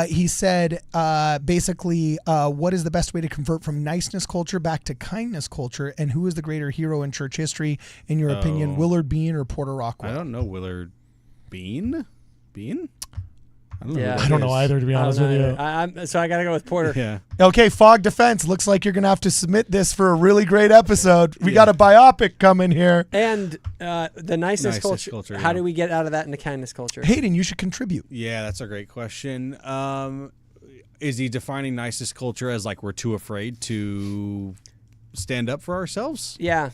He said, basically, what is the best way to convert from niceness culture back to kindness culture? And who is the greater hero in church history, in your opinion, Willard Bean or Porter Rockwell? I don't know Willard Bean. Bean? I don't know. Yeah. I don't know either, to be honest with you. So I got to go with Porter. Yeah. Okay, Fog Defense. Looks like you're going to have to submit this for a really great episode. We got a biopic coming here. And the niceness culture, how yeah. do we get out of that into kindness culture? Hayden, you should contribute. Yeah, that's a great question. Is he defining niceness culture as like we're too afraid to stand up for ourselves? Yeah.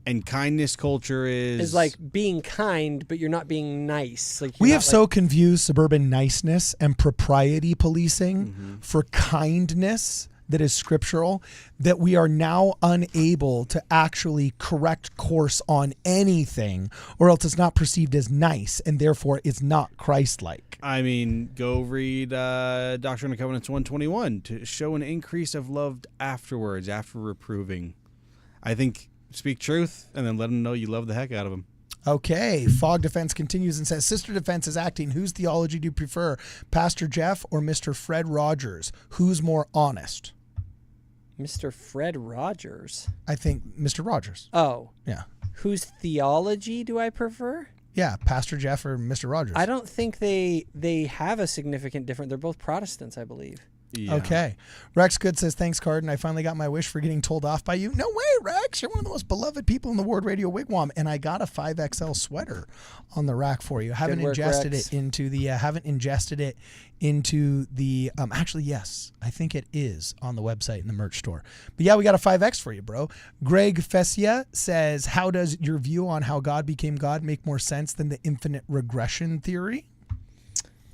And kindness culture is like being kind, but you're not being nice. Like We have so confused suburban niceness and propriety policing for kindness that is scriptural that we are now unable to actually correct course on anything, or else it's not perceived as nice and therefore it's not Christ-like. I mean, go read Doctrine and Covenants 121 to show an increase of love afterwards, after reproving. I think speak truth and then let them know you love the heck out of them. Okay, Fog Defense continues and says, Sister Defense is acting. Whose theology do you prefer, Pastor Jeff or Mr. Fred Rogers? Who's more honest? Mr. Fred Rogers. I think Mr. Rogers. Oh. Yeah. Whose theology do I prefer? Yeah, Pastor Jeff or Mr. Rogers. I don't think they have a significant difference. They're both Protestants, I believe. Yeah. Okay. Rex Good says, thanks, Carden. I finally got my wish for getting told off by you. No way, Rex. You're one of the most beloved people in the Ward Radio Wigwam. And I got a 5XL sweater on the rack for you. Haven't ingested it into the actually, yes, I think it is on the website in the merch store. But yeah, we got a 5X for you, bro. Greg Fessia says, how does your view on how God became God make more sense than the infinite regression theory?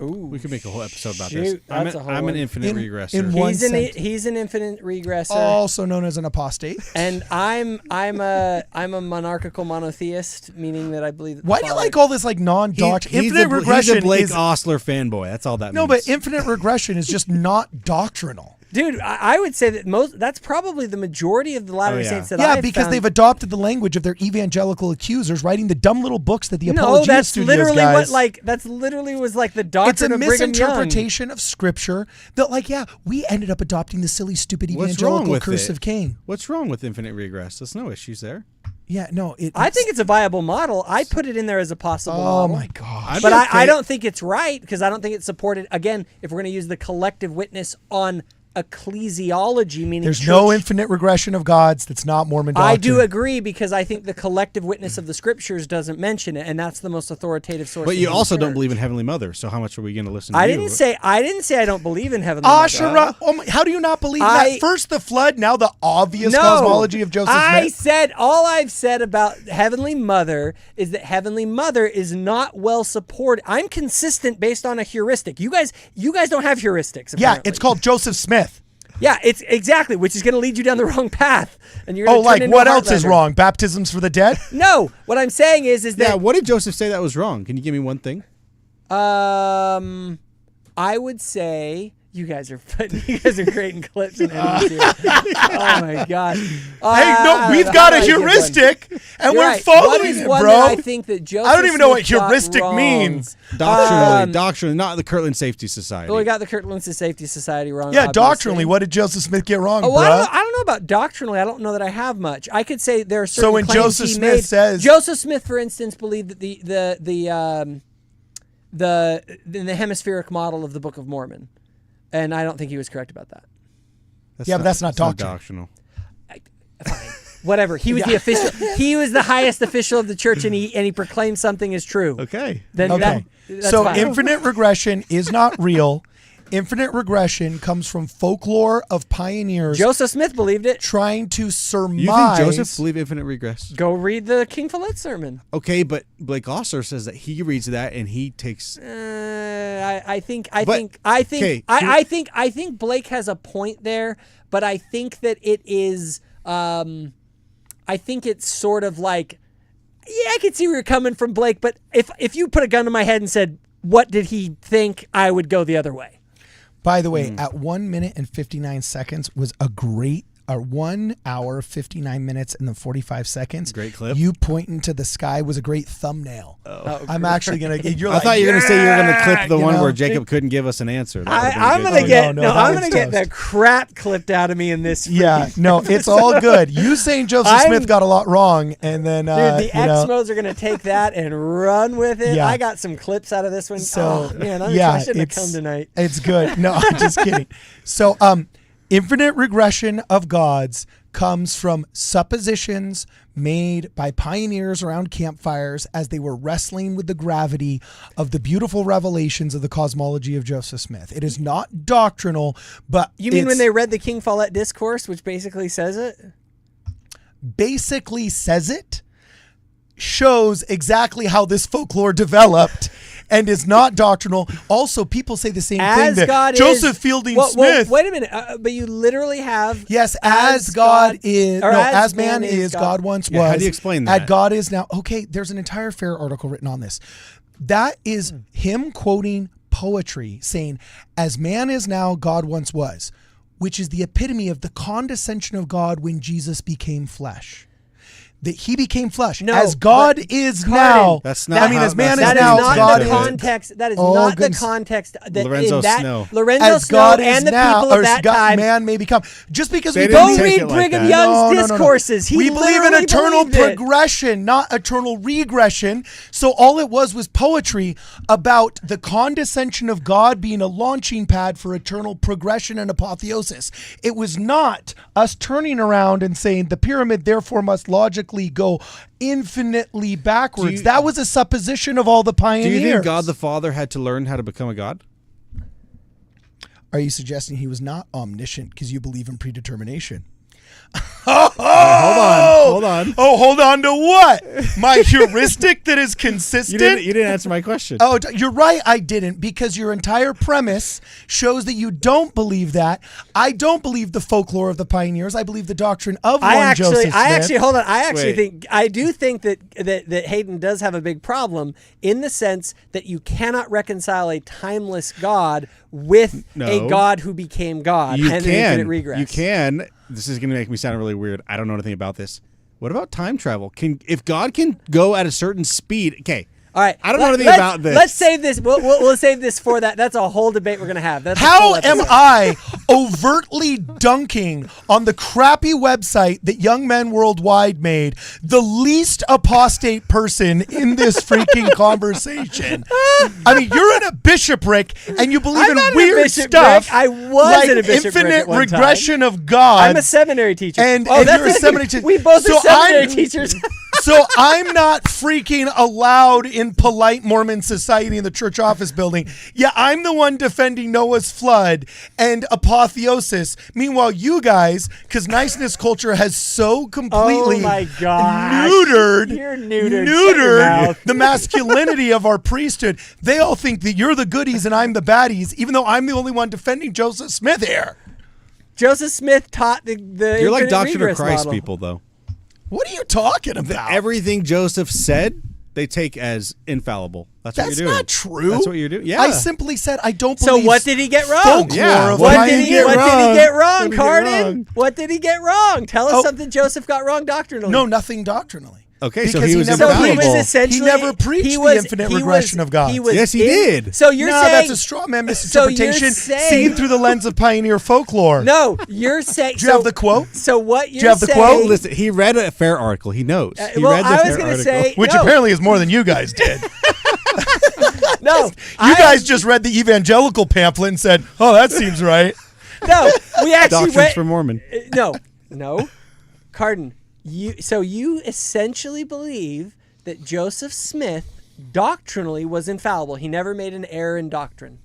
Ooh, we could make a whole episode about shoot, this. I'm an infinite regressor. He's an infinite regressor, also known as an apostate. And I'm a monarchical monotheist, meaning that I believe. That Why do you like all this like non-doctrine? Infinite regression he's a Blake is Ostler fanboy. That's all that means. No, but infinite regression is just not doctrinal. Dude, I would say that that's probably the majority of the Latter-day Saints that I've because they've adopted the language of their evangelical accusers, writing the dumb little books that the Apologia Studios guys. That's literally was like the doctrine of Brigham Young. It's a misinterpretation misinterpretation of Scripture that, we ended up adopting the silly, stupid evangelical curse of Cain. What's wrong with infinite regress? There's no issues there. Yeah, no. I think it's a viable model. I put it in there as a possible model. Oh, my God. But I don't think it's right because I don't think it's supported. Again, if we're going to use the collective witness on ecclesiology, meaning there's church. No infinite regression of gods that's not Mormon doctrine. I do agree because I think the collective witness of the scriptures doesn't mention it, and that's the most authoritative source. But you also don't believe in Heavenly Mother, so how much are we going to listen to I you? didn't say I don't believe in Heavenly Mother. How do you not believe that? First the flood, now the obvious cosmology of Joseph Smith? All I've said about Heavenly Mother is that Heavenly Mother is not well supported. I'm consistent based on a heuristic. You guys don't have heuristics. Apparently. Yeah, it's called Joseph Smith. Yeah, it's exactly, which is going to lead you down the wrong path, and you're. What else is wrong? Baptisms for the dead? No, what I'm saying is that. Yeah, what did Joseph say that was wrong? Can you give me one thing? I would say you guys are creating clips and edits here. Oh my God! We've got a heuristic, and we're following it, bro. I think that Joseph I don't even know what Smith heuristic wrong. means. Doctrinally, not the Kirtland Safety Society. Well, we got the Kirtland Safety Society wrong. Yeah, obviously. doctrinally, what did Joseph Smith get wrong, bro? I don't know about doctrinally. I don't know that I have much. I could say there are certain. So when claims Joseph he Smith made, says, Joseph Smith, for instance, believed that the hemispheric model of the Book of Mormon. And I don't think he was correct about that. But that's not doctrinal. Fine. Whatever. He was the official. He was the highest official of the church, and he proclaimed something is true. Okay. That's so fine. infinite regression is not real. Infinite regression comes from folklore of pioneers. Joseph Smith believed it. Trying to surmise. You think Joseph believed infinite regress? Go read the King Follett sermon. Okay, but Blake Ostler says that he reads that and he takes. I think Blake has a point there, but I think that it is I think it's sort of like, yeah, I could see where you're coming from, Blake, but if you put a gun to my head and said, what did he think, I would go the other way. By the way, at 1 minute and 59 seconds was a great, 1 hour, 59 minutes and then 45 seconds. Great clip. You pointing to the sky was a great thumbnail. I'm actually going to, I thought you were going to say you were going to clip the you one know? where Jacob couldn't give us an answer. I'm going to get the crap clipped out of me in this. Yeah, no, it's all good. You saying Joseph Smith got a lot wrong, and then dude, the Expos are going to take that and run with it. Yeah. I got some clips out of this one. So man, I shouldn't have come tonight. It's good. No, I'm just kidding. So, infinite regression of gods comes from suppositions made by pioneers around campfires as they were wrestling with the gravity of the beautiful revelations of the cosmology of Joseph Smith. It is not doctrinal, but you mean when they read the King Follett Discourse, which basically says it? Basically says it, shows exactly how this folklore developed. And is not doctrinal. Also, people say the same thing that God Joseph Fielding Smith. Wait a minute, but you literally have as God is, as man is, God once was. How do you explain that? As God is now. Okay, there's an entire fair article written on this. That is him quoting poetry, saying, "As man is now, God once was," which is the epitome of the condescension of God when Jesus became flesh. That he became flesh. No, as God is now. That's not. I mean, as man is that now, is not God the is. context. That is not the context. That Lorenzo in that, Snow. Lorenzo As Snow God and is the now, people of or that God, time. man may become. Just because we Go believe, read it like Brigham that. Young's No. discourses. He We believe in literally eternal believed it. progression, not eternal regression. So all it was poetry about the condescension of God being a launching pad for eternal progression and apotheosis. It was not us turning around and saying the pyramid therefore must logically go infinitely backwards. That was a supposition of all the pioneers. Do you think God the Father had to learn how to become a god? Are you suggesting he was not omniscient because you believe in predetermination? Hold on. Oh, hold on to what? My heuristic that is consistent? You didn't answer my question. Oh, you're right, I didn't, because your entire premise shows that you don't believe that. I don't believe the folklore of the pioneers. I believe the doctrine of Joseph Smith. I do think that Hayden does have a big problem in the sense that you cannot reconcile a timeless God with a God who became God and infinite regress. You can. This is going to make me sound really weird. I don't know anything about this. What about time travel? If God can go at a certain speed, okay. All right. I don't know anything about this. Let's save this. We'll save this for that. That's a whole debate we're going to have. That's How am I overtly dunking on the crappy website that Young Men Worldwide made, the least apostate person in this freaking conversation? I mean, you're in a bishopric and you believe in weird stuff. I was like in a bishopric infinite at one regression of God. I'm a seminary teacher. And you're a seminary teacher. We both are seminary teachers. So I'm not freaking allowed in polite Mormon society in the church office building. Yeah, I'm the one defending Noah's flood and apotheosis. Meanwhile, you guys, because niceness culture has so completely neutered the masculinity of our priesthood, they all think that you're the goodies and I'm the baddies, even though I'm the only one defending Joseph Smith here. Joseph Smith taught the You're like Doctrine of regress Christ model. people, though. What are you talking about? Everything Joseph said, they take as infallible. That's what you're doing. That's not true. That's what you're doing. Yeah. I simply said I don't So believe. what did he get wrong? Folklore of What did he get wrong, What did he get Carden? wrong? What did he get wrong? Tell us something Joseph got wrong doctrinally. No, nothing doctrinally. Okay, so Because he was never infallible. preached- He never preached the infinite regression of God. Yes, he did. So you're saying that's a straw man misinterpretation saying- seen through the lens of pioneer folklore. No, you're saying. Do you have the quote? So what you're you have the saying? quote? Listen, he read a fair article. He knows. He well, read the I was fair gonna article. say- Which No. apparently is more than you guys did. No, You guys just read the evangelical pamphlet and said, "Oh, that seems right." No, we actually Doctrines went. for Mormon. No, Carden. You essentially believe that Joseph Smith doctrinally was infallible. He never made an error in doctrine.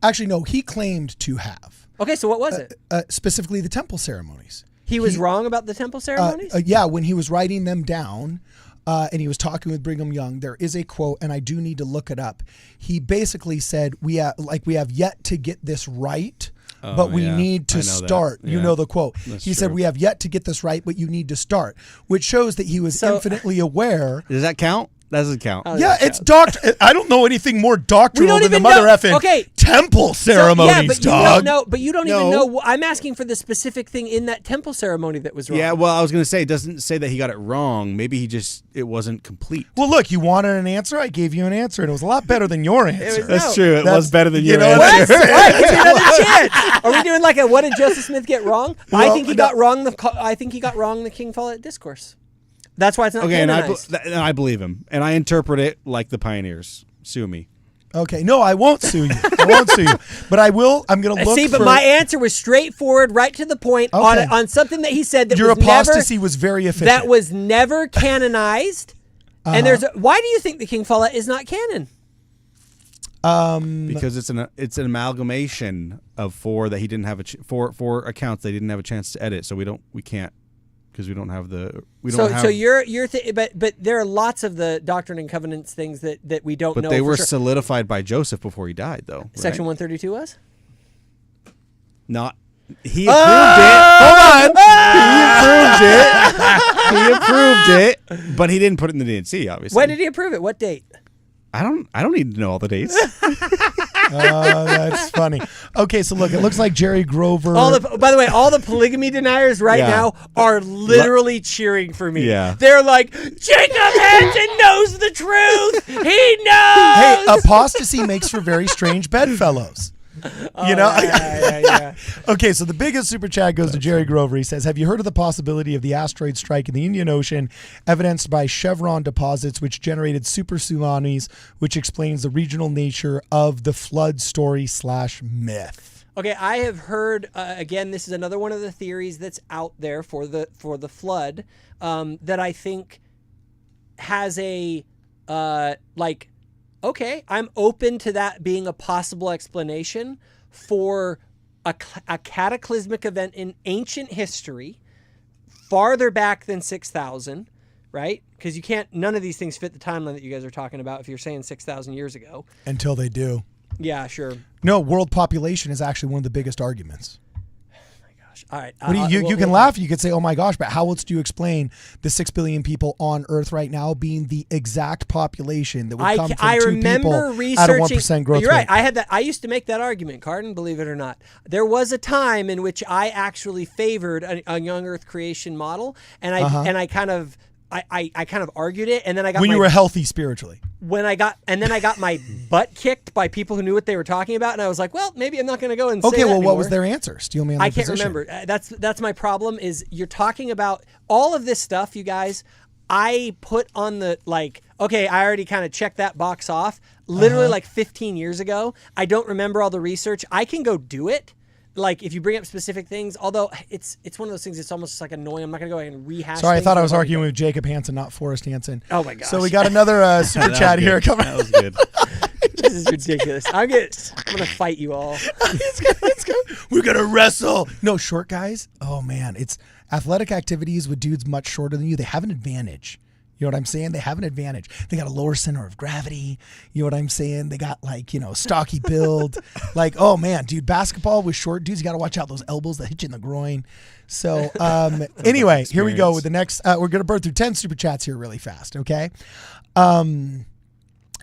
Actually, no, he claimed to have. Okay, so what was it? Specifically the temple ceremonies. He was wrong about the temple ceremonies? Yeah, when he was writing them down and he was talking with Brigham Young, there is a quote, and I do need to look it up. He basically said, we have yet to get this right. but we yeah. need I to know that. start. You Yeah. know the quote. That's He said, true. we have yet to get this right, but you need to start, which shows that he was infinitely aware. Does that count? That doesn't count. Yeah, it's I don't know anything more doctrinal than the even mother know. effing Okay. temple ceremonies, but dog. you don't know. But you don't even No. know. I'm asking for the specific thing in that temple ceremony that was wrong. Yeah, well, I was going to say, it doesn't say that he got it wrong. Maybe it wasn't complete. Well, look, you wanted an answer. I gave you an answer, and it was a lot better than your answer. That's true. It That's- was better than you your know what answer. I'm saying? What? Give me another chance. Are we doing like a what did Joseph Smith get wrong? I think he got wrong. I think he got wrong the King Follett discourse. That's why it's not Okay, and canonized. I believe him, and I interpret it like the pioneers. Sue me. Okay, no, I won't sue you. I won't sue you, but I will. I'm going to look. See, but for, my answer was straightforward, right to the point, Okay. on something that he said that your was apostasy never, was very efficient. that was never canonized. And why do you think the King Follett is not canon? Because it's an amalgamation of four that he didn't have four accounts they didn't have a chance to edit, so we can't because we don't have. So you're but there are lots of the Doctrine and Covenants things that we don't know. But they for were sure. solidified by Joseph before he died, though. Right? Section 132 was. Not. He approved it. Hold on. He approved it, but he didn't put it in the D&C, obviously. When did he approve it? What date? I don't need to know all the dates. Oh, that's funny. Okay, so look, it looks like Jerry Grover. By the way, all the polygamy deniers right Yeah. now are literally cheering for me. Yeah. They're like, Jacob Hansen knows the truth. He knows. Hey, apostasy makes for very strange bedfellows. You know? Yeah. Okay, so the biggest super chat goes to Jerry Grover. He says, have you heard of the possibility of the asteroid strike in the Indian Ocean, evidenced by Chevron deposits, which generated super tsunamis, which explains the regional nature of the flood story / myth? Okay, I have heard again. This is another one of the theories that's out there for the flood that I think has a okay, I'm open to that being a possible explanation for a cataclysmic event in ancient history, farther back than 6,000, right? Because none of these things fit the timeline that you guys are talking about if you're saying 6,000 years ago. Until they do. Yeah, sure. No, world population is actually one of the biggest arguments. All right. What do you can laugh. You could say, "Oh my gosh!" But how else do you explain the 6 billion people on Earth right now being the exact population that would come from I 2 remember people at a 1% growth You're right. rate? I used to make that argument, Carden. Believe it or not, there was a time in which I actually favored a young Earth creation model, and I kind of argued it, and then I got When you were healthy spiritually. then I got my butt kicked by people who knew what they were talking about, and I was like, well, maybe I'm not going to go and say Okay, that well, what anymore. was their answer? Steel man. I can't remember. That's my problem. Is you're talking about all of this stuff, you guys. I put on the okay, I already kind of checked that box off. Literally like 15 years ago. I don't remember all the research. I can go do it. Like if you bring up specific things, although it's one of those things. It's almost just like annoying. I'm not gonna go ahead and rehash. Sorry, I things thought I I've was already arguing done. with Jacob Hansen, not Forrest Hansen. Oh my gosh. So we got another super That chat was here good. coming. That was good. This is ridiculous. I'm gonna fight you all. We're gonna wrestle. No, short guys. Oh man, it's athletic activities with dudes much shorter than you. They have an advantage. You know what I'm saying? They have an advantage. They got a lower center of gravity. You know what I'm saying? They got stocky build. Oh man, dude, basketball with short dudes, you got to watch out those elbows that hit you in the groin. So anyway, here we go with the next. We're gonna burn through 10 super chats here really fast. Okay. Zevik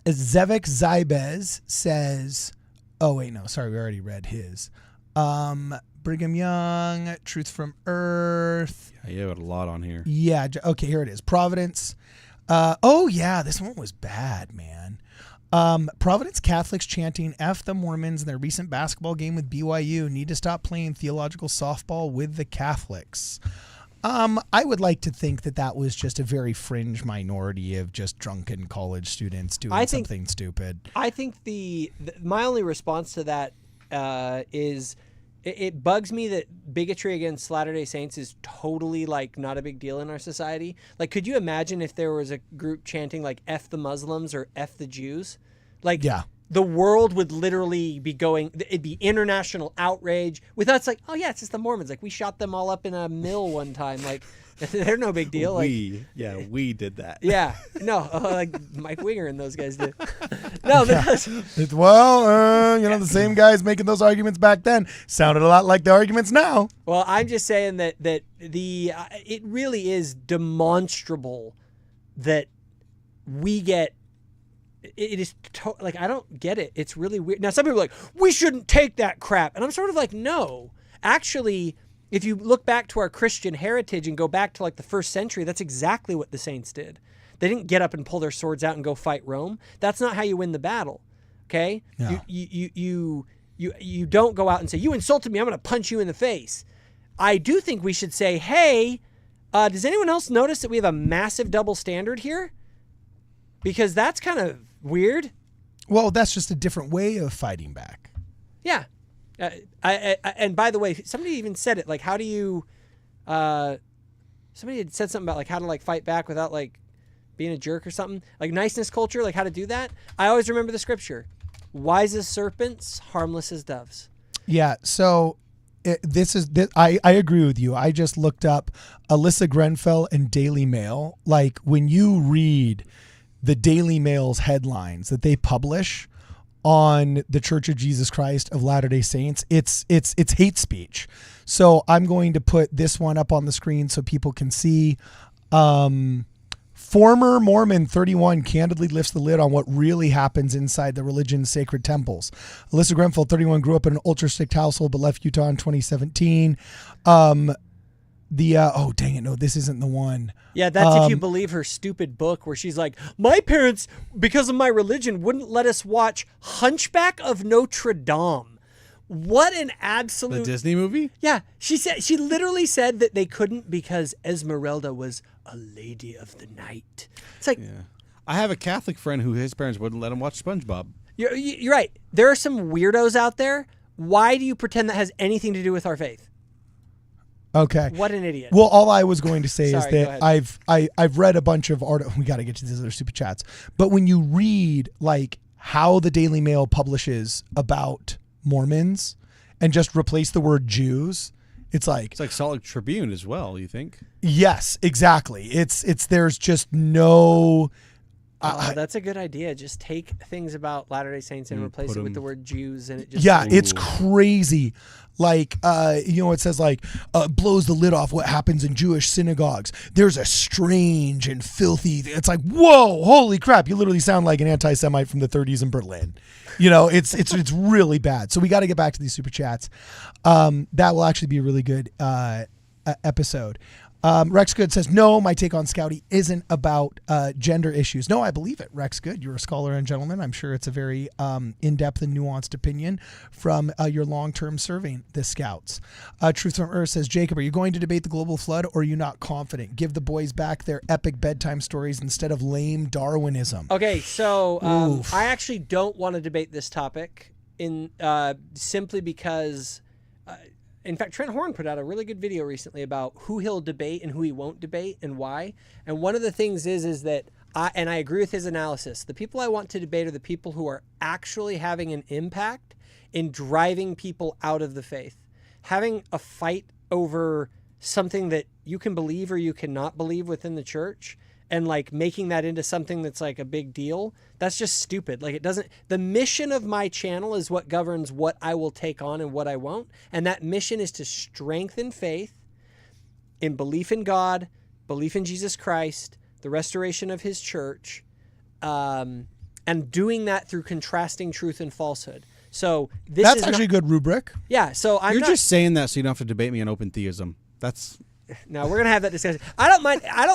Zybez says, oh wait, no, sorry, we already read his. Brigham Young, Truth from Earth. Yeah, you got a lot on here. Yeah, okay, here it is. Providence. Oh yeah, this one was bad, man. Providence Catholics chanting F the Mormons in their recent basketball game with BYU need to stop playing theological softball with the Catholics. I would like to think that was just a very fringe minority of just drunken college students doing something stupid. I think my only response to that is it bugs me that bigotry against Latter-day Saints is totally not a big deal in our society. Could you imagine if there was a group chanting F the Muslims or F the Jews? Yeah. The world would literally be it'd be international outrage with us oh yeah, it's just the Mormons. We shot them all up in a mill one time. They're no big deal. we did that. Yeah, no, like Mike Winger and those guys did. No, because The same guys making those arguments back then sounded a lot like the arguments now. well, I'm just saying that it really is demonstrable that we get. It is like, I don't get it. It's really weird. Now, some people are like, we shouldn't take that crap, and I'm sort of like, no, actually. If you look back to our Christian heritage and go back to like the 1st century, that's exactly what the saints did. They didn't get up and pull their swords out and go fight Rome. That's not how you win the battle. Okay? Yeah. You don't go out and say, you insulted me, I'm going to punch you in the face. I do think we should say, hey, does anyone else notice that we have a massive double standard here? Because that's kind of weird. Well, that's just a different way of fighting back. Yeah. And by the way, somebody even said it, like, how do you, somebody had said something about like how to like fight back without like being a jerk or something, like niceness culture, like how to do that. I always remember the scripture, wise as serpents, harmless as doves. Yeah. So I agree with you. I just looked up Alyssa Grenfell and Daily Mail. Like when you read the Daily Mail's headlines that they publish on the Church of Jesus Christ of Latter-day Saints, it's hate speech. So I'm going to put this one up on the screen so people can see. Former Mormon 31 candidly lifts the lid on what really happens inside the religion's sacred temples. Alyssa Grenfell, 31, grew up in an ultra-strict household but left Utah in 2017. Oh, dang it, no, this isn't the one. Yeah, that's if you believe her stupid book where she's like, my parents, because of my religion, wouldn't let us watch Hunchback of Notre Dame. What an absolute... The Disney movie? Yeah, she literally said that they couldn't because Esmeralda was a lady of the night. It's like... Yeah. I have a Catholic friend who his parents wouldn't let him watch SpongeBob. You're right. There are some weirdos out there. Why do you pretend that has anything to do with our faith? Okay. What an idiot. Well, all I was going to say Sorry, is that I've read a bunch of articles. We got to get to these other super chats. But when you read like how the Daily Mail publishes about Mormons and just replace the word Jews, it's like Salt Lake Tribune as well, you think? Yes, exactly. It's there's just no. That's a good idea. Just take things about Latter-day Saints and replace it with the word Jews, and it just it's crazy. Like it says like blows the lid off what happens in Jewish synagogues. There's a strange and filthy. It's like, whoa, holy crap! You literally sound like an anti-Semite from the 30s in Berlin. It's really bad. So we got to get back to these super chats. That will actually be a really good episode. Rex Good says, no, my take on Scouty isn't about gender issues. No, I believe it. Rex Good, you're a scholar and gentleman. I'm sure it's a very in-depth and nuanced opinion from your long-term serving the Scouts. Truth from Earth says, Jacob, are you going to debate the global flood or are you not confident? Give the boys back their epic bedtime stories instead of lame Darwinism. Okay, so I actually don't want to debate this topic simply because... in fact, Trent Horn put out a really good video recently about who he'll debate and who he won't debate and why. And one of the things is that I agree with his analysis. The people I want to debate are the people who are actually having an impact in driving people out of the faith. Having a fight over something that you can believe or you cannot believe within the church and like making that into something that's like a big deal, that's just stupid. Like the mission of my channel is what governs what I will take on and what I won't. And that mission is to strengthen faith in belief in God, belief in Jesus Christ, the restoration of his church, and doing that through contrasting truth and falsehood. So that's actually a good rubric. Yeah. So You're just saying that so you don't have to debate me on open theism. That's... No, we're gonna have that discussion. I don't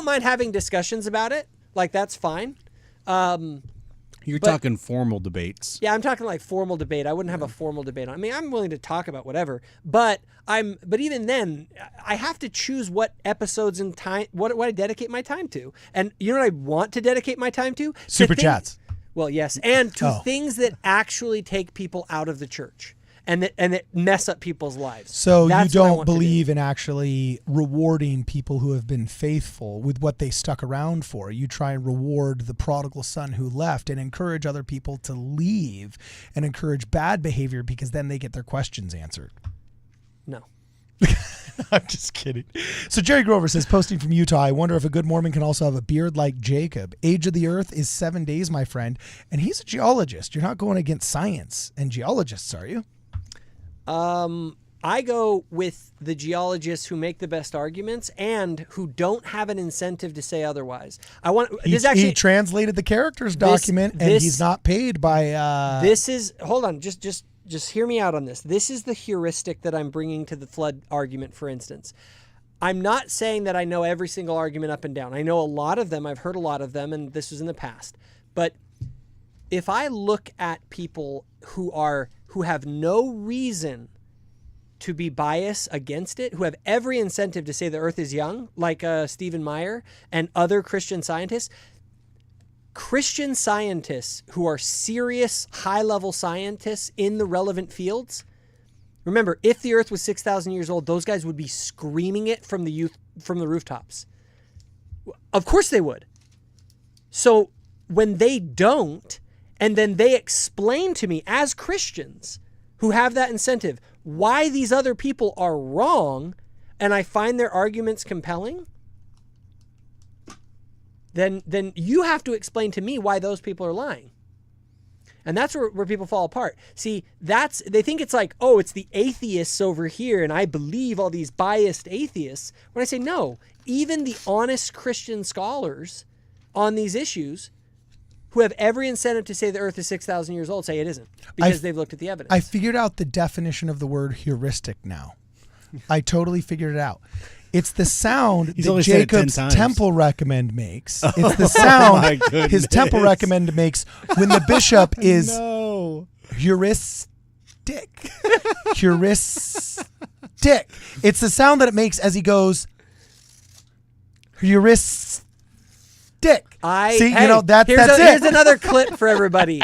mind having discussions about it. Like that's fine. You're talking formal debates. Yeah, I'm talking like formal debate. I wouldn't have a formal debate. I mean, I'm willing to talk about whatever, but even then, I have to choose what episodes and time, what I dedicate my time to. And you know what I want to dedicate my time to? Super chats. Well, yes, and to things that actually take people out of the church. And that mess up people's lives. So you don't believe in actually rewarding people who have been faithful with what they stuck around for. You try and reward the prodigal son who left and encourage other people to leave and encourage bad behavior because then they get their questions answered. No. I'm just kidding. So Jerry Grover says, posting from Utah, I wonder if a good Mormon can also have a beard like Jacob. Age of the earth is 7 days, my friend. And he's a geologist. You're not going against science and geologists, are you? I go with the geologists who make the best arguments and who don't have an incentive to say otherwise. He translated the characters document, and he's not paid by. This is hold on, just hear me out on this. This is the heuristic that I'm bringing to the flood argument. For instance, I'm not saying that I know every single argument up and down. I know a lot of them. I've heard a lot of them, and this was in the past. But if I look at people who have no reason to be biased against it, who have every incentive to say the earth is young, like Stephen Meyer and other Christian scientists who are serious high-level scientists in the relevant fields. Remember, if the earth was 6,000 years old, those guys would be screaming it from the rooftops. Of course they would. So when they don't, and then they explain to me as Christians who have that incentive why these other people are wrong, and I find their arguments compelling, then you have to explain to me why those people are lying. And that's where people fall apart. See, they think it's like, oh, it's the atheists over here, and I believe all these biased atheists. When I say no, even the honest Christian scholars on these issues who have every incentive to say the earth is 6,000 years old say it isn't, because they've looked at the evidence. I figured out the definition of the word heuristic now. I totally figured it out. It's the sound that Jacob's temple recommend makes. It's the sound his temple recommend makes when the bishop is heuristic. Heuristic. It's the sound that it makes as he goes heuristic. That's it. Here's another clip for everybody.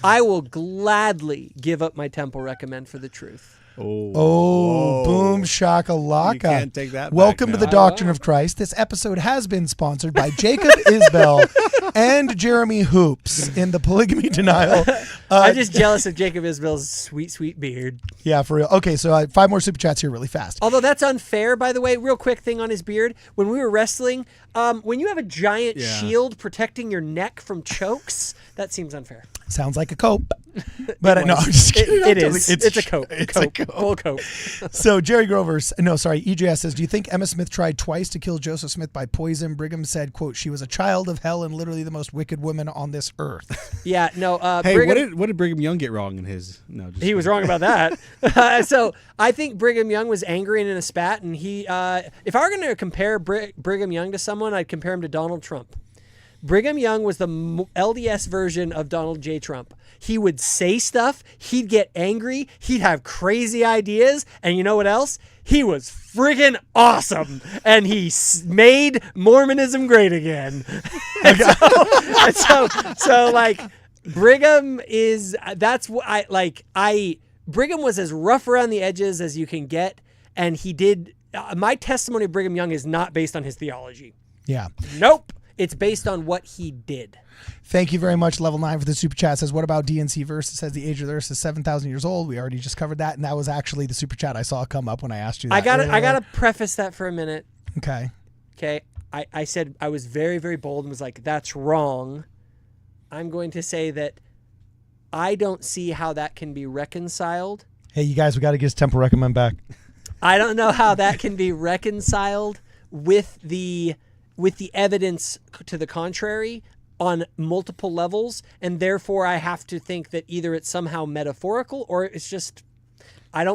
I will gladly give up my temple recommend for the truth. Boom shakalaka. You can't take that Welcome back to the Doctrine of Christ. This episode has been sponsored by Jacob Isbell and Jeremy Hoops in the polygamy denial. I'm just jealous of Jacob Isbell's sweet, sweet beard. Yeah, for real. Okay, so 5 more super chats here really fast. Although that's unfair, by the way. Real quick thing on his beard. When we were wrestling, when you have a giant shield protecting your neck from chokes, that seems unfair. Sounds like a cope. But no, I'm just kidding. It is. It's a cope. It's a cope. Full cope. So Jerry EJS says, do you think Emma Smith tried twice to kill Joseph Smith by poison? Brigham said, quote, she was a child of hell and literally the most wicked woman on this earth. Yeah, no. Hey, what did Brigham Young get wrong in his? No, he was wrong about that. So I think Brigham Young was angry and in a spat, and if I were going to compare Brigham Young to someone, I'd compare him to Donald Trump. Brigham Young was the LDS version of Donald J. Trump. He would say stuff, he'd get angry, he'd have crazy ideas, and you know what else? He was friggin' awesome, and he made Mormonism great again. So like, Brigham is, that's what Brigham was as rough around the edges as you can get, and he did, my testimony of Brigham Young is not based on his theology. Yeah. Nope. It's based on what he did. Thank you very much. Level 9 for the super chat says, what about DNC verse? It says the age of the earth is 7,000 years old. We already just covered that. And that was actually the super chat I saw come up when I asked you that. I got to preface that for a minute. Okay. I said I was very, very bold and was like, that's wrong. I'm going to say that I don't see how that can be reconciled. Hey, you guys, we got to get his temple recommend back. I don't know how that can be reconciled with the evidence to the contrary on multiple levels, and therefore I have to think that either it's somehow metaphorical or it's just, I do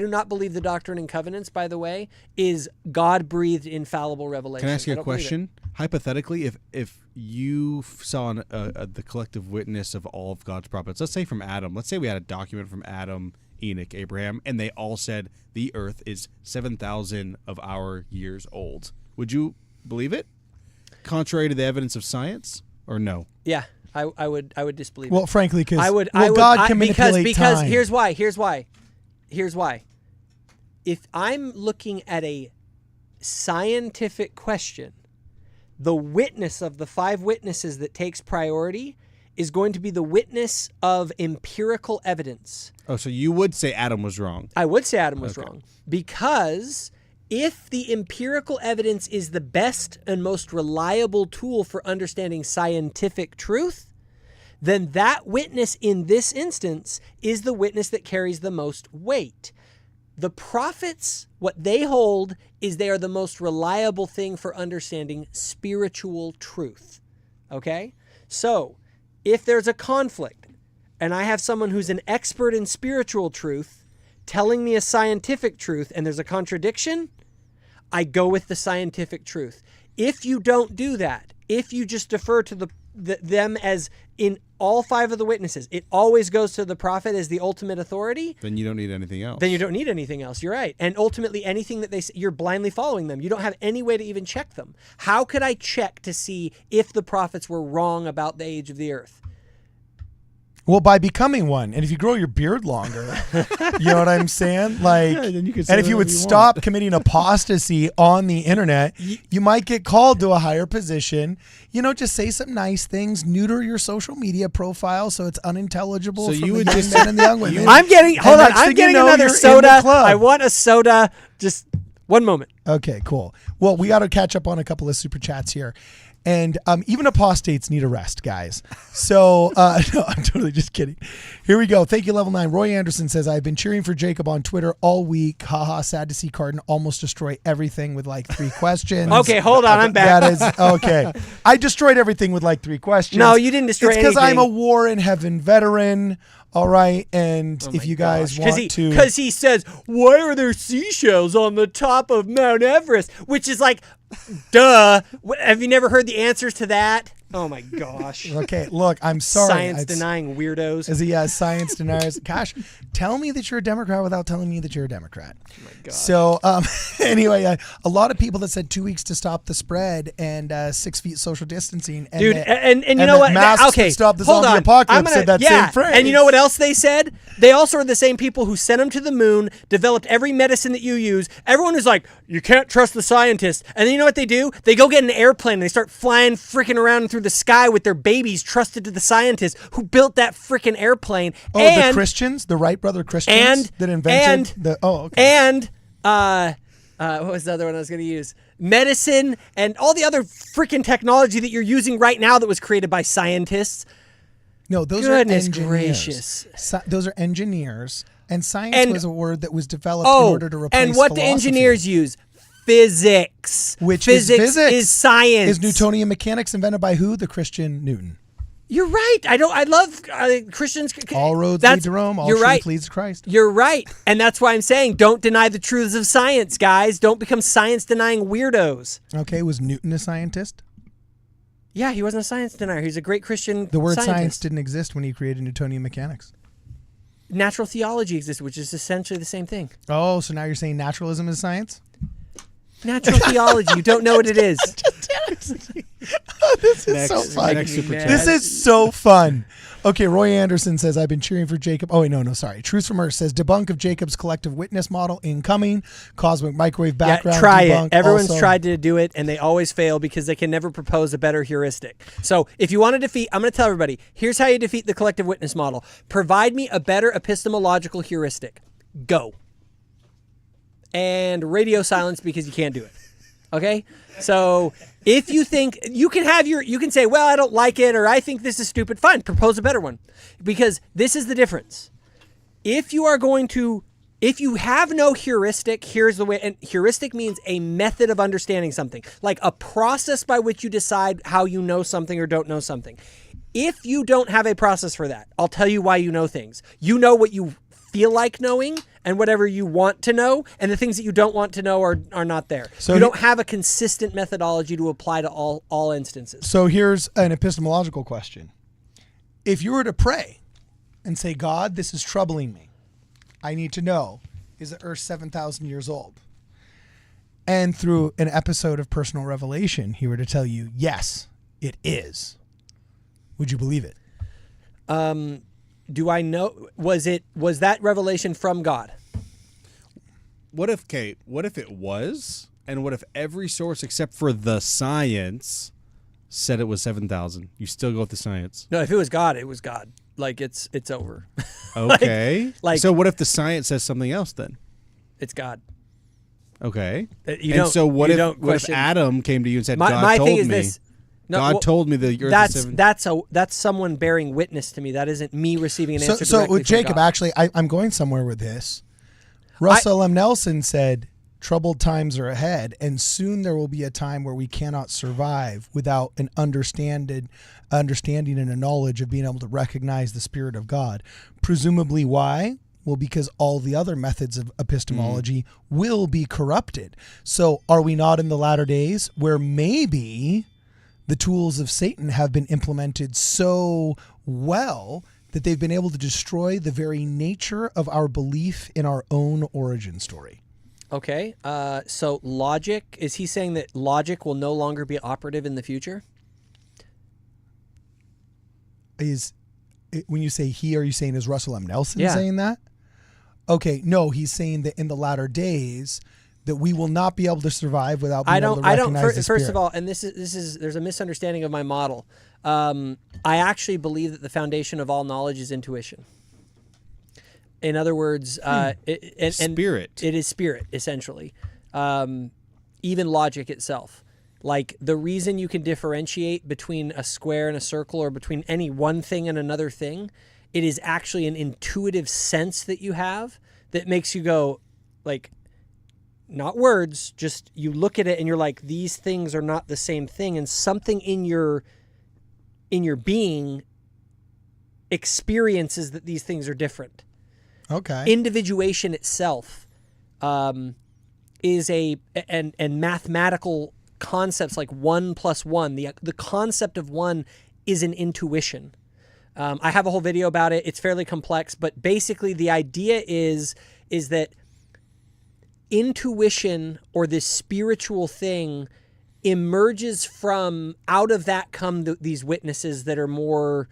not believe the Doctrine and Covenants, by the way, is God-breathed infallible revelation. Can I ask you a question? Hypothetically, if you saw the collective witness of all of God's prophets, let's say from Adam, let's say we had a document from Adam, Enoch, Abraham, and they all said the earth is 7,000 of our years old, would you believe it, contrary to the evidence of science, or no? Yeah, I would disbelieve it. Well, frankly, because God can manipulate time. Here's why. If I'm looking at a scientific question, the witness of the 5 witnesses that takes priority is going to be the witness of empirical evidence. Oh, so you would say Adam was wrong. I would say Adam was wrong, because if the empirical evidence is the best and most reliable tool for understanding scientific truth, then that witness in this instance is the witness that carries the most weight. The prophets, what they hold is they are the most reliable thing for understanding spiritual truth. Okay? So, if there's a conflict and I have someone who's an expert in spiritual truth telling me a scientific truth and there's a contradiction, I go with the scientific truth. If you don't do that, if you just defer to them as in all 5 of the witnesses, it always goes to the prophet as the ultimate authority. Then you don't need anything else. Then you don't need anything else. You're right. And ultimately, anything that they say, you're blindly following them. You don't have any way to even check them. How could I check to see if the prophets were wrong about the age of the earth? Well, by becoming one, and if you grow your beard longer, you know what I'm saying? Like, then you can say and if you whatever would you stop want. committing apostasy on the internet, you might get called to a higher position. You know, just say some nice things, neuter your social media profile so it's unintelligible So from you the would young just- men and the young women. I'm getting, hold on, next I'm thing getting you know, another you're in the soda. club. I want a soda. Just one moment. Okay, cool. Well, we got to catch up on a couple of super chats here. And even apostates need a rest, guys. So, no, I'm totally just kidding. Here we go. Thank you, Level 9. Roy Anderson says, I've been cheering for Jacob on Twitter all week. Haha, sad to see Cardin almost destroy everything with like 3 questions. Okay, hold on. I'm back. That is, okay. I destroyed everything with like 3 questions. No, you didn't destroy It's because I'm a anything. war in heaven veteran. All right. And if you guys want to. Because he says, why are there seashells on the top of Mount Everest? Which is like, duh. Have you never heard the answers to that? Oh my gosh. Okay, look, I'm sorry. Science-denying weirdos. Is he science deniers? Gosh, tell me that you're a Democrat without telling me that you're a Democrat. Oh my God. So anyway, a lot of people that said 2 weeks to stop the spread and 6 feet social distancing. And Dude, that- and you and know that what? masks Okay, would stop the hold zombie on. apocalypse said that same phrase. And you know what else they said? They also are the same people who sent them to the moon, developed every medicine that you use. Everyone was like, you can't trust the scientists. And then you know what they do? They go get an airplane and they start flying freaking around through the sky with their babies trusted to the scientists who built that freaking airplane. Oh, and, the Christians, the Wright brother Christians that invented the. Oh, okay. And what was the other one I was going to use? Medicine and all the other freaking technology that you're using right now that was created by scientists. No, those Goodness are engineers. gracious. Those are engineers, and science was a word that was developed in Oh, order to replace and what the philosophy. engineers use? Physics. Which physics is physics. is science. Is Newtonian mechanics invented by who? The Christian Newton. You're right. I love Christians. All roads lead to Rome. All you're truth right. leads to Christ. You're right. And that's why I'm saying don't deny the truths of science, guys. Don't become science-denying weirdos. Okay, was Newton a scientist? Yeah, he wasn't a science denier. He was a great Christian The word scientist. science didn't exist when he created Newtonian mechanics. Natural theology exists, which is essentially the same thing. Oh, so now you're saying naturalism is science? Natural theology. You don't know what it is. This is so fun. Next super chat. This is so fun. Okay, Roy Anderson says, I've been cheering for Jacob. Oh, wait, no, sorry. Truth from Earth says, debunk of Jacob's collective witness model incoming. Cosmic microwave background. Yeah, try debunk. it. Everyone's Also- tried to do it, and they always fail because they can never propose a better heuristic. So if you want to defeat, I'm going to tell everybody, here's how you defeat the collective witness model. Provide me a better epistemological heuristic. Go. And radio silence because you can't do it. Okay? So if you think you can say, well, I don't like it, or I think this is stupid, fine, propose a better one. Because this is the difference. If you have no heuristic, here's the way, and heuristic means a method of understanding something, like a process by which you decide how you know something or don't know something. If you don't have a process for that, I'll tell you why you know things. You know what you feel like knowing and whatever you want to know, and the things that you don't want to know are not there. So you don't have a consistent methodology to apply to all instances. So here's an epistemological question. If you were to pray and say, God, this is troubling me. I need to know, is the earth 7,000 years old? And through an episode of personal revelation, he were to tell you, yes, it is. Would you believe it? Do I know, was that revelation from God? What if it was? And what if every source except for the science said it was 7,000, you still go with the science. No, if it was God, it was God. Like it's over. Okay. like so what if the science says something else then? It's God. Okay. You and don't, so what you if don't what if question- Adam came to you and said, My God told thing is me? this. No, God well, told me the earth is that's someone bearing witness to me. That isn't me receiving an answer. So directly with from Jacob, God. actually, I'm going somewhere with this. Russell M. Nelson said, troubled times are ahead, and soon there will be a time where we cannot survive without an understanding and a knowledge of being able to recognize the Spirit of God. Presumably why? Well, because all the other methods of epistemology will be corrupted. So are we not in the latter days where maybe the tools of Satan have been implemented so well that they've been able to destroy the very nature of our belief in our own origin story? Okay. So logic, is he saying that logic will no longer be operative in the future? When you say he, are you saying is Russell M. Nelson Yeah. saying that? Okay, no, he's saying that in the latter days that we will not be able to survive without being able to recognize the Spirit. First of all, and this is there's a misunderstanding of my model. I actually believe that the foundation of all knowledge is intuition. In other words, Spirit. It is spirit, essentially. Even logic itself. Like the reason you can differentiate between a square and a circle or between any one thing and another thing, it is actually an intuitive sense that you have that makes you go, like, not words, just you look at it and you're like, these things are not the same thing. And something in your being experiences that these things are different. Okay. Individuation itself is and mathematical concepts like 1 + 1. The concept of one is an intuition. I have a whole video about it. It's fairly complex, but basically the idea is that intuition or this spiritual thing emerges from out of that come these witnesses that are more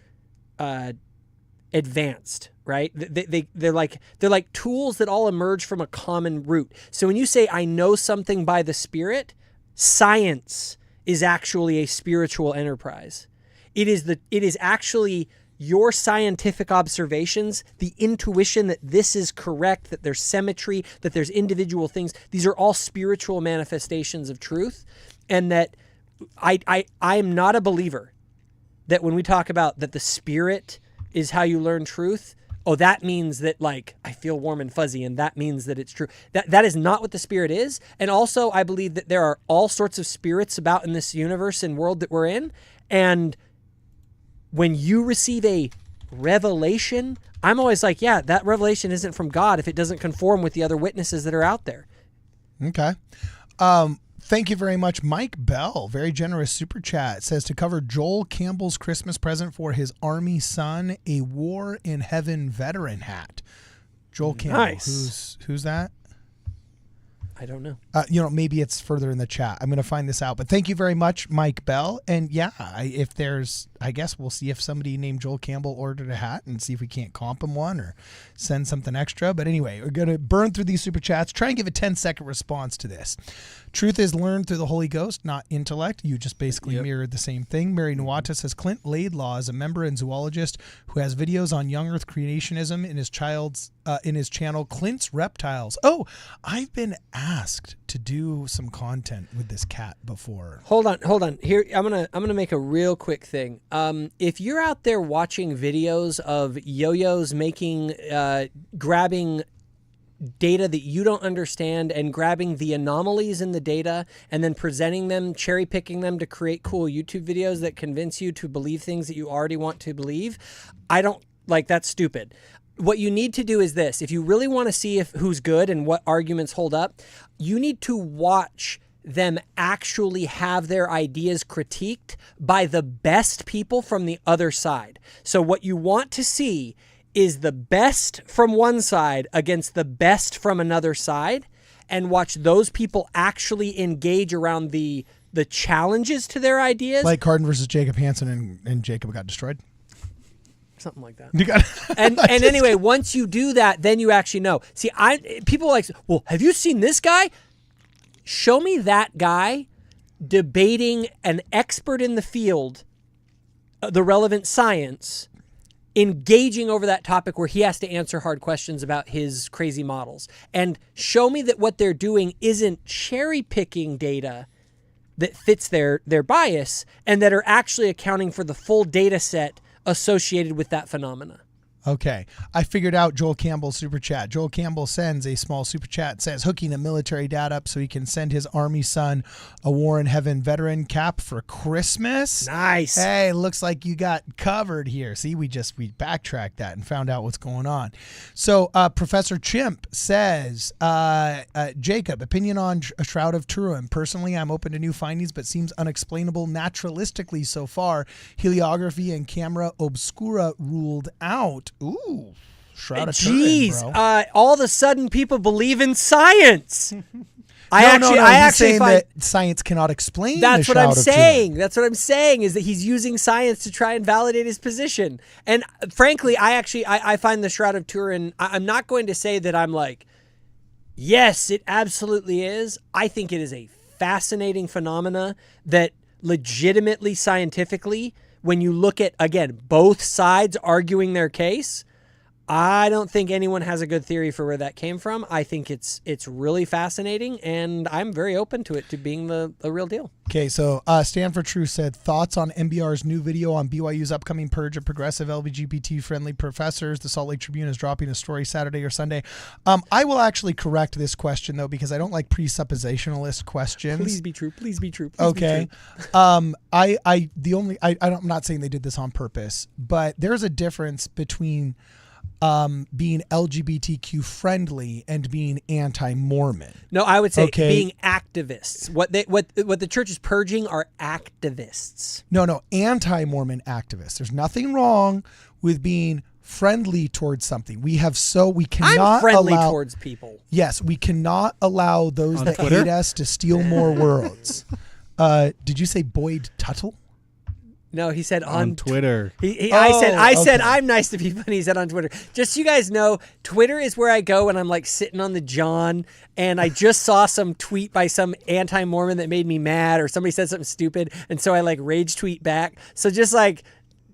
advanced, right? They're like tools that all emerge from a common root. So when you say I know something by the Spirit, science is actually a spiritual enterprise. It is actually your scientific observations, the intuition that this is correct, that there's symmetry, that there's individual things. These are all spiritual manifestations of truth. And that I am not a believer that when we talk about that the Spirit is how you learn truth, oh, that means that like I feel warm and fuzzy and that means that it's true. That is not what the Spirit is. And also I believe that there are all sorts of spirits about in this universe and world that we're in. And when you receive a revelation, I'm always like, yeah, that revelation isn't from God if it doesn't conform with the other witnesses that are out there. Okay. Thank you very much. Mike Bell, very generous super chat, says to cover Joel Campbell's Christmas present for his Army son, a War in Heaven veteran hat. Joel Campbell. Nice. Who's that? I don't know. Maybe it's further in the chat. I'm going to find this out. But thank you very much, Mike Bell. And yeah, if there's, I guess we'll see if somebody named Joel Campbell ordered a hat and see if we can't comp him one or send something extra. But anyway, we're going to burn through these super chats. Try and give a 10-second response to this. Truth is learned through the Holy Ghost, not intellect. You just basically mirrored the same thing. Mary Nwata says Clint Laidlaw is a member and zoologist who has videos on young Earth creationism in his channel Clint's Reptiles. Oh, I've been asked to do some content with this cat before. Hold on. Here, I'm gonna make a real quick thing. If you're out there watching videos of yo-yos grabbing data that you don't understand and grabbing the anomalies in the data and then presenting them, cherry picking them to create cool YouTube videos that convince you to believe things that you already want to believe, I don't like, that's stupid. What you need to do is this. If you really want to see who's good and what arguments hold up, you need to watch them actually have their ideas critiqued by the best people from the other side. So what you want to see is the best from one side against the best from another side, and watch those people actually engage around the challenges to their ideas. Like Cardin versus Jacob Hansen and Jacob got destroyed. Something like that. You got and anyway, once you do that, then you actually know. See, people are like, well, have you seen this guy? Show me that guy debating an expert in the field, the relevant science, engaging over that topic where he has to answer hard questions about his crazy models, and show me that what they're doing isn't cherry picking data that fits their bias and that are actually accounting for the full data set associated with that phenomena. Okay, I figured out Joel Campbell's super chat. Joel Campbell sends a small super chat, says hooking a military dad up so he can send his army son a War in Heaven veteran cap for Christmas. Nice. Hey, looks like you got covered here. See, we backtracked that and found out what's going on. So Professor Chimp says, Jacob, opinion on a Shroud of Turin. Personally, I'm open to new findings, but seems unexplainable naturalistically so far. Heliography and camera obscura ruled out. Ooh, Shroud of Turin, bro. All of a sudden people believe in science. I He's actually saying find that science cannot explain. that's the what I'm Shroud of saying. Turin. That's what I'm saying is that he's using science to try and validate his position. And frankly, I find the Shroud of Turin, I'm not going to say that I'm like, yes, it absolutely is. I think it is a fascinating phenomena that legitimately scientifically, when you look at, again, both sides arguing their case, I don't think anyone has a good theory for where that came from. I think it's really fascinating, and I'm very open to it to being the real deal. Okay, so Stanford True said, thoughts on MBR's new video on BYU's upcoming purge of progressive LGBT-friendly professors. The Salt Lake Tribune is dropping a story Saturday or Sunday. I will actually correct this question, though, because I don't like presuppositionalist questions. Please be true. Please be true. Please Okay. Be true. I'm not saying they did this on purpose, but there's a difference between being LGBTQ friendly and being anti-Mormon. No, I would say Okay. being activists. What the church is purging are activists. No, anti-Mormon activists. There's nothing wrong with being friendly towards something. We cannot I'm friendly allow, towards people. Yes, we cannot allow those On that Twitter? hate us to steal more worlds. Did you say Boyd Tuttle? No, he said On Twitter. I said okay. I'm nice to people, and he said on Twitter. Just so you guys know, Twitter is where I go when I'm like sitting on the John, and I just saw some tweet by some anti-Mormon that made me mad, or somebody said something stupid, and so I like rage tweet back. So just like,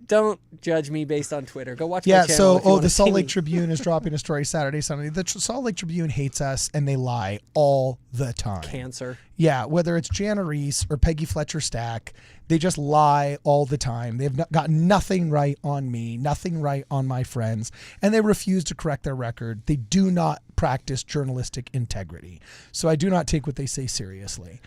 don't judge me based on Twitter. Go watch my channel. if you wanna the Salt see Lake me. Tribune is dropping a story Saturday, Sunday. The Salt Lake Tribune hates us, and they lie all the time. Cancer. Yeah, whether it's Jana Reese or Peggy Fletcher Stack, they just lie all the time. They've got nothing right on me, nothing right on my friends, and they refuse to correct their record. They do not practice journalistic integrity. So I do not take what they say seriously.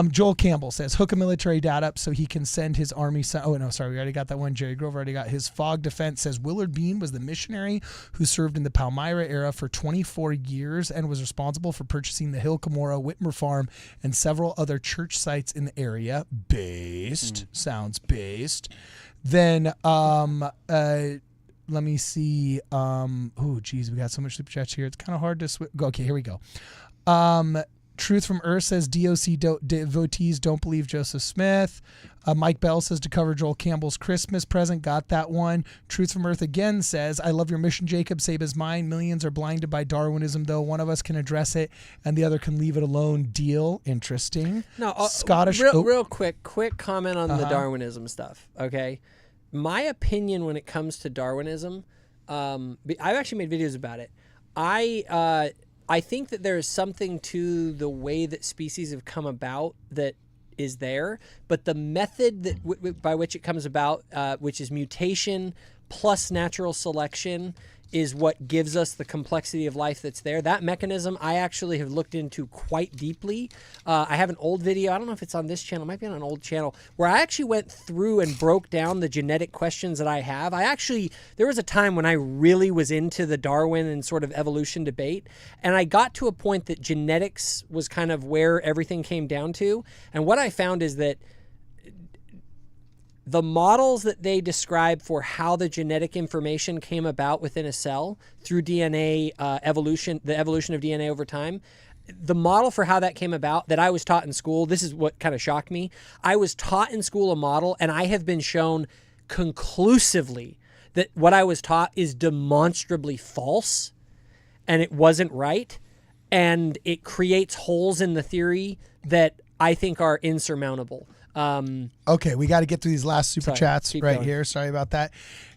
Joel Campbell says, hook a military dad up so he can send his army son. Oh, no, sorry. We already got that one. Jerry Grove already got his. Fog Defense says Willard Bean was the missionary who served in the Palmyra era for 24 years and was responsible for purchasing the Hill Cumorah Whitmer Farm and several other church sites in the area. Based. Sounds based. Then, let me see. Oh, geez, we got so much super chats here. It's kind of hard to okay, here we go. Truth from Earth says DOC devotees don't believe Joseph Smith. Mike Bell says to cover Joel Campbell's Christmas present. Got that one. Truth from Earth again says, I love your mission, Jacob. Save his mind. Millions are blinded by Darwinism, though. One of us can address it and the other can leave it alone. Deal. Interesting. No, Scottish. real quick comment on the Darwinism stuff. Okay, my opinion when it comes to Darwinism, I've actually made videos about it. I think that there is something to the way that species have come about that is there, but the method that by which it comes about, which is mutation plus natural selection, is what gives us the complexity of life that's there. That mechanism I actually have looked into quite deeply. I have an old video, I don't know if it's on this channel, it might be on an old channel, where I actually went through and broke down the genetic questions that I have. There was a time when I really was into the Darwin and sort of evolution debate, and I got to a point that genetics was kind of where everything came down to. And what I found is that the models that they describe for how the genetic information came about within a cell through DNA evolution, the evolution of DNA over time, the model for how that came about that I was taught in school, this is what kind of shocked me. I was taught in school a model, and I have been shown conclusively that what I was taught is demonstrably false, and it wasn't right, and it creates holes in the theory that I think are insurmountable. Okay, we got to get through these last super chats keep right going. here. Sorry about that.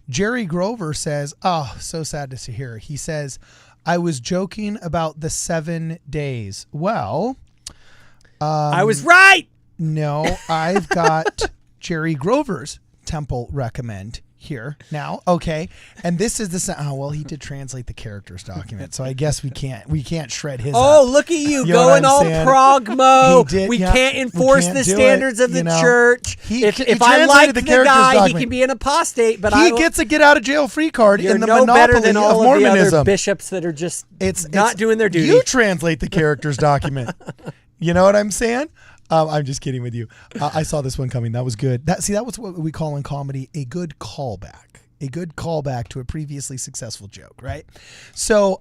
Jerry Grover says, oh, so sad to hear. He says, I was joking about the 7 days. Well, I was right. no, I've got Jerry Grover's temple recommend here now. Okay. And this is he did translate the characters document. So I guess we can't shred his Oh, up. look at you, You know going what I'm all saying? progmo. He did, we yeah, can't we enforce can't the do it, standards of the you know. church. He If I translated like the the characters guy, he document. can be an apostate. But He gets a get out of jail free card You're in the no better monopoly than of all of the other Mormonism. bishops that are just It's not doing their duty. You translate the characters document. You know what I'm saying? I'm just kidding with you. I saw this one coming. That was good. That was what we call in comedy a good callback. A good callback to a previously successful joke, right? So,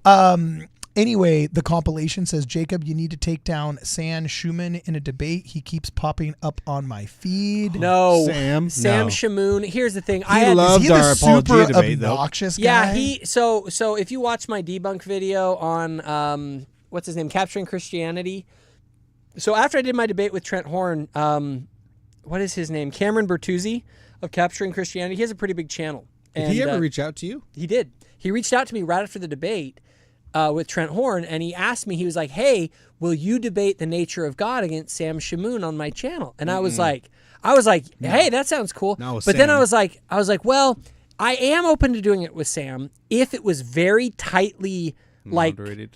anyway, the compilation says, Jacob, you need to take down Sam Schumann in a debate. He keeps popping up on my feed. No, Sam? No. Shamoon. Here's the thing. He loved Is he the our super apologia debate, though. obnoxious guy? Yeah, so if you watch my debunk video on what's his name, Capturing Christianity. So after I did my debate with Trent Horn, what is his name? Cameron Bertuzzi of Capturing Christianity. He has a pretty big channel. Did he ever reach out to you? He did. He reached out to me right after the debate with Trent Horn, and he asked me, he was like, hey, will you debate the nature of God against Sam Shamoon on my channel? And I was like, hey, that sounds cool. No, but then I Sam. was like, well, I am open to doing it with Sam if it was very tightly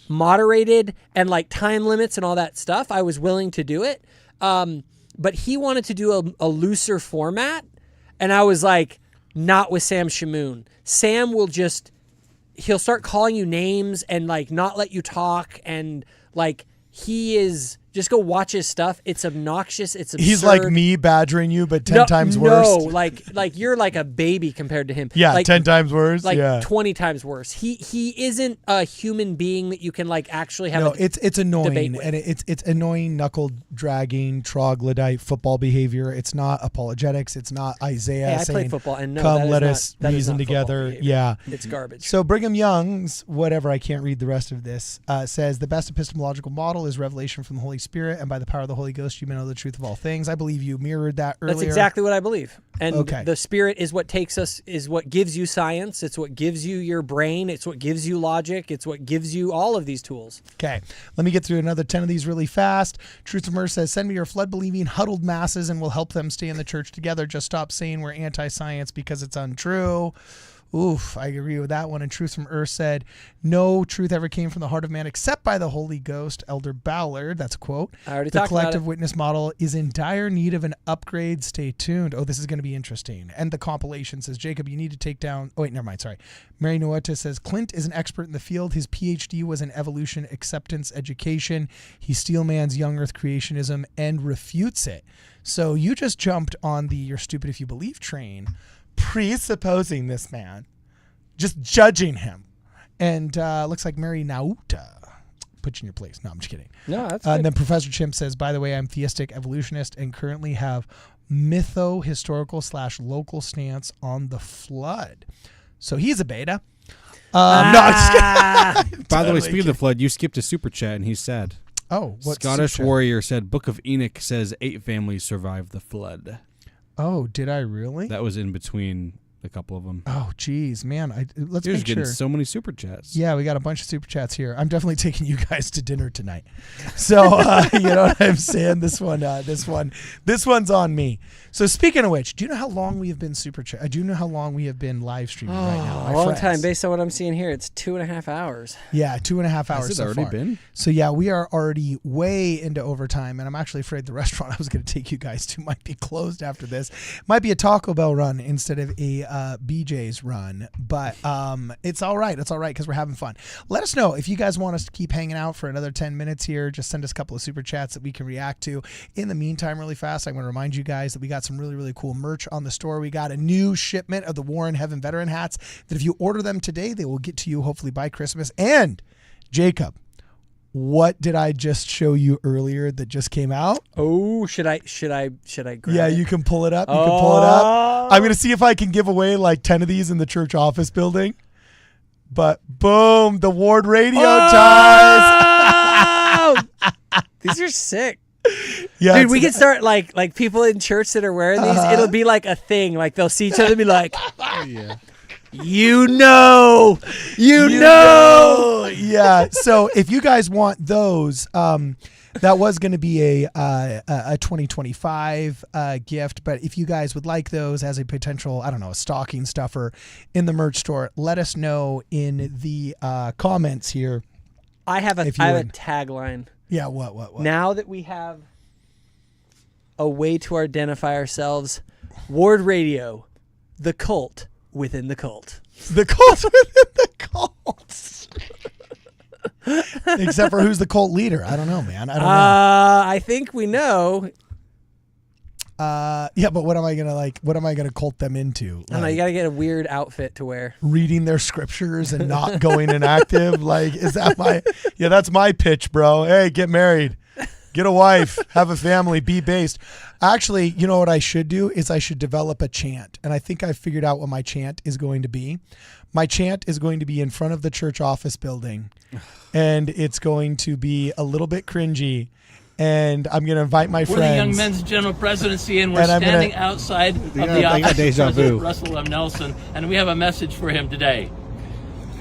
moderated and like time limits and all that stuff. I was willing to do it. But he wanted to do a looser format, and I was like, not with Sam Shamoon. Sam will he'll start calling you names and like not let you talk, and like just go watch his stuff. It's obnoxious. It's absurd. He's like me badgering you, but 10 times worse. No, like you're like a baby compared to him. Yeah, like, 10 times worse. Like yeah. 20 times worse. He isn't a human being that you can like actually have. No, it's annoying, debate with. and it's annoying knuckle dragging troglodyte football behavior. It's not apologetics. It's not Isaiah Hey, I saying, played football, and no, "Come, that is let not- us that is reason not football together." behavior. Yeah, It's garbage. So Brigham Young's whatever, I can't read the rest of this, says the best epistemological model is revelation from the Holy Spirit, and by the power of the Holy Ghost you may know the truth of all things. I believe you mirrored that earlier. That's exactly what I believe. And Okay. the Spirit is what is what gives you science. It's what gives you your brain. It's what gives you logic. It's what gives you all of these tools. Okay, let me get through another 10 of these really fast. Truth from Earth says, send me your flood-believing, huddled masses and we'll help them stay in the church together. Just stop saying we're anti-science because it's untrue. Oof, I agree with that one. And Truth from Earth said, no truth ever came from the heart of man except by the Holy Ghost. Elder Ballard, that's a quote. I already the talked about collective it. witness model is in dire need of an upgrade. Stay tuned. Oh, this is going to be interesting. And the compilation says, Jacob, you need to take down... Oh, wait, never mind. Sorry. Mary Nuota says, Clint is an expert in the field. His PhD was in evolution acceptance education. He steelmans young earth creationism and refutes it. So you just jumped on the you're stupid if you believe train, presupposing this man, just judging him. And looks like Mary Nauta put you in your place. No, I'm just kidding. No, that's And then Professor Chimp says, by the way, I'm theistic evolutionist and currently have mytho-historical/local stance on the flood. So he's a beta. No, I'm just kidding. By the way, Totally speaking of the flood, you skipped a super chat, and he's sad. Oh, what Scottish super chat? Warrior said, Book of Enoch says 8 families survived the flood. Oh, did I really? That was in between a couple of them. Oh, geez, man. Let's You're make just getting sure. so many super chats. Yeah, we got a bunch of super chats here. I'm definitely taking you guys to dinner tonight. So you know what I'm saying? This one's on me. So speaking of which, do you know how long we have been super chat? Do you know how long we have been live streaming right now? a long time. Based on what I'm seeing here, it's 2.5 hours. Yeah, 2.5 hours. Has it so already far. been? So yeah, we are already way into overtime, and I'm actually afraid the restaurant I was going to take you guys to might be closed after this. Might be a Taco Bell run instead of a BJ's run, but it's all right. It's all right because we're having fun. Let us know if you guys want us to keep hanging out for another 10 minutes here. Just send us a couple of super chats that we can react to. In the meantime, really fast, I'm going to remind you guys that we got some really, really cool merch on the store. We got a new shipment of the War in Heaven veteran hats that if you order them today, they will get to you hopefully by Christmas. And Jacob, what did I just show you earlier that just came out? Oh, should I grab Yeah, it? you can pull it up. You can pull it up. I'm going to see if I can give away like 10 of these in the church office building. But boom, the Ward Radio ties. These are sick. Yeah, Dude, we can start like people in church that are wearing these. It'll be like a thing. Like they'll see each other and be like, you know. Yeah. So if you guys want those, that was going to be a 2025 gift. But if you guys would like those as a potential, I don't know, a stocking stuffer in the merch store, let us know in the comments here. I have a tagline. Yeah. What? Now that we have a way to identify ourselves, Ward Radio, the cult within the cult. The cult within the cult. Except for who's the cult leader? I don't know, man. I don't know. I think we know. Yeah, but what am I gonna cult them into? I don't know. You gotta get a weird outfit to wear. Reading their scriptures and not going inactive. Like, is that my? Yeah, that's my pitch, bro. Hey, get married, get a wife, have a family, be based. Actually, you know what I should do is I should develop a chant, and I think I figured out what my chant is going to be. My chant is going to be in front of the church office building, and it's going to be a little bit cringy. And I'm going to invite my friends. We're the Young Men's General Presidency, and we're standing outside of the office of President Russell M. Nelson, and we have a message for him today.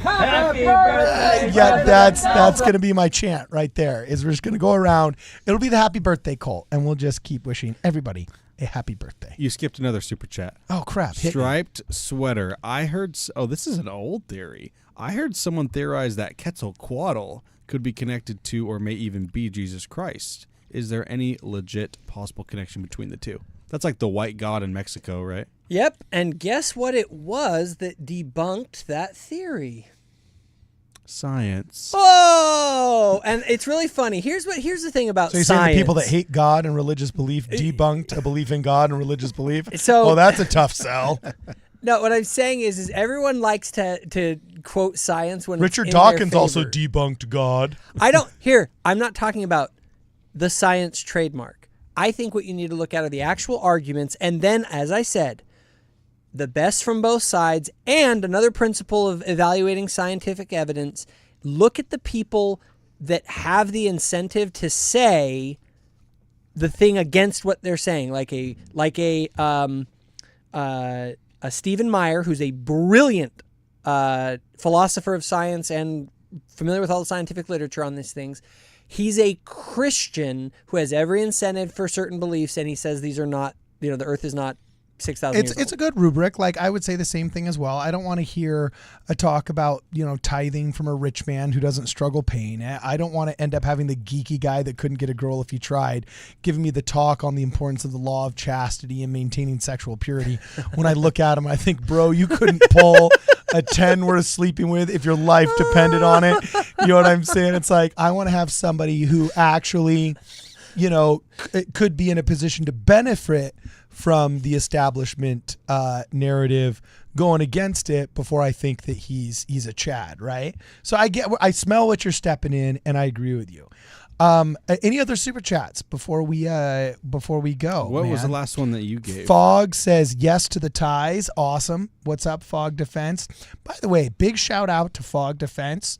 Happy birthday! Yeah, that's going to be my chant right there. Is we're just going to go around. It'll be the happy birthday cult, and we'll just keep wishing everybody a happy birthday. You skipped another super chat. Oh crap! Striped sweater. I heard. Oh, this is an old theory. I heard someone theorize that Quetzalcoatl could be connected to, or may even be, Jesus Christ. Is there any legit possible connection between the two? That's like the white god in Mexico, right? Yep. And guess what it was that debunked that theory? Science. Oh, and it's really funny. Here's the thing about science. So you're saying the people that hate God and religious belief debunked a belief in God and religious belief? So, that's a tough sell. No, what I'm saying is everyone likes to quote science when Richard it's in Dawkins their also favor. debunked God. I'm not talking about the science trademark. I think what you need to look at are the actual arguments, and then, as I said, the best from both sides. And another principle of evaluating scientific evidence, look at the people that have the incentive to say the thing against what they're saying, like a Stephen Meyer, who's a brilliant philosopher of science and familiar with all the scientific literature on these things. He's a Christian who has every incentive for certain beliefs, and he says these are not, the earth is not 6,000 years old. It's a good rubric. Like, I would say the same thing as well. I don't want to hear a talk about, tithing from a rich man who doesn't struggle pain. I don't want to end up having the geeky guy that couldn't get a girl if he tried, giving me the talk on the importance of the law of chastity and maintaining sexual purity. When I look at him, I think, bro, you couldn't pull a 10 worth sleeping with if your life depended on it. You know what I'm saying? It's like, I want to have somebody who actually, could be in a position to benefit from the establishment narrative going against it before I think that he's a Chad, right? So I smell what you're stepping in, and I agree with you. Any other super chats before we go? What was the last one that you gave? Fog says yes to the ties. Awesome. What's up, Fog Defense? By the way, big shout out to Fog Defense,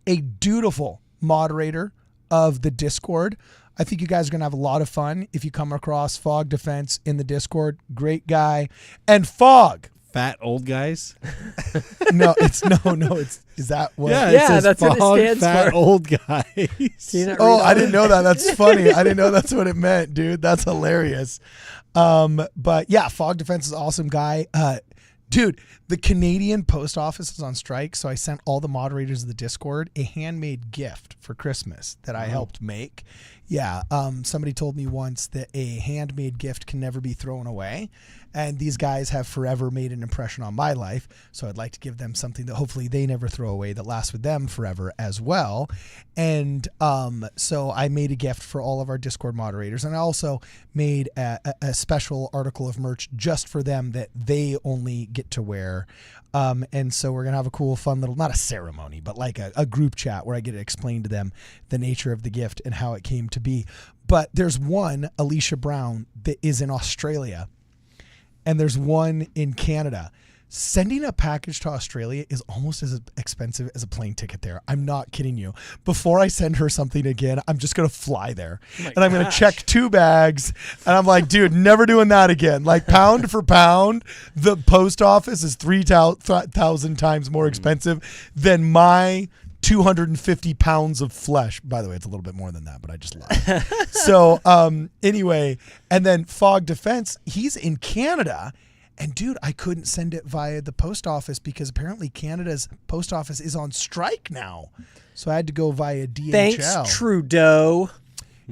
a dutiful moderator of the Discord. I think you guys are going to have a lot of fun if you come across Fog Defense in the Discord. Great guy. And Fog. Fat old guys? Is that what? Yeah, that's Fog, what it stands fat for. old guys. I didn't know that. That's funny. I didn't know that's what it meant, dude. That's hilarious. But yeah, Fog Defense is an awesome guy. Dude, the Canadian post office is on strike, so I sent all the moderators of the Discord a handmade gift for Christmas that I helped make. Yeah, somebody told me once that a handmade gift can never be thrown away, and these guys have forever made an impression on my life, so I'd like to give them something that hopefully they never throw away that lasts with them forever as well. And so I made a gift for all of our Discord moderators, and I also made a special article of merch just for them that they only get to wear. And so we're going to have a cool, fun little, not a ceremony, but like a group chat where I get to explain to them the nature of the gift and how it came to be. But there's one, Alicia Brown, that is in Australia, and there's one in Canada. Sending a package to Australia is almost as expensive as a plane ticket there. I'm not kidding you. Before I send her something again, I'm just going to fly there. And I'm going to check 2 bags. And I'm like, dude, never doing that again. Like, pound for pound, the post office is 3,000 times more expensive than my 250 pounds of flesh. By the way, it's a little bit more than that, but I just lied. So anyway, and then Fog Defense, he's in Canada. And dude, I couldn't send it via the post office because apparently Canada's post office is on strike now. So I had to go via DHL. Thanks, Trudeau.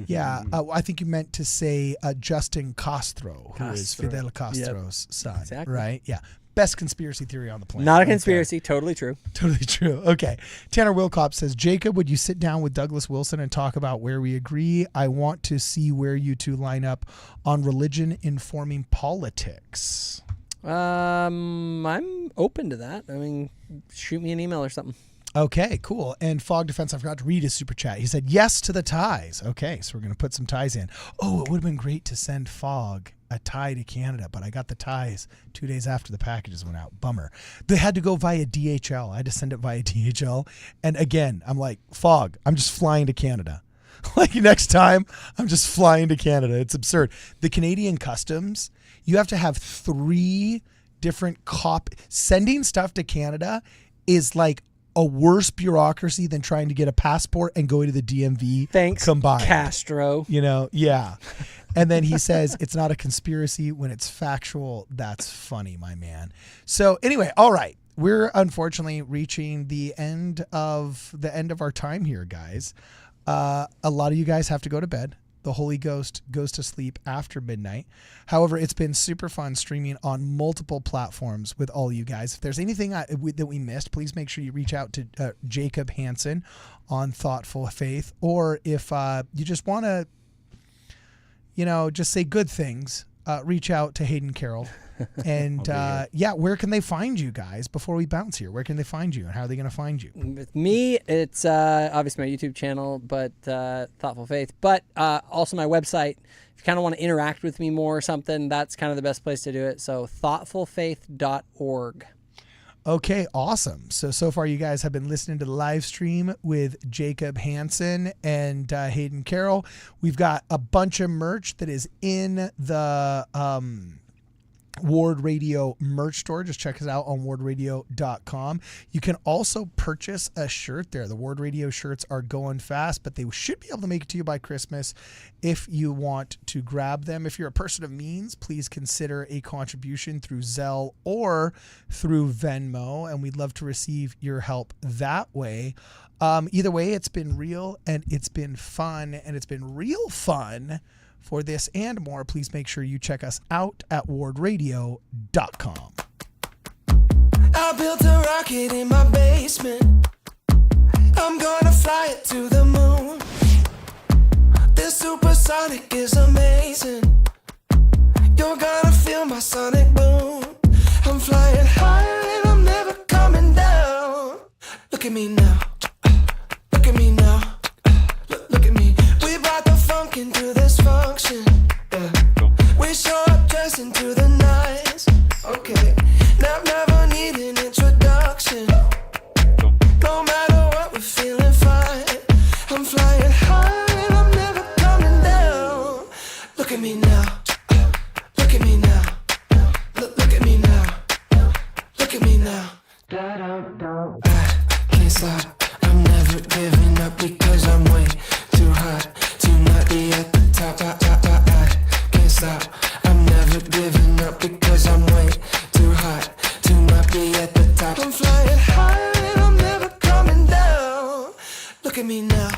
Yeah, I think you meant to say Justin Castro, who is Fidel Castro's son, exactly. Right? Yeah. Best conspiracy theory on the planet. Not a conspiracy. Totally true. Totally true. Okay. Tanner Wilcop says, Jacob, would you sit down with Douglas Wilson and talk about where we agree? I want to see where you two line up on religion informing politics. I'm open to that. I mean, shoot me an email or something. Okay, cool. And Fog Defense, I forgot to read his super chat. He said yes to the ties. Okay, so we're going to put some ties in. Oh, it would have been great to send Fog a tie to Canada, but I got the ties 2 days after the packages went out. Bummer. They had to go via DHL. I had to send it via DHL. And again, I'm like, Fog, I'm just flying to Canada. Like next time, I'm just flying to Canada. It's absurd. The Canadian customs, you have to have 3 different sending stuff to Canada is like a worse bureaucracy than trying to get a passport and going to the DMV. Thanks, combined. Castro. You know, yeah. And then he says it's not a conspiracy when it's factual. That's funny, my man. So anyway, all right. We're unfortunately reaching the end of our time here, guys. A lot of you guys have to go to bed. The Holy Ghost goes to sleep after midnight. However, it's been super fun streaming on multiple platforms with all you guys. If there's anything that we missed, please make sure you reach out to Jacob Hansen on Thoughtful Faith. Or if you just want to, just say good things, reach out to Hayden Carroll. And where can they find you guys before we bounce here? Where can they find you and how are they going to find you? With me, it's obviously my YouTube channel, but Thoughtful Faith, but also my website. If you kind of want to interact with me more or something, that's kind of the best place to do it. So thoughtfulfaith.org. Okay, awesome. So far you guys have been listening to the live stream with Jacob Hansen and Hayden Carroll. We've got a bunch of merch that is in the Ward Radio merch store. Just check us out on wardradio.com. You can also purchase a shirt there. The Ward Radio shirts are going fast, but they should be able to make it to you by Christmas if you want to grab them. If you're a person of means, please consider a contribution through Zelle or through Venmo, and we'd love to receive your help that way. Either way, it's been real and it's been fun, and it's been real fun. For this and more, please make sure you check us out at wardradio.com. I built a rocket in my basement. I'm gonna fly it to the moon. This supersonic is amazing. You're gonna feel my sonic boom. I'm flying higher and I'm never coming down. Look at me now. Look at me now. Look at me. We brought the funk into this function. Yeah. We show up dressed into the nines. Okay. Now never need an introduction. No matter what, we're feeling fine. I'm flying high and I'm never coming down. Look at me now. Look at me now. Look at me now. Look at me now. I can't stop. I'm never giving up because I'm way too hot to not be at the top. I can't stop. I'm never giving up because I'm way too hot to not be at the top. I'm flying high and I'm never coming down. Look at me now.